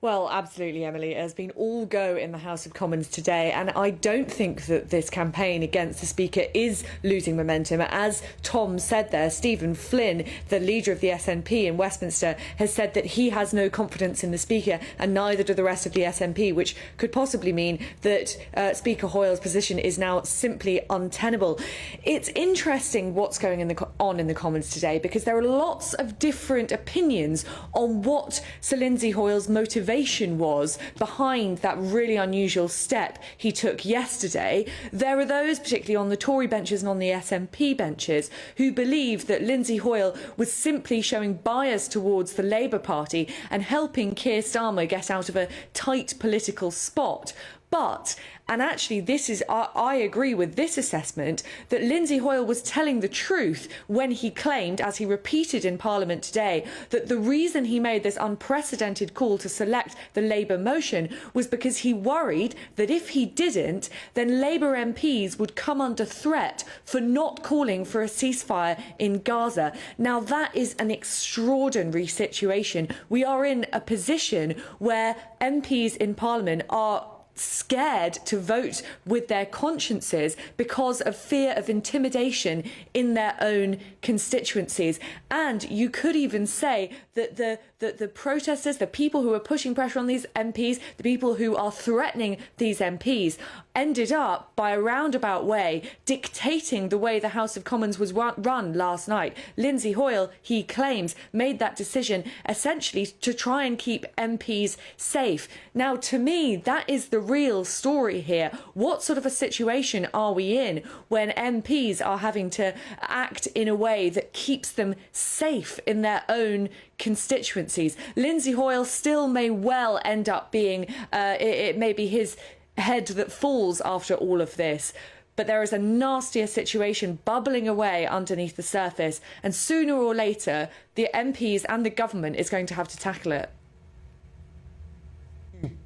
Well, absolutely, Emily. It has been all go in the House of Commons today, and I don't think that this campaign against the Speaker is losing momentum. As Tom said there, Stephen Flynn, the leader of the SNP in Westminster, has said that he has no confidence in the Speaker, and neither do the rest of the SNP, which could possibly mean that Speaker Hoyle's position is now simply untenable. It's interesting what's going on in the Commons today, because there are lots of different opinions on what Sir Lindsay Hoyle's motivation was behind that really unusual step he took yesterday. There are those, particularly on the Tory benches and on the SNP benches, who believe that Lindsay Hoyle was simply showing bias towards the Labour Party and helping Keir Starmer get out of a tight political spot. But, and actually this is, I agree with this assessment, that Lindsay Hoyle was telling the truth when he claimed, as he repeated in Parliament today, that the reason he made this unprecedented call to select the Labour motion was because he worried that if he didn't, then Labour MPs would come under threat for not calling for a ceasefire in Gaza. Now that is an extraordinary situation. We are in a position where MPs in Parliament are scared to vote with their consciences because of fear of intimidation in their own constituencies. And you could even say that the protesters, the people who are pushing pressure on these MPs, the people who are threatening these MPs, ended up, by a roundabout way, dictating the way the House of Commons was run last night. Lindsay Hoyle, he claims, made that decision essentially to try and keep MPs safe. Now, to me, that is the real story here. What sort of a situation are we in when MPs are having to act in a way that keeps them safe in their own constituencies? Lindsay Hoyle still may well end up being, it may be his head that falls after all of this. But there is a nastier situation bubbling away underneath the surface, and sooner or later, the MPs and the government is going to have to tackle it.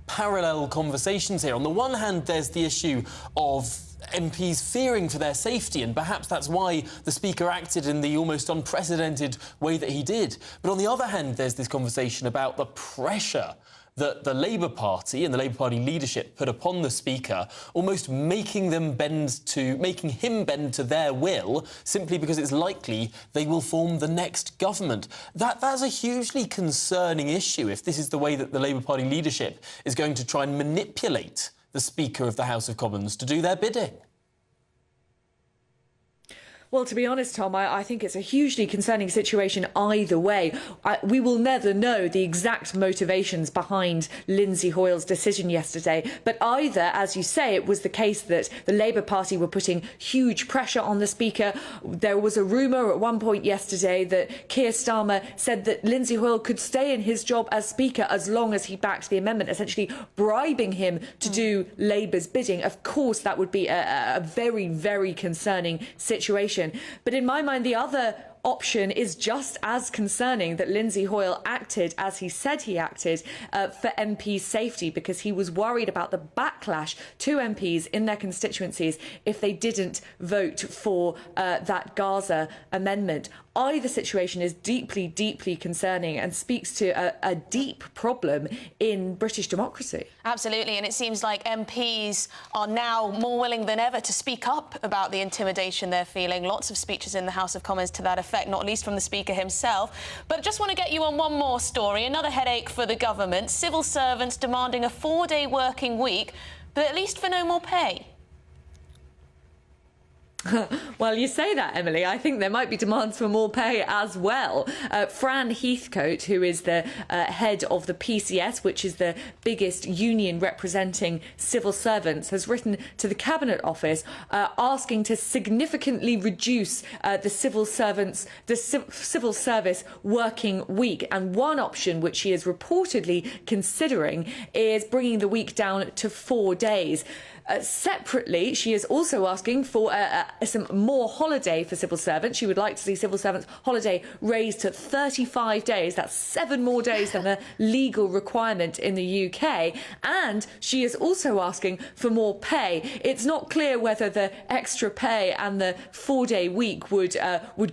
Parallel conversations here. On the one hand, there's the issue of MPs fearing for their safety, and perhaps that's why the Speaker acted in the almost unprecedented way that he did. But on the other hand, there's this conversation about the pressure that the Labour Party and the Labour Party leadership put upon the Speaker, almost making him bend to their will, simply because it's likely they will form the next government. That's a hugely concerning issue if this is the way that the Labour Party leadership is going to try and manipulate the Speaker of the House of Commons to do their bidding. Well, to be honest, Tom, I think it's a hugely concerning situation either way. We will never know the exact motivations behind Lindsay Hoyle's decision yesterday, but either, as you say, it was the case that the Labour Party were putting huge pressure on the Speaker. There was a rumour at one point yesterday that Keir Starmer said that Lindsay Hoyle could stay in his job as Speaker as long as he backed the amendment, essentially bribing him to do Labour's bidding. Of course, that would be a very, very concerning situation. But in my mind, the other option is just as concerning, that Lindsay Hoyle acted as he said he acted for MPs' safety, because he was worried about the backlash to MPs in their constituencies if they didn't vote for that Gaza amendment. Either situation is deeply, deeply concerning and speaks to a deep problem in British democracy. Absolutely, and it seems like MPs are now more willing than ever to speak up about the intimidation they're feeling. Lots of speeches in the House of Commons to that effect, not least from the Speaker himself. But I just want to get you on one more story, another headache for the government. Civil servants demanding a 4-day working week, but at least for no more pay. Well, you say that, Emily. I think there might be demands for more pay as well. Fran Heathcote, who is the head of the PCS, which is the biggest union representing civil servants, has written to the Cabinet Office asking to significantly reduce the civil service working week. And one option, which she is reportedly considering, is bringing the week down to 4 days. Separately, she is also asking for some more holiday for civil servants. She would like to see civil servants' holiday raised to 35 days. That's 7 more days than the legal requirement in the UK. And she is also asking for more pay. It's not clear whether the extra pay and the 4-day week would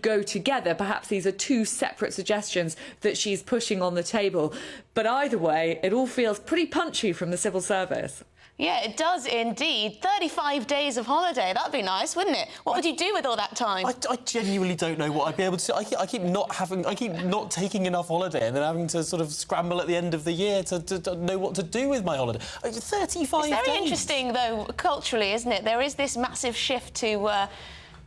go together. Perhaps these are 2 separate suggestions that she's pushing on the table. But either way, it all feels pretty punchy from the civil service. Yeah, it does indeed. 35 days of holiday, that'd be nice, wouldn't it? What would you do with all that time? I genuinely don't know what I'd be able to do. I keep not taking enough holiday and then having to sort of scramble at the end of the year to know what to do with my holiday. 35 days. It's very interesting, though, culturally, isn't it? There is this massive shift to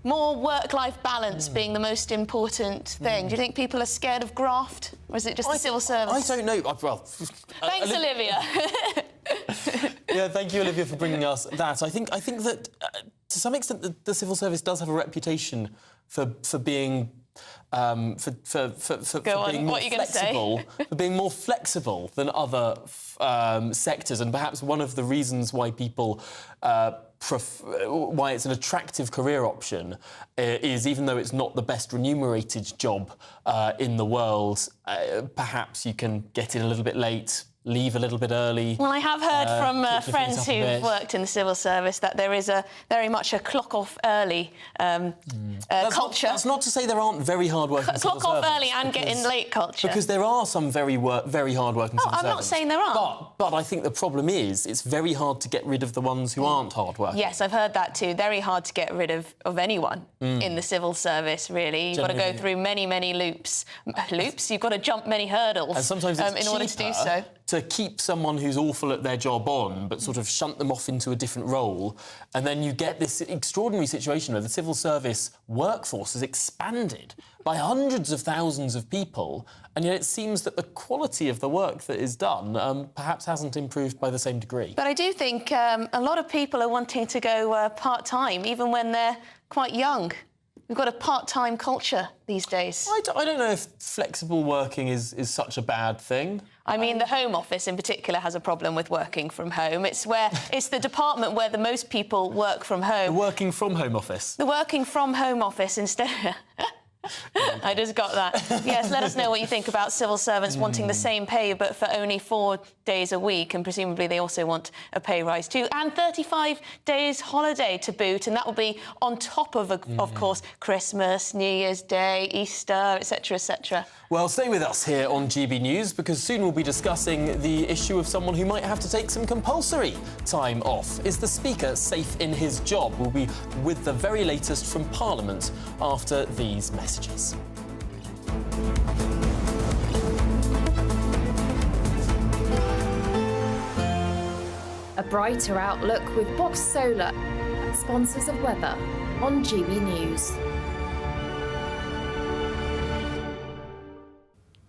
more work-life balance being the most important thing. Do you think people are scared of graft, or is it just the civil service? I don't know. Well, thanks, Olivia. Yeah, thank you, Olivia, for bringing us that. I think that to some extent the civil service does have a reputation for being being more flexible, for being more flexible than other sectors, and perhaps one of the reasons why people why it's an attractive career option is, even though it's not the best remunerated job in the world, perhaps you can get in a little bit late, leave a little bit early. Well, I have heard from friends who've worked in the civil service that there is very much a clock-off early culture. That's not to say there aren't very hard-working civil servants. Clock-off early and get in late culture. Because there are some very hard-working civil servants. I'm not saying there aren't. But I think the problem is it's very hard to get rid of the ones who aren't hard-working. Yes, I've heard that too. Very hard to get rid of anyone in the civil service, really. You've got to go through many loops. You've got to jump many hurdles and sometimes it's in order to do so. To keep someone who's awful at their job on, but sort of shunt them off into a different role, and then you get this extraordinary situation where the civil service workforce has expanded by hundreds of thousands of people, and yet it seems that the quality of the work that is done perhaps hasn't improved by the same degree. But I do think a lot of people are wanting to go part-time, even when they're quite young. We've got a part-time culture these days. I don't know if flexible working is such a bad thing. I mean, the Home Office in particular has a problem with working from home. It's the department where the most people work from home. The working from home office. The working from home office instead. I just got that. Yes, let us know what you think about civil servants wanting the same pay but for only 4 days a week, and presumably they also want a pay rise too, and 35 days holiday to boot, and that will be on top of course, Christmas, New Year's Day, Easter, etc, etc. Well, stay with us here on GB News, because soon we'll be discussing the issue of someone who might have to take some compulsory time off. Is the Speaker safe in his job? We'll be with the very latest from Parliament after these messages. A brighter outlook with Box Solar, sponsors of weather on GB News.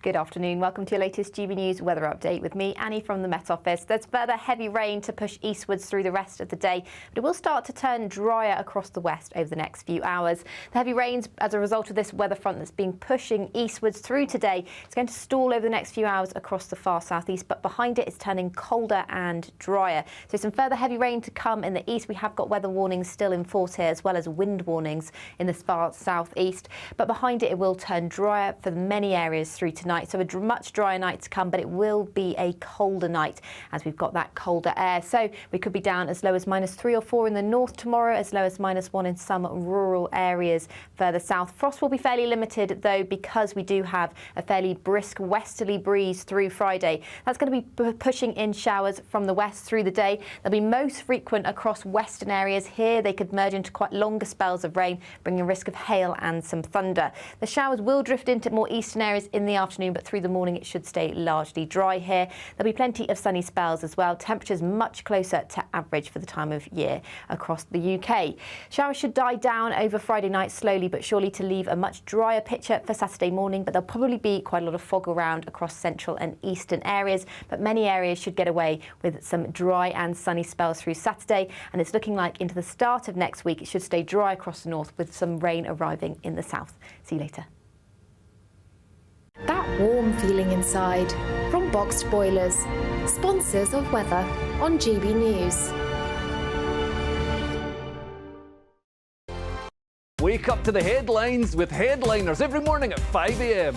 Good afternoon. Welcome to your latest GB News weather update with me, Annie, from the Met Office. There's further heavy rain to push eastwards through the rest of the day, but it will start to turn drier across the west over the next few hours. The heavy rains, as a result of this weather front that's been pushing eastwards through today, it's going to stall over the next few hours across the far southeast, but behind it it's turning colder and drier. So some further heavy rain to come in the east. We have got weather warnings still in force here, as well as wind warnings in the far southeast, but behind it will turn drier for many areas through tonight. So a much drier night to come, but it will be a colder night as we've got that colder air. So we could be down as low as -3 or 4 in the north tomorrow, as low as -1 in some rural areas further south. Frost will be fairly limited though, because we do have a fairly brisk westerly breeze through Friday. That's going to be pushing in showers from the west through the day. They'll be most frequent across western areas. Here they could merge into quite longer spells of rain, bringing a risk of hail and some thunder. The showers will drift into more eastern areas in the afternoon, but through the morning it should stay largely dry here. There'll be plenty of sunny spells as well. Temperatures much closer to average for the time of year across the UK. Showers should die down over Friday night slowly but surely to leave a much drier picture for Saturday morning, but there'll probably be quite a lot of fog around across central and eastern areas, but many areas should get away with some dry and sunny spells through Saturday, and it's looking like into the start of next week it should stay dry across the north with some rain arriving in the south. See you later. That warm feeling inside from Boxed Boilers, sponsors of weather on GB News. Wake up to the headlines with Headliners every morning at 5 a.m.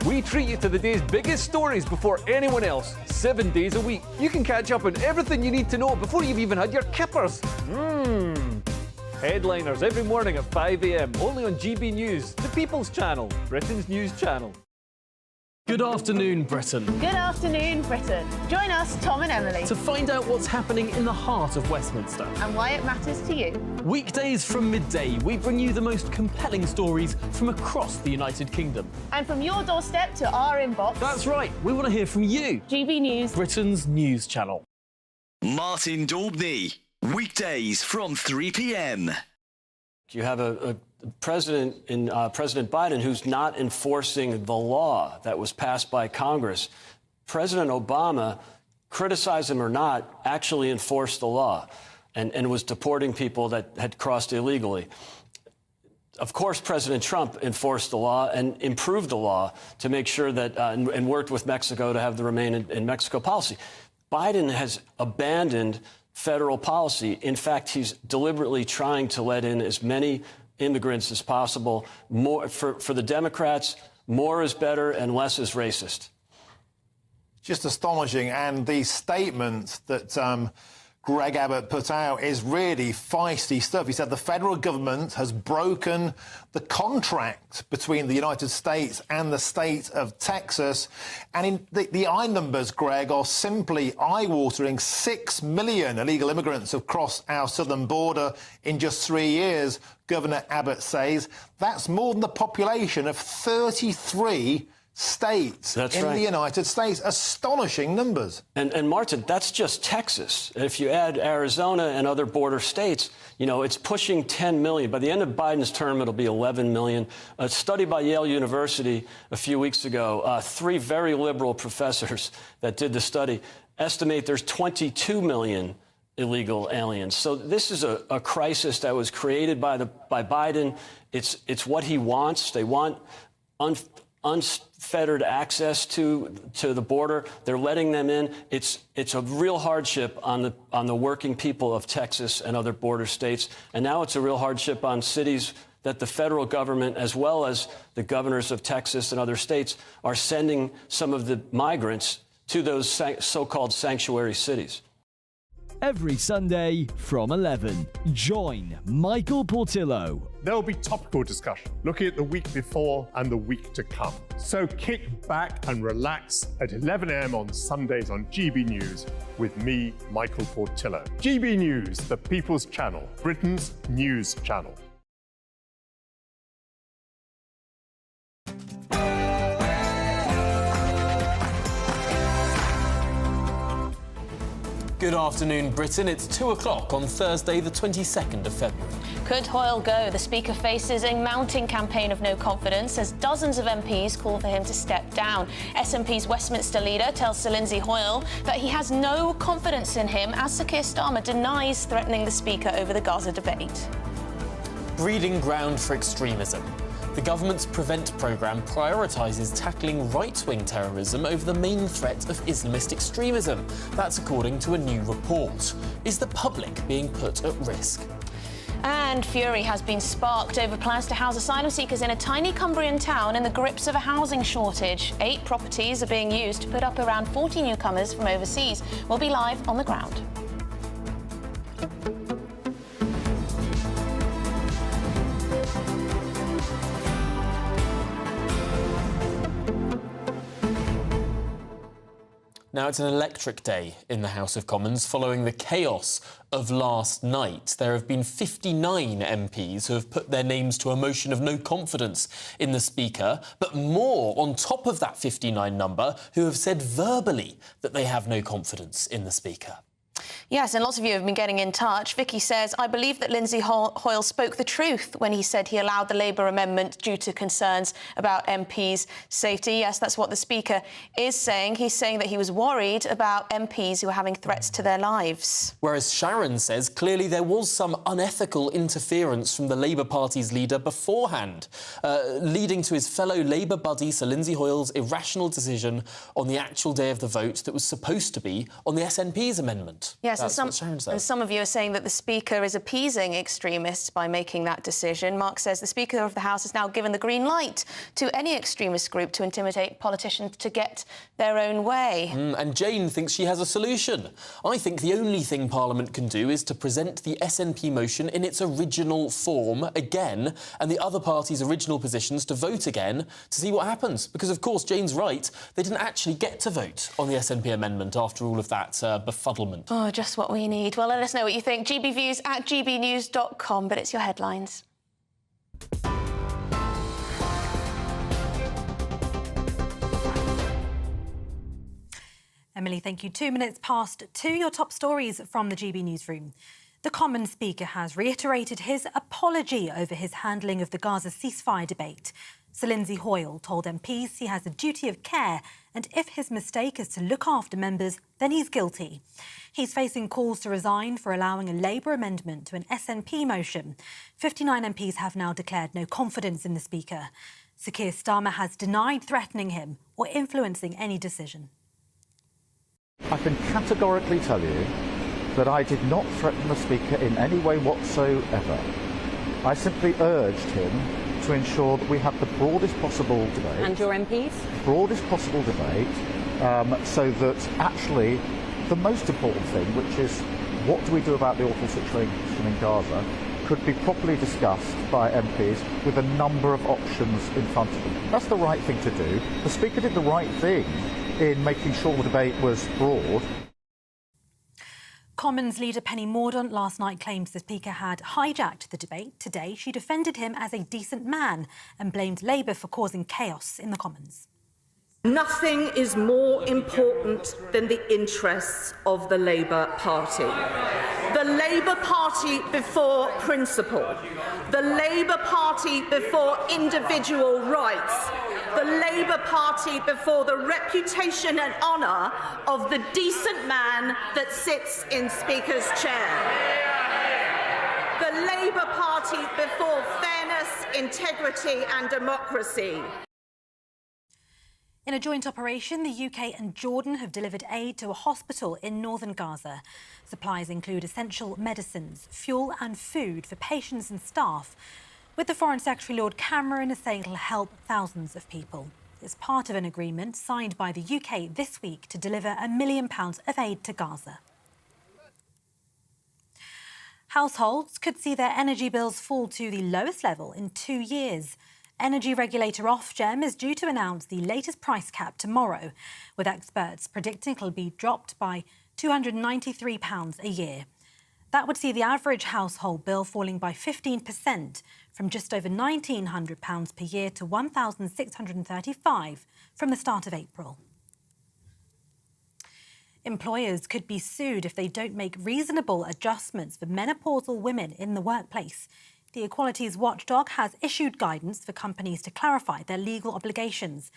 We treat you to the day's biggest stories before anyone else, 7 days a week. You can catch up on everything you need to know before you've even had your kippers. Headliners every morning at 5 a.m, only on GB News, the People's Channel, Britain's news channel. Good afternoon, Britain. Good afternoon, Britain. Join us, Tom and Emily, To find out what's happening in the heart of Westminster. and why it matters to you. Weekdays from midday, we bring you the most compelling stories from across the United Kingdom. And from your doorstep to our inbox. That's right, we want to hear from you. GB News, Britain's news channel. Martin Daubney, weekdays from 3 p.m. You have a president in President Biden who's not enforcing the law that was passed by Congress. President Obama, criticize him or not, actually enforced the law and was deporting people that had crossed illegally. Of course, President Trump enforced the law and improved the law to make sure that and worked with Mexico to have the Remain in Mexico policy. Biden has abandoned federal policy. In fact, he's deliberately trying to let in as many immigrants as possible. More for the Democrats, more is better and less is racist. Just astonishing. And the statement that Greg Abbott put out is really feisty stuff. He said the federal government has broken the contract between the United States and the state of Texas. And in the eye numbers, Greg, are simply eye-watering. 6 million illegal immigrants have crossed our southern border in just 3 years, Governor Abbott says. That's more than the population of 33 states That's in right. the United States. Astonishing numbers. And Martin, that's just Texas. If you add Arizona and other border states, you know, it's pushing 10 million. By the end of Biden's term, it'll be 11 million. A study by Yale University a few weeks ago, 3 very liberal professors that did the study estimate there's 22 million illegal aliens. So this is a crisis that was created by Biden. It's what he wants. They want unfettered access to the border. They're letting them in. It's a real hardship on the working people of Texas and other border states. And now it's a real hardship on cities that the federal government, as well as the governors of Texas and other states, are sending some of the migrants to those so-called sanctuary cities. Every Sunday from 11, join Michael Portillo. There will be topical discussion, looking at the week before and the week to come. So kick back and relax at 11 a.m. on Sundays on GB News with me, Michael Portillo. GB News, the People's Channel, Britain's news channel. Good afternoon, Britain. It's 2 o'clock on Thursday, the 22nd of February. Could Hoyle go? The Speaker faces a mounting campaign of no confidence as dozens of MPs call for him to step down. SNP's Westminster leader tells Sir Lindsay Hoyle that he has no confidence in him as Sir Keir Starmer denies threatening the Speaker over the Gaza debate. Breeding ground for extremism. The government's Prevent programme prioritises tackling right-wing terrorism over the main threat of Islamist extremism. That's according to a new report. Is the public being put at risk? And fury has been sparked over plans to house asylum seekers in a tiny Cumbrian town in the grips of a housing shortage. 8 properties are being used to put up around 40 newcomers from overseas. We'll be live on the ground. Now, it's an electric day in the House of Commons following the chaos of last night. There have been 59 MPs who have put their names to a motion of no confidence in the Speaker, but more on top of that 59 number who have said verbally that they have no confidence in the Speaker. Yes, and lots of you have been getting in touch. Vicky says, I believe that Lindsay Hoyle spoke the truth when he said he allowed the Labour amendment due to concerns about MPs' safety. Yes, that's what the Speaker is saying. He's saying that he was worried about MPs who were having threats to their lives. Whereas Sharon says clearly there was some unethical interference from the Labour Party's leader beforehand, leading to his fellow Labour buddy Sir Lindsay Hoyle's irrational decision on the actual day of the vote that was supposed to be on the SNP's amendment. Yes. Yes, That's what Sharon said. and some of you are saying that the Speaker is appeasing extremists by making that decision. Mark says the Speaker of the House has now given the green light to any extremist group to intimidate politicians to get their own way. And Jane thinks she has a solution. I think the only thing Parliament can do is to present the SNP motion in its original form again, and the other party's original positions to vote again to see what happens. Because, of course, Jane's right. They didn't actually get to vote on the SNP amendment after all of that befuddlement. Oh, just what we need. Well, let us know what you think. GBViews at gbnews.com, but it's your headlines. Emily, thank you. 2 minutes past 2, your top stories from the GB newsroom. The Commons Speaker has reiterated his apology over his handling of the Gaza ceasefire debate. Sir Lindsay Hoyle told MPs he has a duty of care, and if his mistake is to look after members, then he's guilty. He's facing calls to resign for allowing a Labour amendment to an SNP motion. 59 MPs have now declared no confidence in the Speaker. Sir Keir Starmer has denied threatening him or influencing any decision. I can categorically tell you that I did not threaten the Speaker in any way whatsoever. I simply urged him to ensure that we have the broadest possible debate. And your MPs? Broadest possible debate, so that actually the most important thing, which is what do we do about the awful situation in Gaza, could be properly discussed by MPs with a number of options in front of them. That's the right thing to do. The Speaker did the right thing in making sure the debate was broad. Commons leader Penny Mordaunt last night claimed the Speaker had hijacked the debate. Today, she defended him as a decent man and blamed Labour for causing chaos in the Commons. Nothing is more important than the interests of the Labour Party. The Labour Party before principle. The Labour Party before individual rights. The Labour Party before the reputation and honour of the decent man that sits in Speaker's chair. The Labour Party before fairness, integrity and democracy. In a joint operation, the UK and Jordan have delivered aid to a hospital in northern Gaza. Supplies include essential medicines, fuel and food for patients and staff, with the Foreign Secretary Lord Cameron saying it'll help thousands of people. It's part of an agreement signed by the UK this week to deliver £1 million of aid to Gaza. Households could see their energy bills fall to the lowest level in 2 years. Energy regulator Ofgem is due to announce the latest price cap tomorrow, with experts predicting it'll be dropped by £293 a year. That would see the average household bill falling by 15%, from just over £1,900 per year to £1,635 from the start of April. Employers could be sued if they don't make reasonable adjustments for menopausal women in the workplace. The Equalities Watchdog has issued guidance for companies to clarify their legal obligations.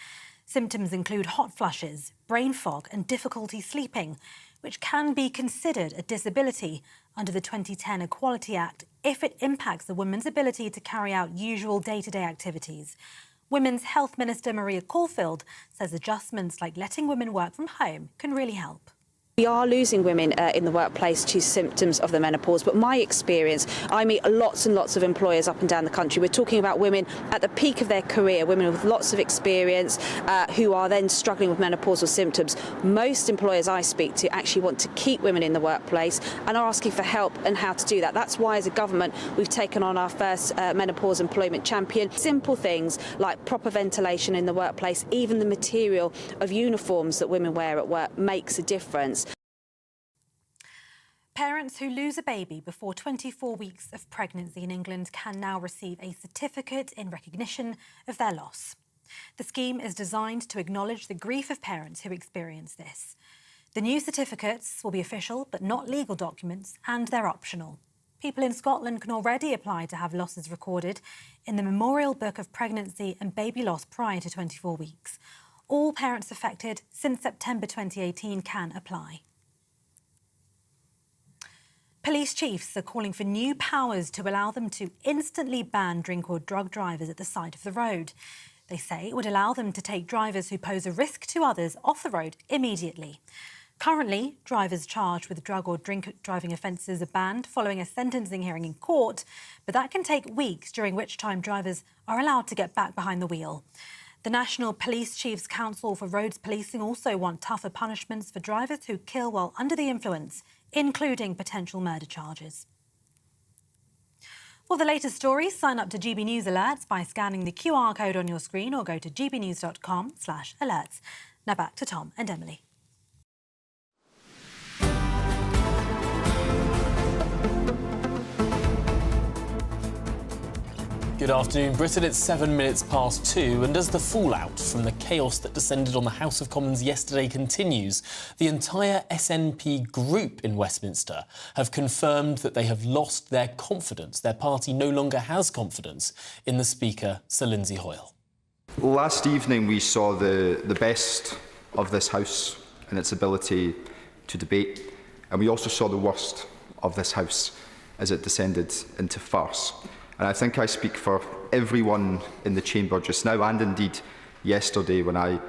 Symptoms include hot flushes, brain fog and difficulty sleeping, which can be considered a disability under the 2010 Equality Act if it impacts a woman's ability to carry out usual day-to-day activities. Women's Health Minister Maria Caulfield says adjustments like letting women work from home can really help. We are losing women in the workplace to symptoms of the menopause, but my experience, I meet lots and lots of employers up and down the country. We're talking about women at the peak of their career, women with lots of experience who are then struggling with menopausal symptoms. Most employers I speak to actually want to keep women in the workplace and are asking for help and how to do that. That's why, as a government, we've taken on our first menopause employment champion. Simple things like proper ventilation in the workplace, even the material of uniforms that women wear at work makes a difference. Parents who lose a baby before 24 weeks of pregnancy in England can now receive a certificate in recognition of their loss. The scheme is designed to acknowledge the grief of parents who experience this. The new certificates will be official but not legal documents, and they're optional. People in Scotland can already apply to have losses recorded in the Memorial Book of Pregnancy and Baby Loss prior to 24 weeks. All parents affected since September 2018 can apply. Police chiefs are calling for new powers to allow them to instantly ban drink or drug drivers at the side of the road. They say it would allow them to take drivers who pose a risk to others off the road immediately. Currently, drivers charged with drug or drink driving offences are banned following a sentencing hearing in court, but that can take weeks, during which time drivers are allowed to get back behind the wheel. The National Police Chiefs Council for Roads Policing also want tougher punishments for drivers who kill while under the influence, including potential murder charges. For the latest stories, sign up to GB News Alerts by scanning the QR code on your screen or go to gbnews.com/alerts. Now back to Tom and Emily. Good afternoon, Britain. It's 7 minutes past 2, and as the fallout from the chaos that descended on the House of Commons yesterday continues, the entire SNP group in Westminster have confirmed that they have lost their confidence. Their party no longer has confidence in the Speaker, Sir Lindsay Hoyle. Last evening we saw the best of this House and its ability to debate, and we also saw the worst of this House as it descended into farce. And I think I speak for everyone in the chamber just now, and indeed yesterday, when I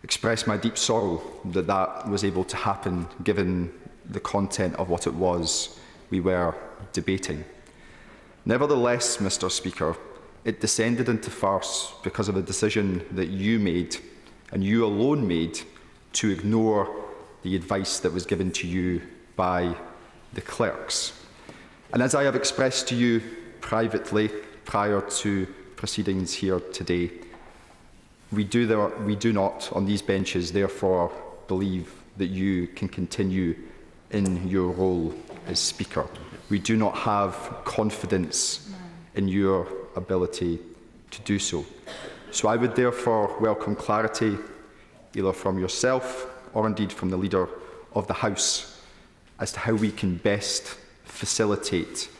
expressed my deep sorrow that that was able to happen, given the content of what it was we were debating. Nevertheless, Mr. Speaker, it descended into farce because of a decision that you made, and you alone made, to ignore the advice that was given to you by the clerks. And as I have expressed to you privately prior to proceedings here today, we do not, on these benches, therefore believe that you can continue in your role as Speaker. We do not have confidence in your ability to do so. So I would therefore welcome clarity, either from yourself or indeed from the Leader of the House, as to how we can best facilitate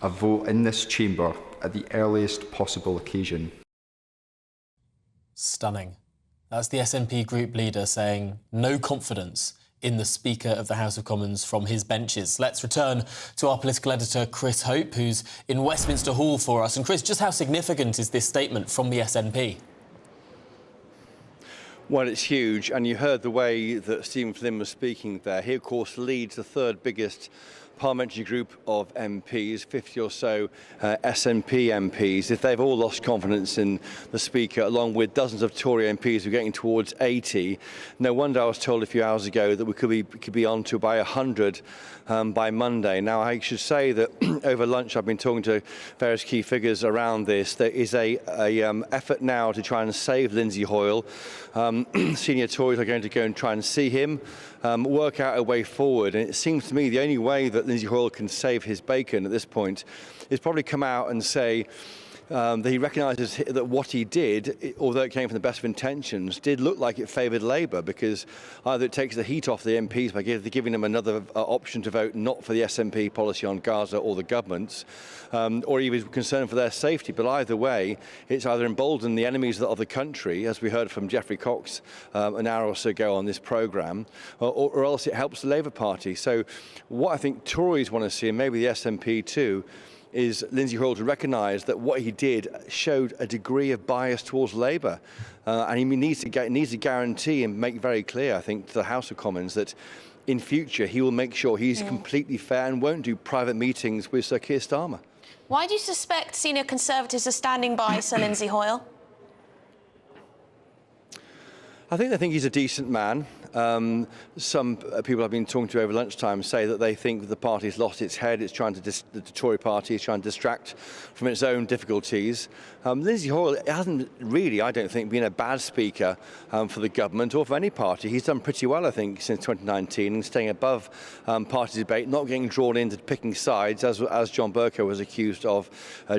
a vote in this chamber at the earliest possible occasion. Stunning. That's the SNP group leader saying no confidence in the Speaker of the House of Commons from his benches. Let's return to our political editor, Chris Hope, who's in Westminster Hall for us. And Chris, just how significant is this statement from the SNP? Well, it's huge, and you heard the way that Stephen Flynn was speaking there. He, of course, leads the third biggest parliamentary group of MPs, 50 or so SNP MPs. If they've all lost confidence in the Speaker, along with dozens of Tory MPs who are getting towards 80, no wonder I was told a few hours ago that we could be on to by 100 by Monday. Now, I should say that over lunch I've been talking to various key figures around this. There is a effort now to try and save Lindsay Hoyle. Senior Tories are going to go and try and see him, work out a way forward. And it seems to me the only way that Lindsay Hoyle can save his bacon at this point is probably come out and say that he recognises that what he did, although it came from the best of intentions, did look like it favoured Labour, because either it takes the heat off the MPs by giving them another option to vote not for the SNP policy on Gaza or the government's, or he was concerned for their safety. But either way, it's either emboldened the enemies of the country, as we heard from Geoffrey Cox an hour or so ago on this programme, or else it helps the Labour Party. So what I think Tories want to see, and maybe the SNP too, is Lindsay Hoyle to recognise that what he did showed a degree of bias towards Labour. And he needs to guarantee and make very clear, I think, to the House of Commons that in future he will make sure he's completely fair and won't do private meetings with Sir Keir Starmer. Why do you suspect senior Conservatives are standing by Sir Lindsay Hoyle? I think they think he's a decent man. Some people I've been talking to over lunchtime say that they think the party's lost its head. It's trying to the Tory party is trying to distract from its own difficulties. Lindsay Hoyle hasn't really, I don't think, been a bad speaker for the government or for any party. He's done pretty well, I think, since 2019, and staying above party debate, not getting drawn into picking sides, as John Bercow was accused of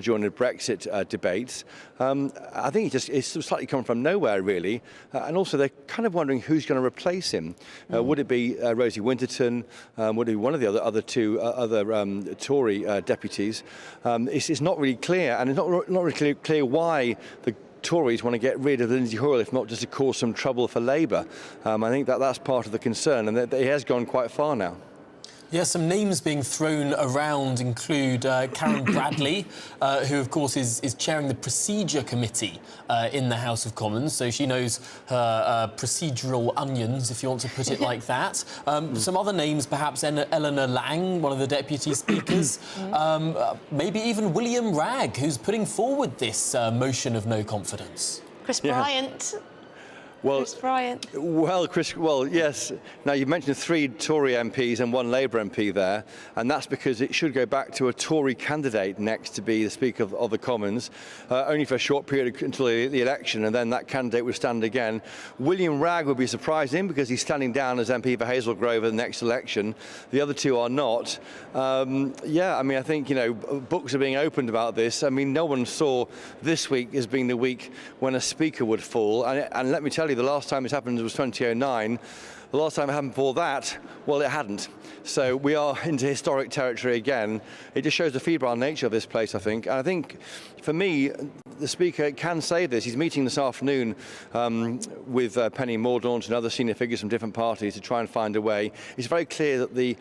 during the Brexit debates. I think it's slightly come from nowhere, really, and also they're kind of wondering who's going to replace him. Would it be Rosie Winterton? Would it be one of the other two Tory deputies? It's not really clear, and it's not really clear why the Tories want to get rid of Lindsay Hoyle, if not just to cause some trouble for Labour. I think that's part of the concern, and that it has gone quite far now. Yeah, some names being thrown around include Karen Bradley, who, of course, is chairing the Procedure Committee in the House of Commons, so she knows her procedural onions, if you want to put it like that. Some other names, perhaps Eleanor Lang, one of the deputy speakers, maybe even William Ragg, who's putting forward this motion of no confidence. Chris Bryant. Well, Chris Bryant. Well, yes. Now, you've mentioned 3 Tory MPs and 1 Labour MP there, and that's because it should go back to a Tory candidate next to be the Speaker of the Commons, only for a short period until the election, and then that candidate would stand again. William Ragg would be surprising because he's standing down as MP for Hazel Grove at the next election. The other 2 are not. Yeah, I mean, I think, books are being opened about this. I mean, no one saw this week as being the week when a Speaker would fall, and let me tell you, the last time this happened was 2009. The last time it happened before that, well, it hadn't. So we are into historic territory again. It just shows the febrile nature of this place, I think. And I think, for me, the Speaker can say this. He's meeting this afternoon with Penny Mordaunt and other senior figures from different parties to try and find a way. It's very clear that the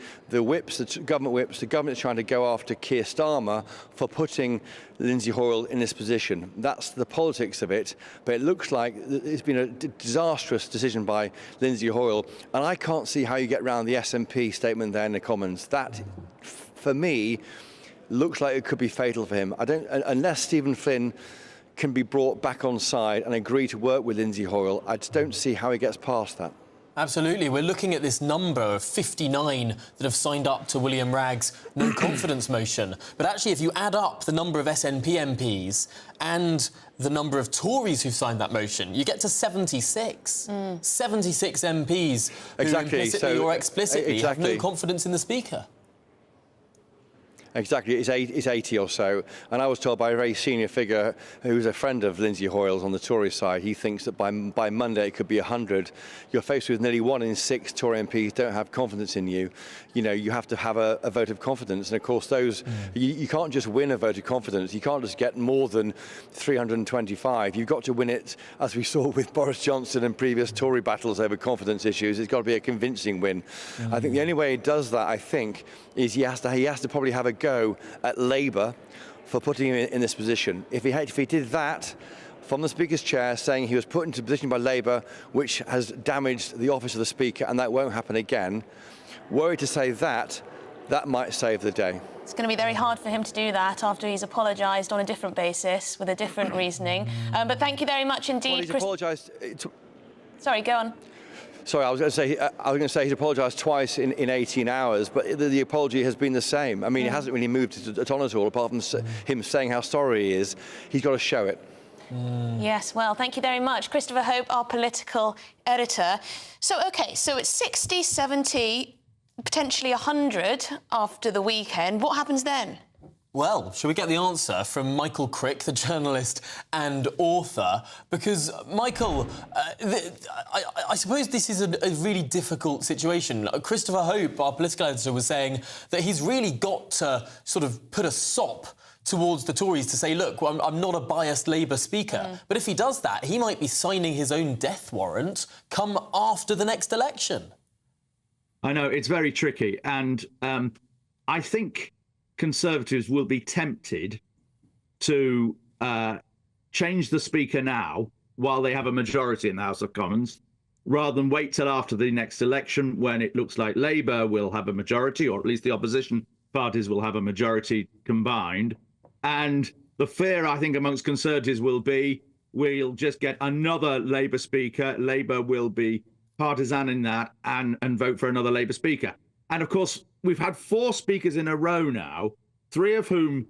government is trying to go after Keir Starmer for putting Lindsay Hoyle in this position. That's the politics of it. But it looks like it's been a disastrous decision by Lindsay Hoyle. And I can't see how you get around the SNP statement there in the Commons. That, for me, looks like it could be fatal for him. Unless Stephen Flynn can be brought back on side and agree to work with Lindsay Hoyle, I just don't see how he gets past that. Absolutely. We're looking at this number of 59 that have signed up to William Ragg's no confidence motion. But actually, if you add up the number of SNP MPs and the number of Tories who've signed that motion, you get to 76. 76 MPs who implicitly or explicitly have no confidence in the Speaker. Exactly, it's 80 or so. And I was told by a very senior figure who's a friend of Lindsay Hoyle's on the Tory side, he thinks that by Monday it could be 100. You're faced with nearly 1 in 6 Tory MPs don't have confidence in you. You have to have a vote of confidence. And of course, you can't just win a vote of confidence. You can't just get more than 325. You've got to win it, as we saw with Boris Johnson and previous Tory battles over confidence issues. It's got to be a convincing win. I think the only way he does that, is he has to probably have a go at Labour for putting him in this position. If he did that from the Speaker's chair, saying he was put into a position by Labour which has damaged the office of the Speaker and that won't happen again, were he to say that might save the day. It's going to be very hard for him to do that after he's apologised on a different basis with a different reasoning. But thank you very much indeed. Well, he's apologised. Sorry, go on. Sorry, I was going to say he's apologised twice in 18 hours, but the apology has been the same. I mean, it hasn't really moved at all, apart from him saying how sorry he is. He's got to show it. Yes, well, thank you very much. Christopher Hope, our political editor. So it's 60, 70, potentially 100 after the weekend. What happens then? Well, shall we get the answer from Michael Crick, the journalist and author? Because, Michael, I suppose this is a really difficult situation. Christopher Hope, our political editor, was saying that he's really got to sort of put a sop towards the Tories to say, look, well, I'm not a biased Labour speaker. But if he does that, he might be signing his own death warrant come after the next election. I know, it's very tricky. And I think Conservatives will be tempted to change the Speaker now while they have a majority in the House of Commons, rather than wait till after the next election when it looks like Labour will have a majority, or at least the opposition parties will have a majority combined. And the fear, I think, amongst Conservatives will be we'll just get another Labour Speaker. Labour will be partisan in that and vote for another Labour Speaker. And of course, we've had 4 speakers in a row now, 3 of whom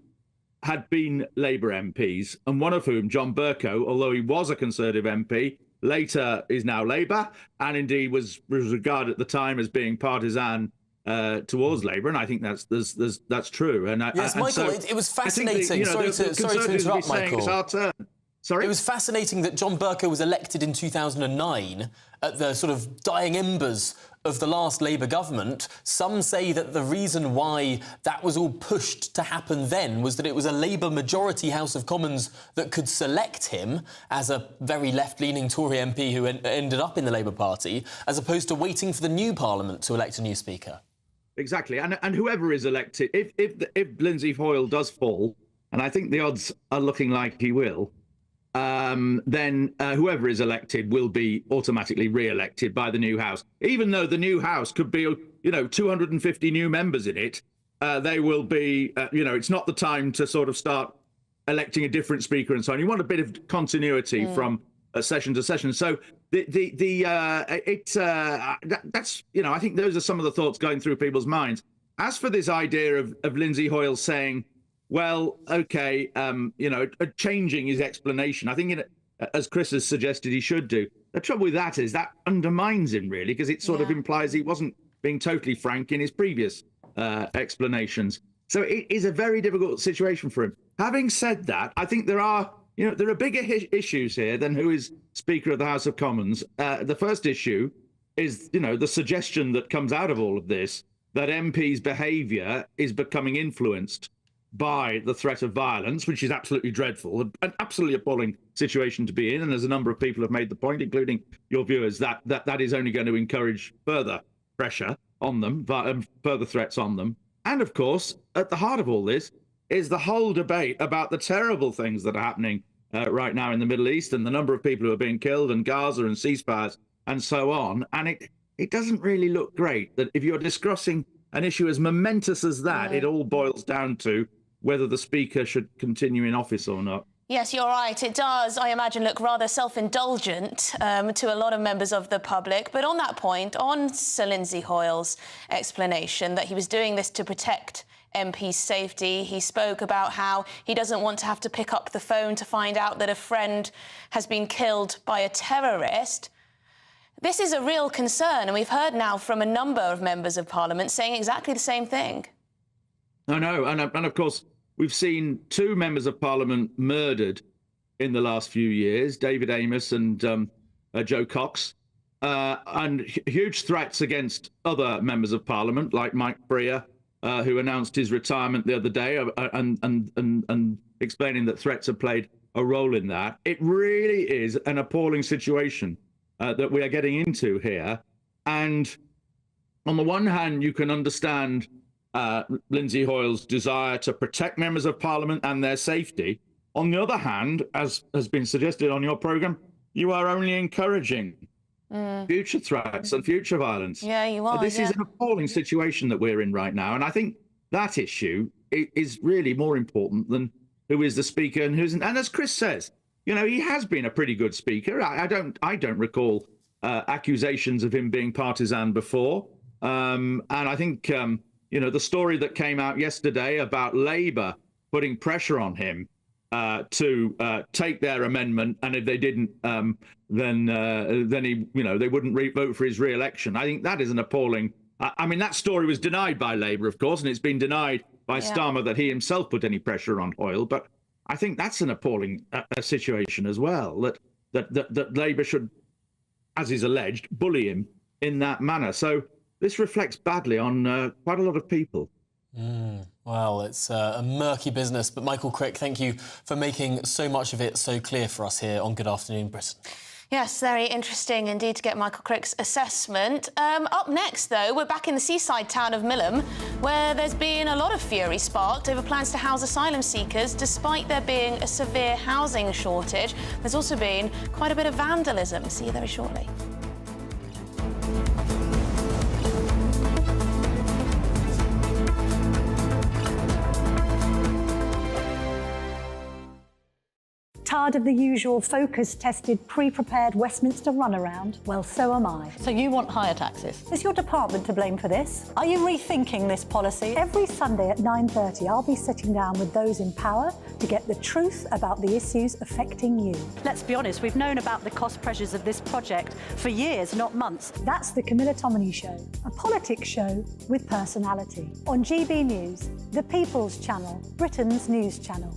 had been Labour MPs, and one of whom, John Bercow, although he was a Conservative MP, later is now Labour, and indeed was regarded at the time as being partisan towards Labour, and I think that's true. And yes, Michael, it was fascinating. Sorry to interrupt, Michael. It's our turn. Sorry? It was fascinating that John Bercow was elected in 2009 at the sort of dying embers of the last Labour government. Some say that the reason why that was all pushed to happen then was that it was a Labour majority House of Commons that could select him as a very left-leaning Tory MP who ended up in the Labour Party, as opposed to waiting for the new Parliament to elect a new Speaker. exactly. And whoever is elected, if Lindsay Hoyle does fall, and I think the odds are looking like he will, then whoever is elected will be automatically re-elected by the new House. Even though the new House could be, 250 new members in it, they will be, it's not the time to sort of start electing a different speaker and so on. You want a bit of continuity from session to session. So that's, I think those are some of the thoughts going through people's minds. As for this idea of Lindsay Hoyle saying, well, okay, changing his explanation, I think, as Chris has suggested he should do. The trouble with that is that undermines him, really, because it sort of implies he wasn't being totally frank in his previous explanations. So it is a very difficult situation for him. Having said that, I think there are bigger issues here than who is Speaker of the House of Commons. The first issue is, the suggestion that comes out of all of this that MPs' behaviour is becoming influenced by the threat of violence, which is absolutely dreadful, an absolutely appalling situation to be in. And as a number of people have made the point, including your viewers, that is only going to encourage further pressure on them, further threats on them. And of course, at the heart of all this is the whole debate about the terrible things that are happening right now in the Middle East and the number of people who are being killed and Gaza and ceasefires and so on. And it doesn't really look great that if you're discussing an issue as momentous as that, it all boils down to whether the Speaker should continue in office or not. Yes, you're right. It does, I imagine, look rather self-indulgent to a lot of members of the public. But on that point, on Sir Lindsay Hoyle's explanation that he was doing this to protect MP's safety, he spoke about how he doesn't want to have to pick up the phone to find out that a friend has been killed by a terrorist. This is a real concern, and we've heard now from a number of members of Parliament saying exactly the same thing. I know, and of course, we've seen two members of Parliament murdered in the last few years, David Amos and Joe Cox, and huge threats against other members of Parliament, like Mike Breer, who announced his retirement the other day and explaining that threats have played a role in that. It really is an appalling situation that we are getting into here. And on the one hand, you can understand Lindsay Hoyle's desire to protect members of Parliament and their safety. On the other hand, as has been suggested on your programme, you are only encouraging future threats and future violence. Yeah, you are. This is an appalling situation that we're in right now. And I think that issue is really more important than who is the Speaker and who's... And as Chris says, he has been a pretty good Speaker. I don't recall accusations of him being partisan before. And I think... the story that came out yesterday about Labour putting pressure on him to take their amendment, and if they didn't, then he, they wouldn't vote for his re-election. I think that is an appalling. I mean, that story was denied by Labour, of course, and it's been denied by Starmer that he himself put any pressure on Hoyle. But I think that's an appalling situation as well. That Labour should, as is alleged, bully him in that manner. So. This reflects badly on quite a lot of people. Well, it's a murky business, but Michael Crick, thank you for making so much of it so clear for us here on Good Afternoon Britain. Yes, very interesting indeed to get Michael Crick's assessment. Up next, though, we're back in the seaside town of Millom, where there's been a lot of fury sparked over plans to house asylum seekers, despite there being a severe housing shortage. There's also been quite a bit of vandalism. See you very shortly. Tired of the usual focus-tested, pre-prepared Westminster runaround? Well, so am I. So you want higher taxes? Is your department to blame for this? Are you rethinking this policy? Every Sunday at 9:30, I'll be sitting down with those in power to get the truth about the issues affecting you. Let's be honest, we've known about the cost pressures of this project for years, not months. That's the Camilla Tominey Show, a politics show with personality. On GB News, the People's Channel, Britain's news channel.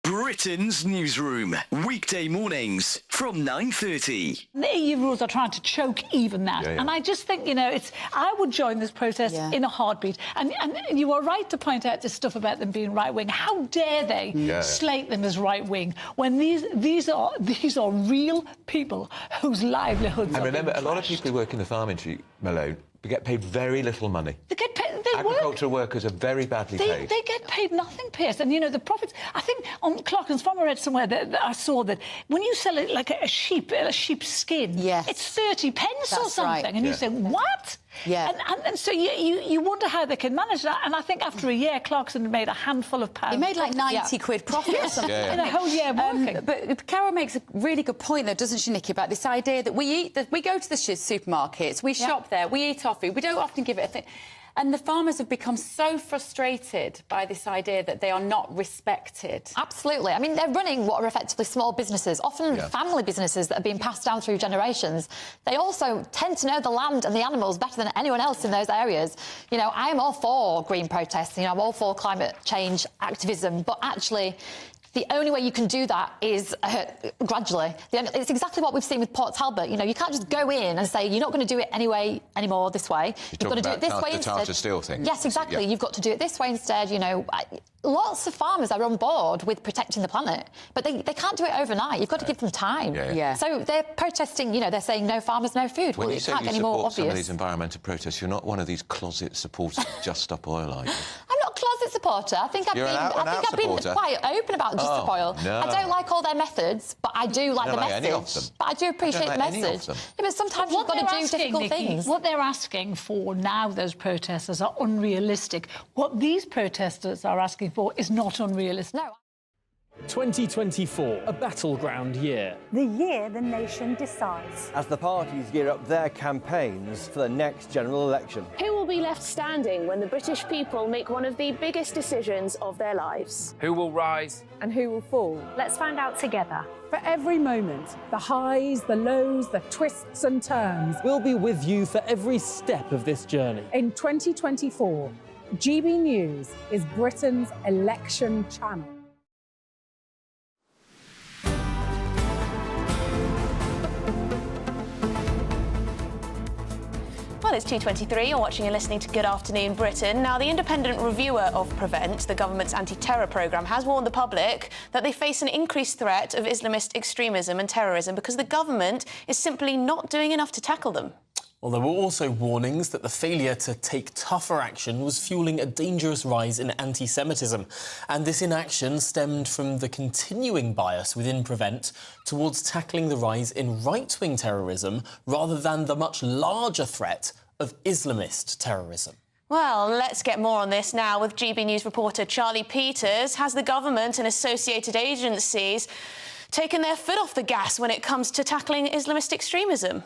Britain's newsroom, weekday mornings from 9:30. The EU rules are trying to choke even that. Yeah. And I just think, I would join this protest in a heartbeat. And you are right to point out this stuff about them being right-wing. How dare they slate them as right-wing when these are real people whose livelihoods and are remember, being a lot of trashed. people who work in the farm industry, Malone, They get paid very little money. They get paid. Agricultural workers are very badly paid. They get paid nothing, Piers. And, you know, the profits... I think on Clark's Farm I read somewhere that I saw that when you sell it like a sheep's skin, it's 30 pence or something. Right. And you say, what? Yeah. And so you wonder how they can manage that. And I think after a year, Clarkson made a handful of pounds. He made like 90 quid profit or something. In a whole year working. But Carol makes a really good point, though, doesn't she, Nikki, about this idea that we go to the supermarkets, we shop there, we eat our food, we don't often give it a thing. And the farmers have become so frustrated by this idea that they are not respected. Absolutely. I mean, they're running what are effectively small businesses, often family businesses that have been passed down through generations. They also tend to know the land and the animals better than anyone else in those areas. You know, I am all for green protests, you know, I'm all for climate change activism, but actually... the only way you can do that is gradually. It's exactly what we've seen with Port Talbot. You know, you can't just go in and say you're not going to do it anymore this way. You've got to do it this way instead. The Tata Steel thing. Yes, exactly. You've got to do it this way instead. You know, lots of farmers are on board with protecting the planet, but they can't do it overnight. You've got to give them time. So they're protesting. You know, they're saying no farmers, no food. When well, you say can't you get any more support obvious. some of these environmental protests, you're not one of these closet supporters of Just Stop Oil, are you? I'm not a closet supporter. I think I've been quite open about Just Stop Oil. No. I don't like all their methods, but I do like the message. Any of them. But I do appreciate the message. But sometimes you've got to do difficult things. What they're asking for now, those protesters, are unrealistic. What these protesters are asking for is not unrealistic. No. 2024, a battleground year. The year the nation decides. As the parties gear up their campaigns for the next general election. Who will be left standing when the British people make one of the biggest decisions of their lives? Who will rise? And who will fall? Let's find out together. For every moment, the highs, the lows, the twists and turns. We'll be with you for every step of this journey. In 2024, GB News is Britain's election channel. Well, it's 2:23. You're watching and listening to Good Afternoon Britain. Now, the independent reviewer of Prevent, the government's anti-terror programme, has warned the public that they face an increased threat of Islamist extremism and terrorism because the government is simply not doing enough to tackle them. Well, there were also warnings that the failure to take tougher action was fuelling a dangerous rise in anti-Semitism. And this inaction stemmed from the continuing bias within Prevent towards tackling the rise in right-wing terrorism rather than the much larger threat of Islamist terrorism. Well, let's get more on this now with GB News reporter Charlie Peters. Has the government and associated agencies taken their foot off the gas when it comes to tackling Islamist extremism?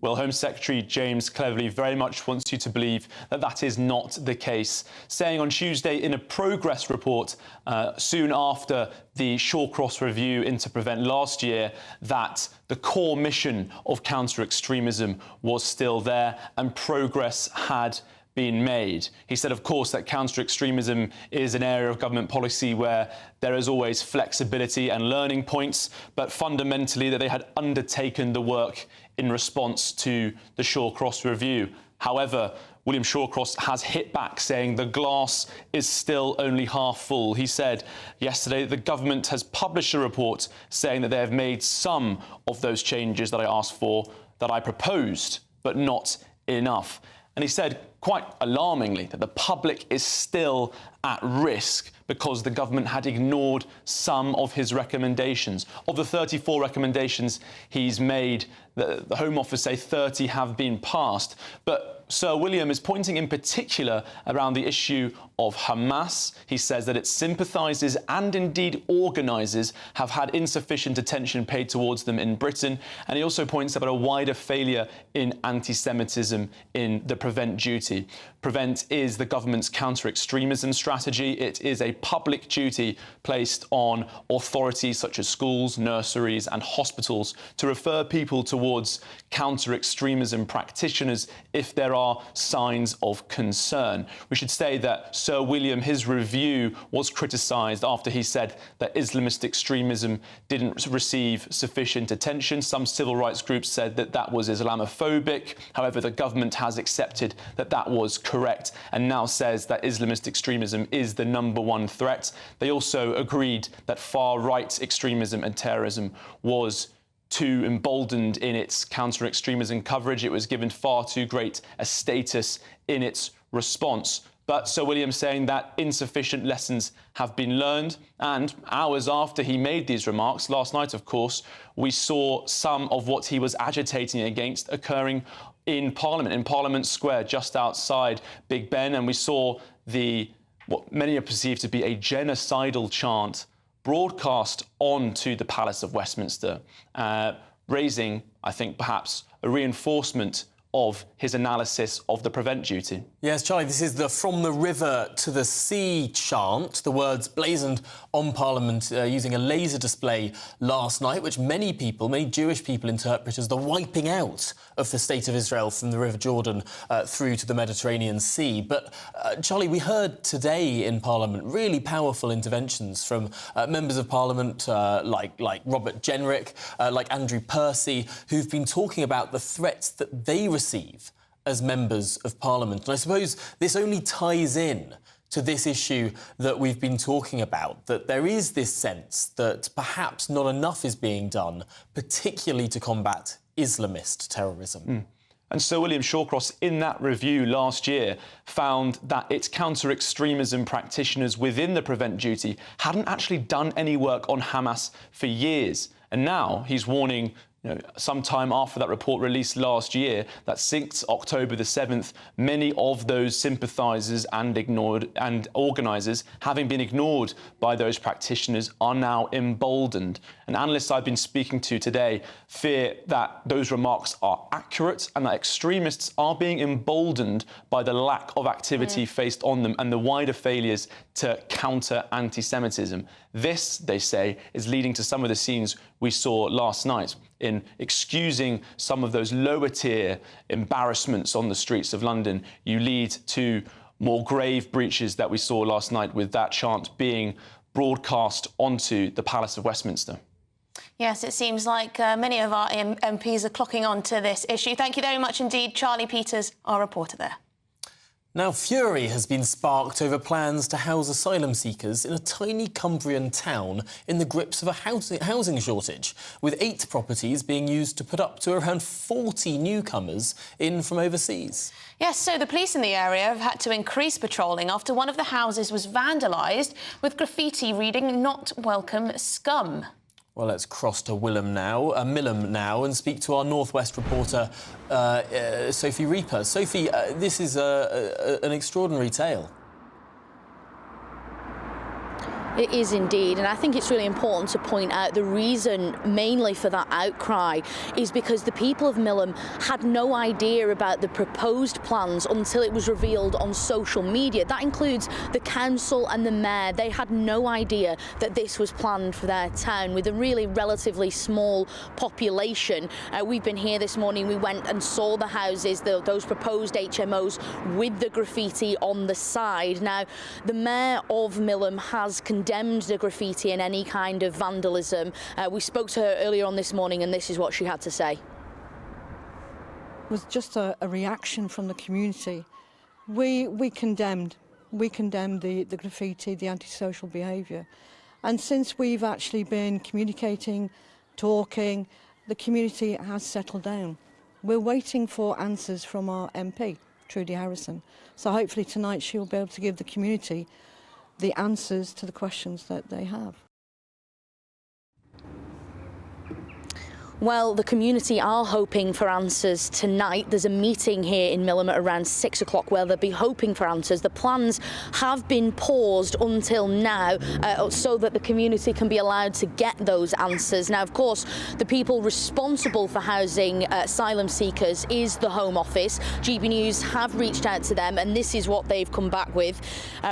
Well, Home Secretary James Cleverly very much wants you to believe that that is not the case, saying on Tuesday in a progress report soon after the Shawcross review into Prevent last year that the core mission of counter-extremism was still there and progress had been made. He said, of course, that counter-extremism is an area of government policy where there is always flexibility and learning points, but fundamentally that they had undertaken the work in response to the Shawcross review. However, William Shawcross has hit back, saying the glass is still only half full. He said yesterday that the government has published a report saying that they have made some of those changes that I asked for, that I proposed, but not enough. And he said, quite alarmingly, that the public is still at risk because the government had ignored some of his recommendations. Of the 34 recommendations he's made, the Home Office say 30 have been passed. But Sir William is pointing in particular around the issue of Hamas. He says that its sympathisers and indeed organisers have had insufficient attention paid towards them in Britain. And he also points about a wider failure in anti-Semitism in the Prevent duty. Prevent is the government's counter-extremism strategy. It is a public duty placed on authorities such as schools, nurseries and hospitals to refer people towards counter-extremism practitioners if there are signs of concern. We should say that Sir William, his review was criticised after he said that Islamist extremism didn't receive sufficient attention. Some civil rights groups said that that was Islamophobic. However, the government has accepted that that was correct and now says that Islamist extremism is the #1 threat. They also agreed that far-right extremism and terrorism was too emboldened in its counter-extremism coverage. It was given far too great a status in its response. But Sir William saying that insufficient lessons have been learned. And hours after he made these remarks, last night, of course, we saw some of what he was agitating against occurring in Parliament, in Parliament Square, just outside Big Ben. And we saw what many are perceived to be a genocidal chant broadcast onto the Palace of Westminster, raising, I think, perhaps a reinforcement of his analysis of the prevent duty. Yes, Charlie, this is the From the River to the Sea chant, the words blazoned on Parliament using a laser display last night, which many Jewish people interpret as the wiping out of the State of Israel from the River Jordan through to the Mediterranean Sea. But, Charlie, we heard today in Parliament really powerful interventions from members of Parliament like Robert Jenrick, like Andrew Percy, who've been talking about the threats that they receive as members of Parliament. And I suppose this only ties in to this issue that we've been talking about, that there is this sense that perhaps not enough is being done, particularly to combat Islamist terrorism. And Sir William Shawcross, in that review last year, found that its counter-extremism practitioners within the prevent duty hadn't actually done any work on Hamas for years. And now he's warning, sometime after that report released last year, that since October the 7th, many of those sympathisers and organisers, having been ignored by those practitioners, are now emboldened. And analysts I've been speaking to today fear that those remarks are accurate and that extremists are being emboldened by the lack of activity faced on them and the wider failures to counter anti-Semitism. This, they say, is leading to some of the scenes we saw last night in excusing some of those lower-tier embarrassments on the streets of London. You lead to more grave breaches that we saw last night with that chant being broadcast onto the Palace of Westminster. Yes, it seems like many of our MPs are clocking on to this issue. Thank you very much indeed, Charlie Peters, our reporter there. Now, fury has been sparked over plans to house asylum seekers in a tiny Cumbrian town in the grips of a housing shortage, with 8 properties being used to put up to around 40 newcomers in from overseas. Yes, so the police in the area have had to increase patrolling after one of the houses was vandalised with graffiti reading "Not Welcome Scum." Well, let's cross to Millom now, and speak to our Northwest reporter, Sophie Reaper. Sophie, this is an extraordinary tale. It is indeed, and I think it's really important to point out the reason mainly for that outcry is because the people of Millom had no idea about the proposed plans until it was revealed on social media. That includes the council and the mayor. They had no idea that this was planned for their town with a really relatively small population. We've been here this morning. We went and saw the houses, those proposed HMOs with the graffiti on the side. Now, the mayor of Millom has condemned the graffiti and any kind of vandalism. We spoke to her earlier on this morning, and this is what she had to say. It was just a reaction from the community. We condemned the graffiti, the antisocial behaviour. And since we've actually been communicating, talking, the community has settled down. We're waiting for answers from our MP, Trudy Harrison. So hopefully tonight she'll be able to give the community the answers to the questions that they have. Well, the community are hoping for answers tonight. There's a meeting here in Millom at around 6 o'clock where they'll be hoping for answers. The plans have been paused until now so that the community can be allowed to get those answers. Now, of course, the people responsible for housing asylum seekers is the Home Office. GBNews have reached out to them, and this is what they've come back with.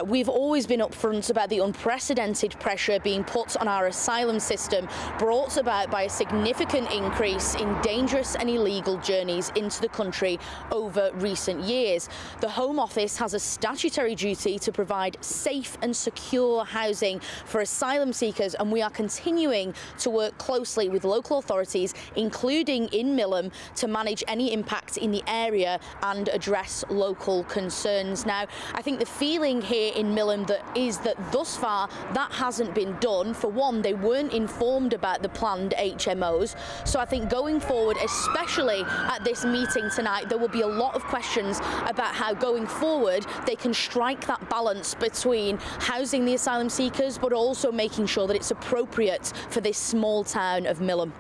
We've always been upfront about the unprecedented pressure being put on our asylum system, brought about by a significant increase in dangerous and illegal journeys into the country over recent years. The Home Office has a statutory duty to provide safe and secure housing for asylum seekers, and we are continuing to work closely with local authorities, including in Millom, to manage any impact in the area and address local concerns. Now, I think the feeling here in Millom is that thus far that hasn't been done. For one, they weren't informed about the planned HMOs. So I think going forward, especially at this meeting tonight, there will be a lot of questions about how going forward they can strike that balance between housing the asylum seekers but also making sure that it's appropriate for this small town of Millom.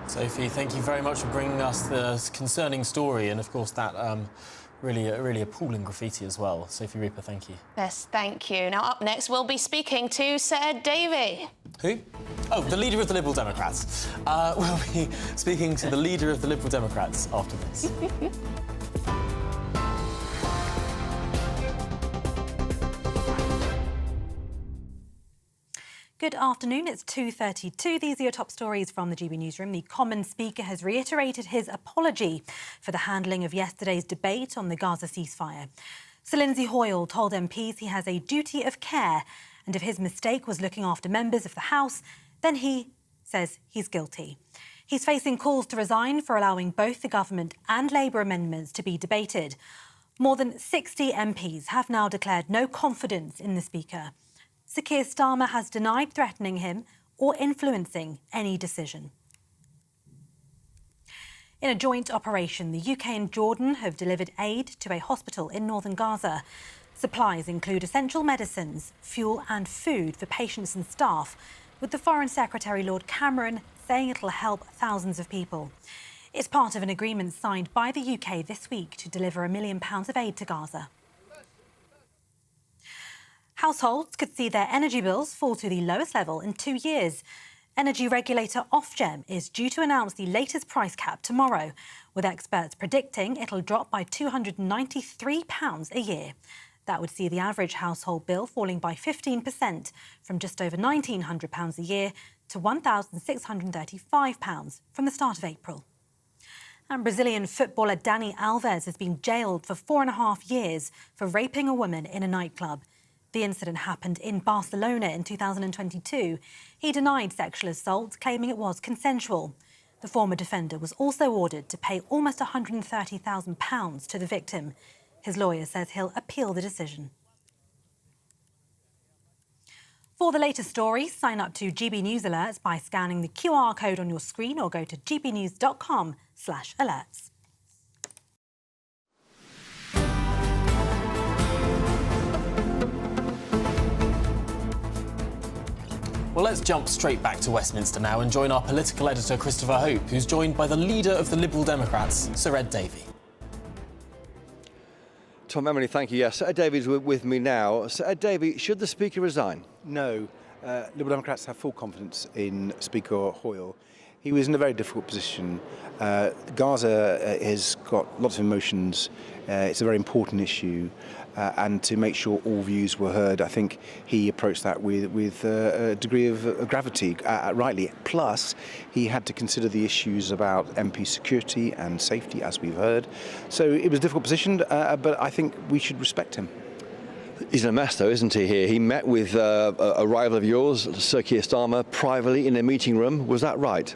Sophie, thank you very much for bringing us the concerning story and, of course, that really appalling graffiti as well. Sophie Reaper, thank you. Yes, thank you. Now, up next, we'll be speaking to Sir Ed Davey. Who? Oh, the leader of the Liberal Democrats. We'll be speaking to the leader of the Liberal Democrats after this. Good afternoon, it's 2:32. These are your top stories from the GB Newsroom. The Commons Speaker has reiterated his apology for the handling of yesterday's debate on the Gaza ceasefire. Sir Lindsay Hoyle told MPs he has a duty of care, and if his mistake was looking after members of the House, then he says he's guilty. He's facing calls to resign for allowing both the government and Labour amendments to be debated. More than 60 MPs have now declared no confidence in the Speaker. Sir Keir Starmer has denied threatening him or influencing any decision. In a joint operation, the UK and Jordan have delivered aid to a hospital in northern Gaza. Supplies include essential medicines, fuel and food for patients and staff, with the Foreign Secretary Lord Cameron saying it'll help thousands of people. It's part of an agreement signed by the UK this week to deliver £1 million of aid to Gaza. Households could see their energy bills fall to the lowest level in 2 years. Energy regulator Ofgem is due to announce the latest price cap tomorrow, with experts predicting it'll drop by £293 a year. That would see the average household bill falling by 15% from just over £1,900 a year to £1,635 from the start of April. And Brazilian footballer Dani Alves has been jailed for 4.5 years for raping a woman in a nightclub. The incident happened in Barcelona in 2022. He denied sexual assault, claiming it was consensual. The former defender was also ordered to pay almost £130,000 to the victim. His lawyer says he'll appeal the decision. For the latest stories, sign up to GB News Alerts by scanning the QR code on your screen or go to gbnews.com/alerts. Well, let's jump straight back to Westminster now and join our political editor, Christopher Hope, who's joined by the leader of the Liberal Democrats, Sir Ed Davey. Tom, Emily, thank you. Yes, Sir Ed Davey's with me now. Sir Ed Davey, should the Speaker resign? No. Liberal Democrats have full confidence in Speaker Hoyle. He was in a very difficult position. Gaza has got lots of emotions. It's a very important issue. And to make sure all views were heard, I think he approached that with a degree of gravity, rightly. Plus, he had to consider the issues about MP security and safety, as we've heard. So it was a difficult position, but I think we should respect him. He's in a mess, though, isn't he, here? He met with a rival of yours, Sir Keir Starmer, privately in a meeting room. Was that right?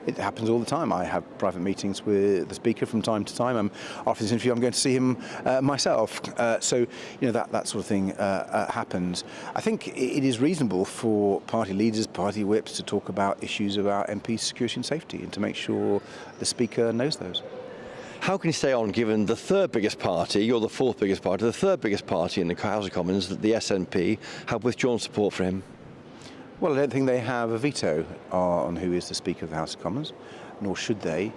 It happens all the time. I have private meetings with the Speaker from time to time. After this interview, I'm going to see him myself. So, you know, that sort of thing happens. I think it is reasonable for party leaders, party whips to talk about issues about MP security and safety and to make sure the Speaker knows those. How can he stay on, given the third biggest party, you're the fourth biggest party, the third biggest party in the House of Commons, the SNP, have withdrawn support for him? Well, I don't think they have a veto on who is the Speaker of the House of Commons, nor should they.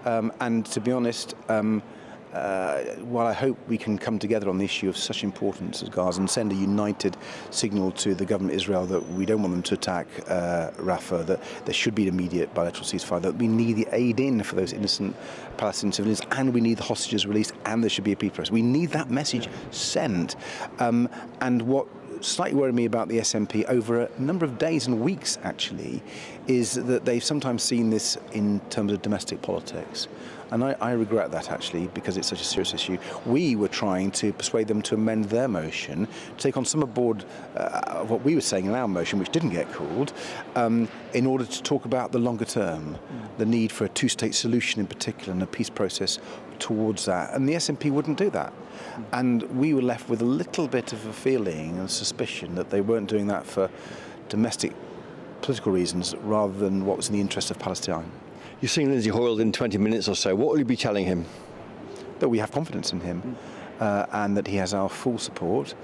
And to be honest, while I hope we can come together on the issue of such importance as Gaza and send a united signal to the government of Israel that we don't want them to attack Rafah, that there should be an immediate bilateral ceasefire, that we need the aid in for those innocent Palestinian civilians, and we need the hostages released, and there should be a peace process. We need that message sent. And what slightly worried me about the SNP over a number of days and weeks, actually, is that they've sometimes seen this in terms of domestic politics. And I regret that, actually, because it's such a serious issue. We were trying to persuade them to amend their motion, to take on some aboard of what we were saying in our motion, which didn't get called, in order to talk about the longer term, the need for a two-state solution in particular, and a peace process towards that. And the SNP wouldn't do that. And we were left with a little bit of a feeling and suspicion that they weren't doing that for domestic political reasons rather than what was in the interest of Palestine. You've seen Lindsay Hoyle in 20 minutes or so. What will you be telling him? That we have confidence in him and that he has our full support,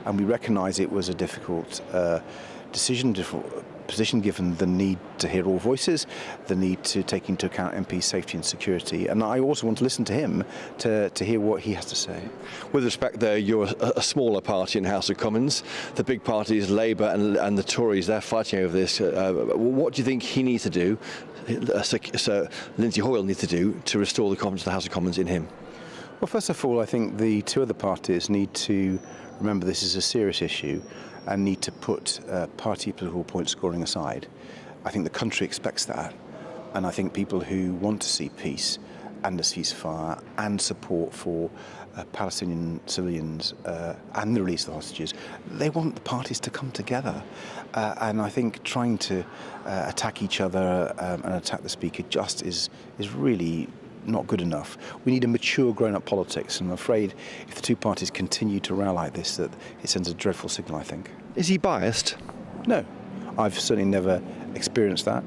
and we recognise it was a difficult decision, difficult position given the need to hear all voices, the need to take into account MP's safety and security, and I also want to listen to him to hear what he has to say. With respect there, you're a smaller party in House of Commons. The big parties, Labour and the Tories, they're fighting over this. What do you think he needs to do, Sir Lindsay Hoyle needs to do, to restore the confidence of the House of Commons in him? Well, first of all, I think the two other parties need to remember this is a serious issue and need to put party political point scoring aside. I think the country expects that, and I think people who want to see peace and a ceasefire and support for Palestinian civilians and the release of the hostages, they want the parties to come together. And I think trying to attack each other and attack the Speaker just is really not good enough. We need a mature, grown-up politics, and I'm afraid if the two parties continue to row like this, that it sends a dreadful signal, I think. Is he biased? No, I've certainly never experienced that.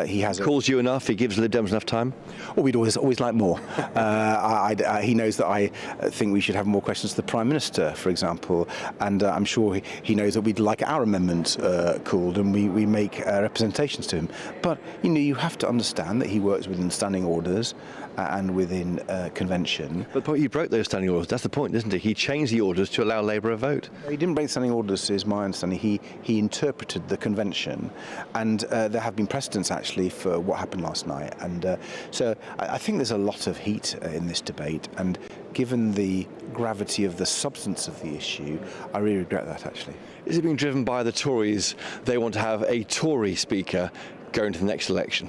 He has calls you enough. He gives Lib Dems enough time. Well, we'd always like more. He knows that I think we should have more questions to the Prime Minister, for example, and I'm sure he knows that we'd like our amendments called, and we make representations to him. But you have to understand that he works within standing orders and within convention. But you broke those standing orders. That's the point, isn't it? He changed the orders to allow Labour a vote. He didn't break standing orders, is my understanding. He interpreted the convention, and there have been precedents actually for what happened last night. And so I think there's a lot of heat in this debate, and given the gravity of the substance of the issue, I really regret that, actually. Is it being driven by the Tories? They want to have a Tory Speaker going to the next election.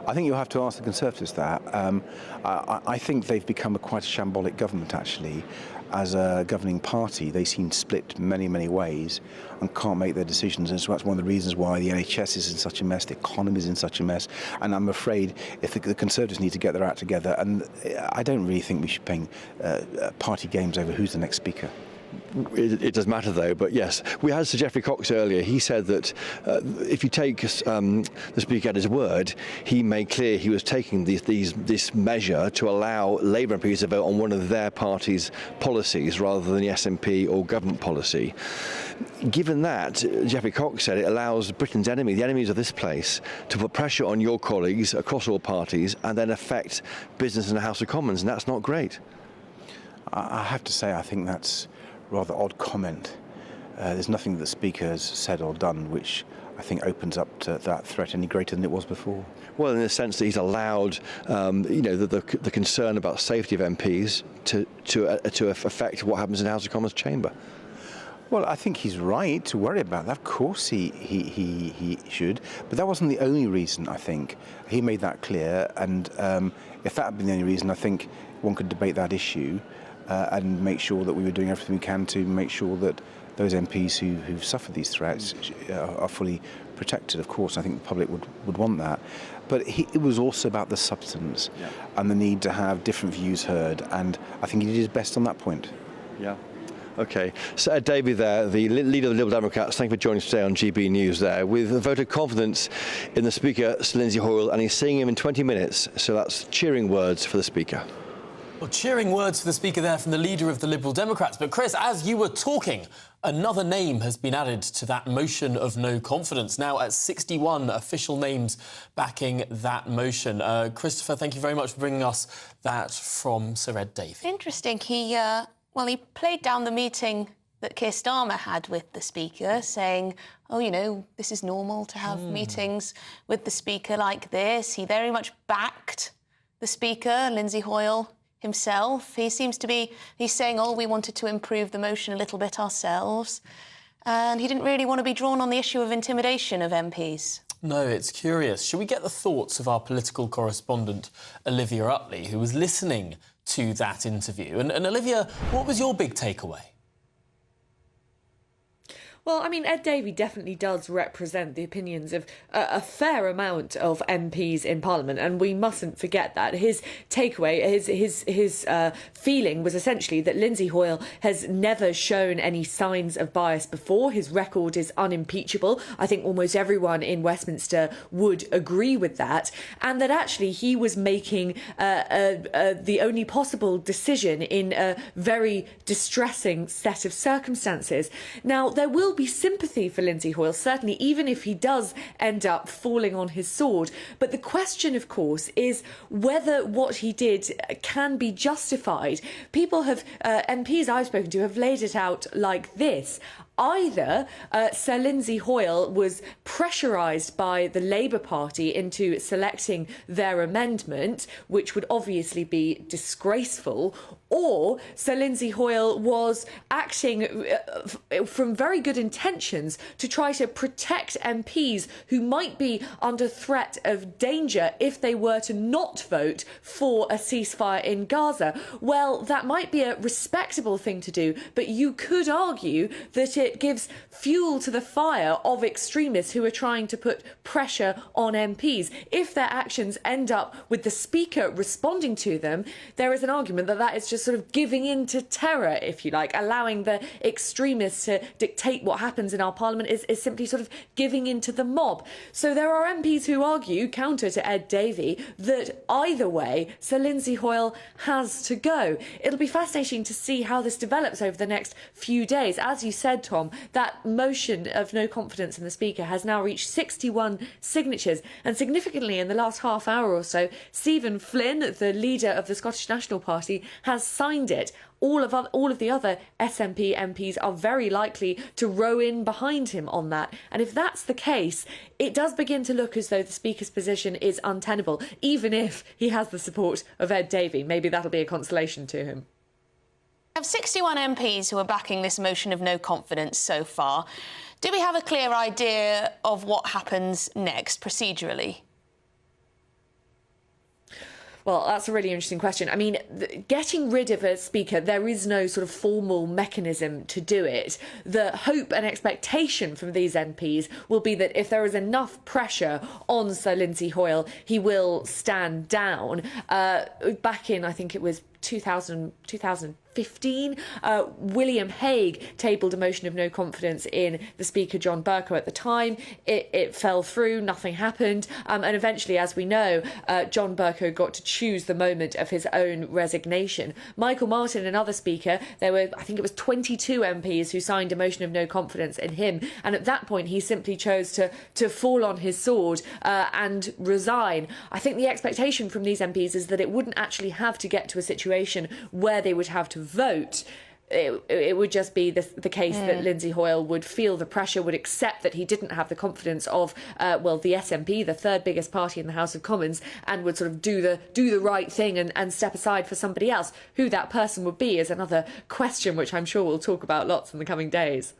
I think you'll have to ask the Conservatives that. I think they've become quite a shambolic government, actually. As a governing party, they seem split many, many ways and can't make their decisions. And so that's one of the reasons why the NHS is in such a mess, the economy is in such a mess. And I'm afraid if the Conservatives need to get their act together, and I don't really think we should play party games over who's the next Speaker. It does matter, though, but yes. We had Sir Geoffrey Cox earlier. He said that if you take the Speaker at his word, he made clear he was taking this measure to allow Labour MPs to vote on one of their party's policies rather than the SNP or government policy. Given that, Geoffrey Cox said it allows Britain's enemy, the enemies of this place, to put pressure on your colleagues across all parties and then affect business in the House of Commons, and that's not great. I have to say, I think that's rather odd comment. There's nothing that the Speaker has said or done which I think opens up to that threat any greater than it was before. Well, in the sense that he's allowed, the concern about safety of MPs to affect what happens in the House of Commons chamber. Well, I think he's right to worry about that. Of course he should. But that wasn't the only reason, I think. He made that clear. And if that had been the only reason, I think one could debate that issue and make sure that we were doing everything we can to make sure that those MPs who've suffered these threats are fully protected. Of course, I think the public would want that. But it was also about the substance and the need to have different views heard. And I think he did his best on that point. Yeah. OK. So Ed Davey there, the leader of the Liberal Democrats, thank you for joining us today on GB News there, with a vote of confidence in the Speaker, Sir Lindsay Hoyle, and he's seeing him in 20 minutes. So that's cheering words for the Speaker. Well, cheering words for the Speaker there from the leader of the Liberal Democrats. But, Chris, as you were talking, another name has been added to that motion of no confidence, now at 61 official names backing that motion. Christopher, thank you very much for bringing us that from Sir Ed Davey. Interesting. He played down the meeting that Keir Starmer had with the Speaker, saying, this is normal to have meetings with the Speaker like this. He very much backed the Speaker, Lindsay Hoyle, himself. He seems to be, he's saying, we wanted to improve the motion a little bit ourselves. And he didn't really want to be drawn on the issue of intimidation of MPs. No, it's curious. Shall we get the thoughts of our political correspondent, Olivia Utley, who was listening to that interview? And Olivia, what was your big takeaway? Well, I mean, Ed Davey definitely does represent the opinions of a fair amount of MPs in Parliament, and we mustn't forget that. His takeaway, his feeling was essentially that Lindsay Hoyle has never shown any signs of bias before. His record is unimpeachable. I think almost everyone in Westminster would agree with that, and that actually he was making the only possible decision in a very distressing set of circumstances. Now, there will be sympathy for Lindsay Hoyle, certainly, even if he does end up falling on his sword. But the question, of course, is whether what he did can be justified. People have, MPs I've spoken to, have laid it out like this. Either Sir Lindsay Hoyle was pressurised by the Labour Party into selecting their amendment, which would obviously be disgraceful, or Sir Lindsay Hoyle was acting from very good intentions to try to protect MPs who might be under threat of danger if they were to not vote for a ceasefire in Gaza. Well, that might be a respectable thing to do, but you could argue that it gives fuel to the fire of extremists who are trying to put pressure on MPs. If their actions end up with the Speaker responding to them, there is an argument that that is just sort of giving in to terror, if you like. Allowing the extremists to dictate what happens in our Parliament is simply sort of giving in to the mob. So there are MPs who argue, counter to Ed Davey, that either way, Sir Lindsay Hoyle has to go. It'll be fascinating to see how this develops over the next few days. As you said, Tom, that motion of no confidence in the Speaker has now reached 61 signatures, and significantly in the last half hour or so, Stephen Flynn, the leader of the Scottish National Party, has signed it. All of the other SNP MPs are very likely to row in behind him on that. And if that's the case, it does begin to look as though the Speaker's position is untenable, even if he has the support of Ed Davey. Maybe that'll be a consolation to him. We have 61 MPs who are backing this motion of no confidence so far. Do we have a clear idea of what happens next procedurally? Well, that's a really interesting question. I mean, getting rid of a Speaker, there is no sort of formal mechanism to do it. The hope and expectation from these MPs will be that if there is enough pressure on Sir Lindsay Hoyle, he will stand down. Back in, I think it was 2015, William Hague tabled a motion of no confidence in the Speaker, John Bercow, at the time. It fell through, nothing happened, and eventually, as we know, John Bercow got to choose the moment of his own resignation. Michael Martin, another Speaker, there were, I think it was 22 MPs who signed a motion of no confidence in him, and at that point he simply chose to fall on his sword and resign. I think the expectation from these MPs is that it wouldn't actually have to get to a situation where they would have to vote. It would just be the case that Lindsay Hoyle would feel the pressure, would accept that he didn't have the confidence of, the SNP, the third biggest party in the House of Commons, and would sort of do the right thing and step aside for somebody else. Who that person would be is another question, which I'm sure we'll talk about lots in the coming days.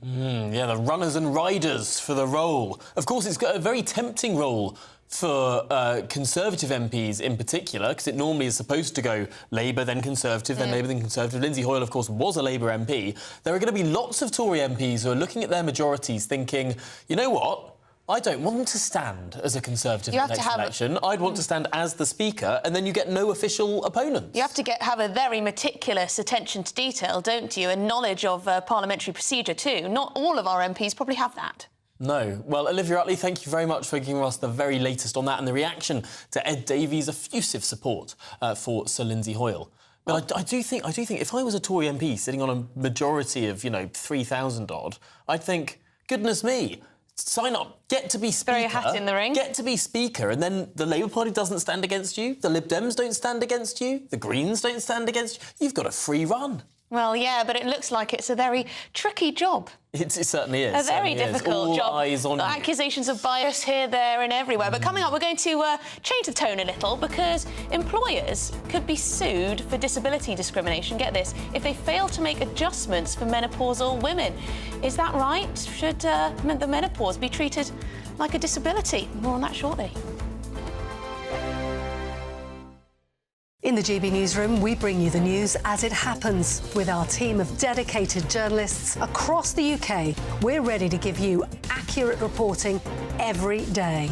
Yeah, the runners and riders for the role. Of course, it's got a very tempting role for Conservative MPs in particular, because it normally is supposed to go Labour, then Conservative, then Labour, then Conservative. Lindsay Hoyle, of course, was a Labour MP. There are going to be lots of Tory MPs who are looking at their majorities thinking, you know what? I don't want to stand as a Conservative in the next election. I'd want to stand as the Speaker, and then you get no official opponents. You have to have a very meticulous attention to detail, don't you, and knowledge of parliamentary procedure too. Not all of our MPs probably have that. No. Well, Olivia Utley, thank you very much for giving us the very latest on that and the reaction to Ed Davey's effusive support for Sir Lindsay Hoyle. But I do think if I was a Tory MP sitting on a majority of, 3,000 odd, I'd think, goodness me, sign up, get to be Speaker. Throw your hat in the ring. Get to be Speaker, and then the Labour Party doesn't stand against you, the Lib Dems don't stand against you, the Greens don't stand against you. You've got a free run. Well, yeah, but it looks like it's a very tricky job. It certainly is. A very difficult job. All eyes on you. Accusations of bias here, there and everywhere. But coming up, we're going to change the tone a little, because employers could be sued for disability discrimination, get this, if they fail to make adjustments for menopausal women. Is that right? Should the menopause be treated like a disability? More on that shortly. In In the GB Newsroom, we bring you the news as it happens. With our team of dedicated journalists across the UK, we're ready to give you accurate reporting every day.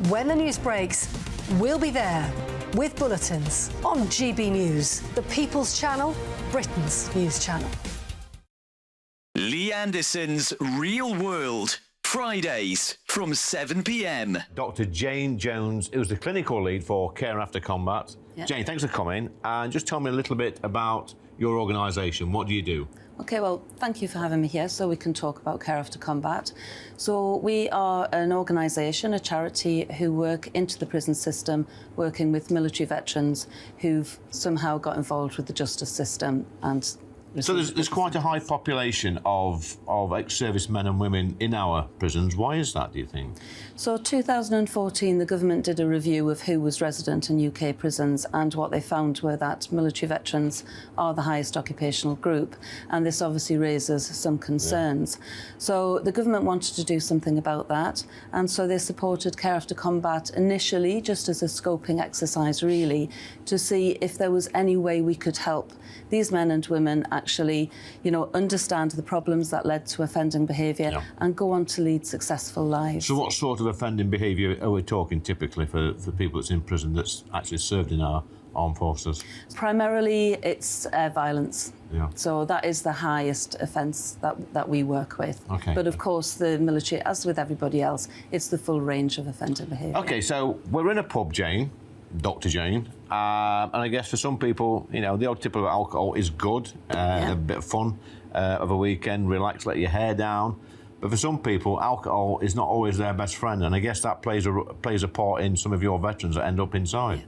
When the news breaks, we'll be there with bulletins on GB News, the People's Channel, Britain's news channel. Lee Anderson's Real World, Fridays from 7 p.m. Dr. Jane Jones, who's the clinical lead for Care After Combat. Yeah. Jane, thanks for coming. And just tell me a little bit about your organisation. What do you do? OK, well, thank you for having me here so we can talk about Care After Combat. So we are an organisation, a charity, who work into the prison system, working with military veterans who've somehow got involved with the justice system. And so there's quite a high population of ex-servicemen and women in our prisons. Why is that, do you think? So 2014, the government did a review of who was resident in UK prisons, and what they found were that military veterans are the highest occupational group, and this obviously raises some concerns. Yeah. So the government wanted to do something about that, and so they supported Care After Combat initially just as a scoping exercise, really, to see if there was any way we could help these men and women actually, understand the problems that led to offending behaviour and go on to lead successful lives. So what sort of offending behaviour are we talking typically for people that's in prison that's actually served in our armed forces? Primarily, it's violence. Yeah. So that is the highest offence that we work with. Okay. But of course, the military, as with everybody else, it's the full range of offending behaviour. OK, so we're in a pub, Jane, Dr. Jane, and I guess for some people, the odd tip of alcohol is good, a bit of fun of a weekend, relax, let your hair down. But for some people, alcohol is not always their best friend, and I guess that plays a part in some of your veterans that end up inside. Yeah.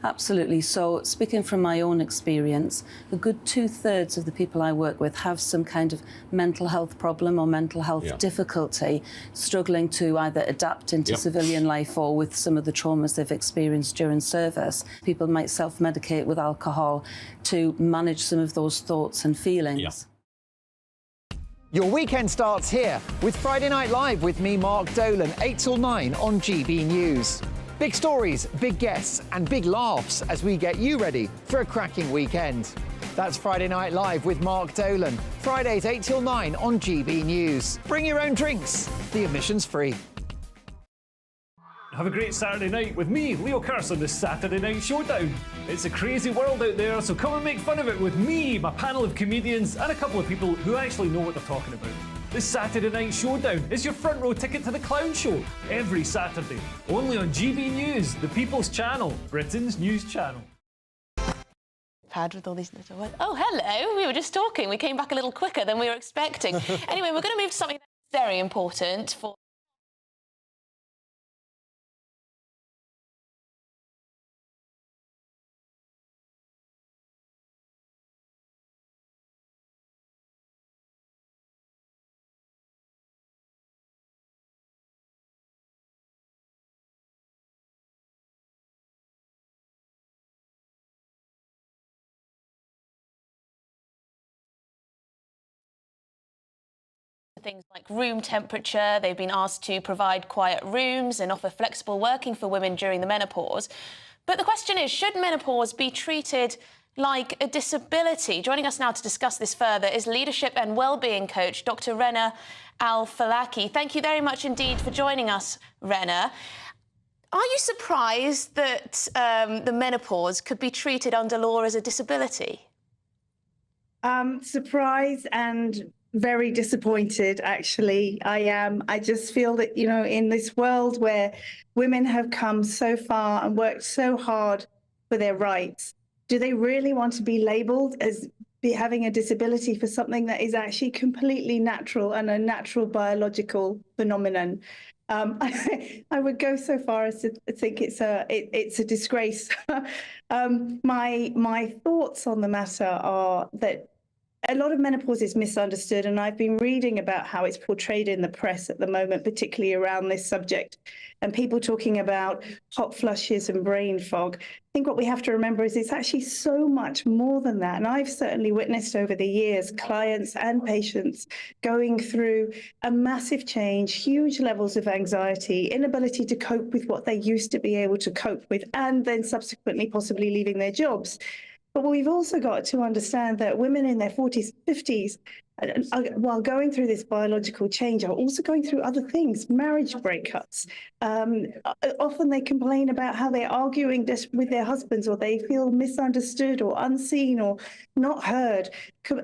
Absolutely. So, speaking from my own experience, a good 2/3 of the people I work with have some kind of mental health problem or mental health difficulty, struggling to either adapt into civilian life or with some of the traumas they've experienced during service. People might self-medicate with alcohol to manage some of those thoughts and feelings. Yeah. Your weekend starts here with Friday Night Live with me, Mark Dolan, 8 till 9 on GB News. Big stories, big guests and big laughs as we get you ready for a cracking weekend. That's Friday Night Live with Mark Dolan. Fridays 8 till 9 on GB News. Bring your own drinks. The admission's free. Have a great Saturday night with me, Leo Curse, on the Saturday Night Showdown. It's a crazy world out there, so come and make fun of it with me, my panel of comedians, and a couple of people who actually know what they're talking about. The Saturday Night Showdown is your front row ticket to the clown show every Saturday, only on GB News, the People's Channel, Britain's news channel. Pad with all these little words. Oh, hello. We were just talking. We came back a little quicker than we were expecting. Anyway, we're going to move to something that's very important for things like room temperature. They've been asked to provide quiet rooms and offer flexible working for women during the menopause. But the question is, should menopause be treated like a disability? Joining us now to discuss this further is leadership and wellbeing coach Dr. Rena Al-Falaki. Thank you very much indeed for joining us, Rena. Are you surprised that the menopause could be treated under law as a disability? Surprised and very disappointed, actually. I am. I just feel that, in this world where women have come so far and worked so hard for their rights, do they really want to be labelled as having a disability for something that is actually completely natural and a natural biological phenomenon? I would go so far as to think it's a disgrace. My thoughts on the matter are that a lot of menopause is misunderstood, and I've been reading about how it's portrayed in the press at the moment, particularly around this subject, and people talking about hot flushes and brain fog. I think what we have to remember is it's actually so much more than that. And I've certainly witnessed over the years clients and patients going through a massive change, huge levels of anxiety, inability to cope with what they used to be able to cope with, and then subsequently possibly leaving their jobs. But we've also got to understand that women in their 40s, 50s, while going through this biological change, are also going through other things, marriage breakups. Often they complain about how they're arguing with their husbands, or they feel misunderstood or unseen or not heard.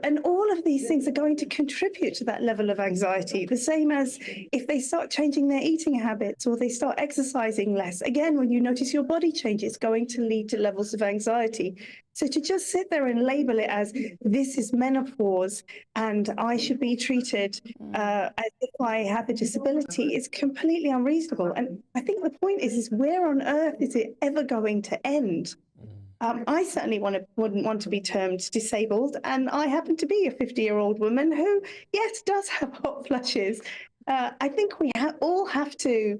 And all of these things are going to contribute to that level of anxiety, the same as if they start changing their eating habits or they start exercising less. Again, when you notice your body change, it's going to lead to levels of anxiety. So to just sit there and label it as this is menopause and I should be treated as if I have a disability is completely unreasonable. And I think the point is where on earth is it ever going to end? I certainly wouldn't want to be termed disabled, and I happen to be a 50-year-old woman who, yes, does have hot flushes. I think we all have to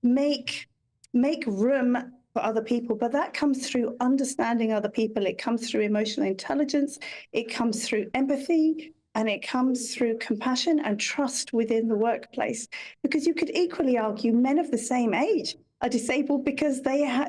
make room for other people, but that comes through understanding other people. It comes through emotional intelligence, it comes through empathy, and it comes through compassion and trust within the workplace. Because you could equally argue men of the same age are disabled because they're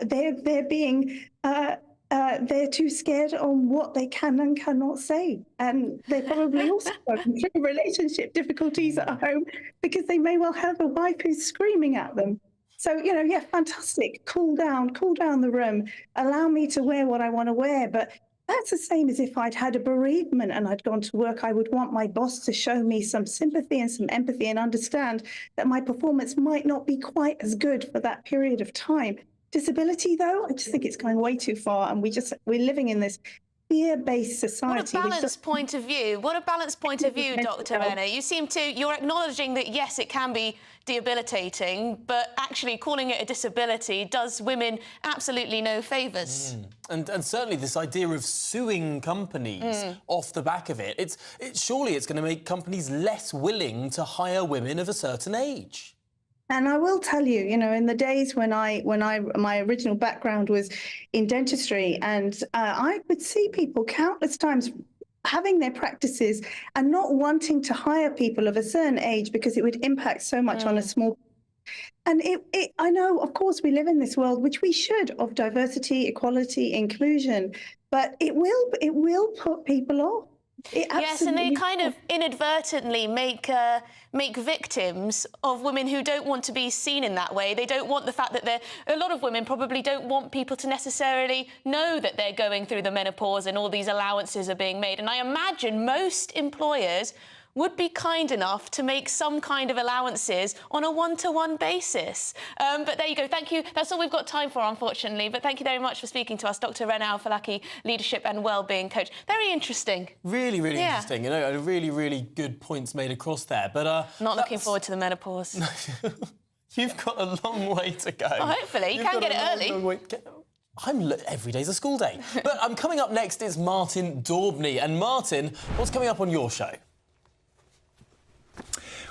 too scared on what they can and cannot say, and they're probably also going through relationship difficulties at home because they may well have a wife who's screaming at them. So, yeah, fantastic. Cool down the room. Allow me to wear what I want to wear. But that's the same as if I'd had a bereavement and I'd gone to work. I would want my boss to show me some sympathy and some empathy and understand that my performance might not be quite as good for that period of time. Disability, though, I just think it's going way too far. And we're living in this fear-based society. What a balanced point of view. What a balanced point of view, Dr. Renner. You're acknowledging that, yes, it can be debilitating, but actually calling it a disability does women absolutely no favours. And certainly this idea of suing companies off the back of it, surely it's going to make companies less willing to hire women of a certain age. And I will tell you, in the days when my original background was in dentistry, and I would see people countless times having their practices and not wanting to hire people of a certain age because it would impact so much on a small. And I know, of course, we live in this world, which we should, of diversity, equality, inclusion, but it will put people off. Yes, and they kind of inadvertently make victims of women who don't want to be seen in that way. They don't want the fact that a lot of women probably don't want people to necessarily know that they're going through the menopause and all these allowances are being made. And I imagine most employers would be kind enough to make some kind of allowances on a one-to-one basis. But there you go. Thank you. That's all we've got time for, unfortunately. But thank you very much for speaking to us, Dr. Renner Al-Falaki, Leadership and Wellbeing Coach. Very interesting. Really interesting. Really, really good points made across there. But not looking forward to the menopause. You've got a long way to go. Well, hopefully. You can get it early. Every day's a school day. But coming up next is Martin Daubney. And Martin, what's coming up on your show?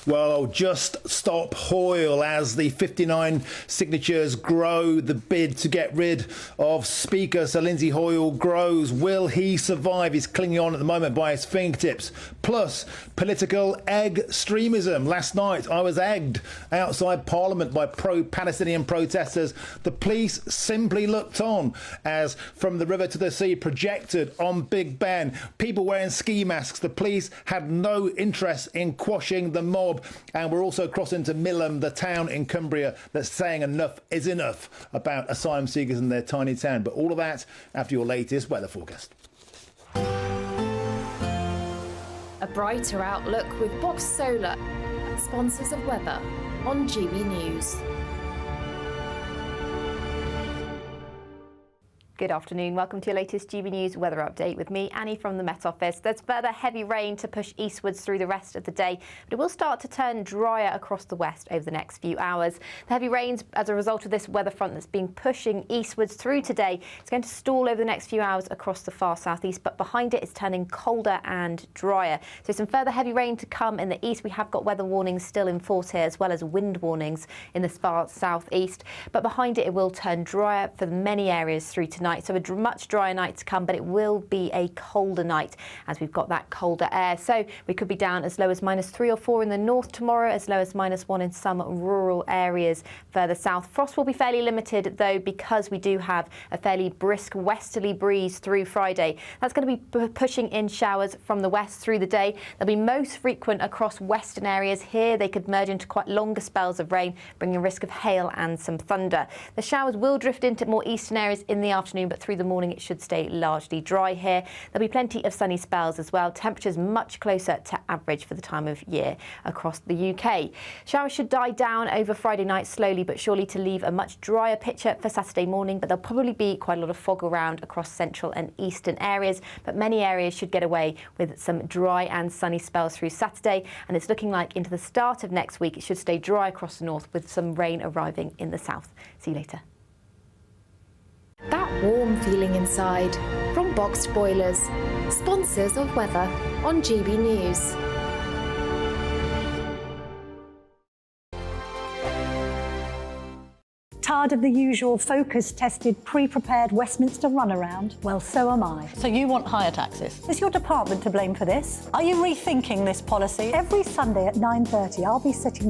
Well, just stop Hoyle as the 59 signatures grow. The bid to get rid of Speaker Sir Lindsay Hoyle grows. Will he survive? He's clinging on at the moment by his fingertips. Plus, political extremism. Last night, I was egged outside Parliament by pro-Palestinian protesters. The police simply looked on as From the River to the Sea projected on Big Ben. People wearing ski masks. The police had no interest in quashing the mob. And we're also crossing to Millom, the town in Cumbria that's saying enough is enough about asylum seekers in their tiny town. But all of that after your latest weather forecast. A brighter outlook with Box Solar, sponsors of weather on GB News. Good afternoon. Welcome to your latest GB News weather update with me, Annie from the Met Office. There's further heavy rain to push eastwards through the rest of the day, but it will start to turn drier across the west over the next few hours. The heavy rains, as a result of this weather front that's been pushing eastwards through today, it's going to stall over the next few hours across the far southeast, but behind it it's turning colder and drier. So some further heavy rain to come in the east. We have got weather warnings still in force here, as well as wind warnings in the far southeast, but behind it will turn drier for many areas through tonight. So a much drier night to come, but it will be a colder night as we've got that colder air. So we could be down as low as -3 or 4 in the north tomorrow, as low as -1 in some rural areas further south. Frost will be fairly limited though, because we do have a fairly brisk westerly breeze through Friday. That's going to be pushing in showers from the west through the day. They'll be most frequent across western areas. Here they could merge into quite longer spells of rain, bringing a risk of hail and some thunder. The showers will drift into more eastern areas in the afternoon, but through the morning it should stay largely dry here. There'll be plenty of sunny spells as well. Temperatures much closer to average for the time of year across the UK. Showers should die down over Friday night slowly but surely to leave a much drier picture for Saturday morning, but there'll probably be quite a lot of fog around across central and eastern areas, but many areas should get away with some dry and sunny spells through Saturday, and it's looking like into the start of next week it should stay dry across the north with some rain arriving in the south. See you later. That warm feeling inside from Boxed Boilers, sponsors of weather on GB News. Tired of the usual focus-tested, pre-prepared Westminster runaround? Well, so am I. So you want higher taxes? Is your department to blame for this? Are you rethinking this policy? Every Sunday at 9:30, I'll be sitting down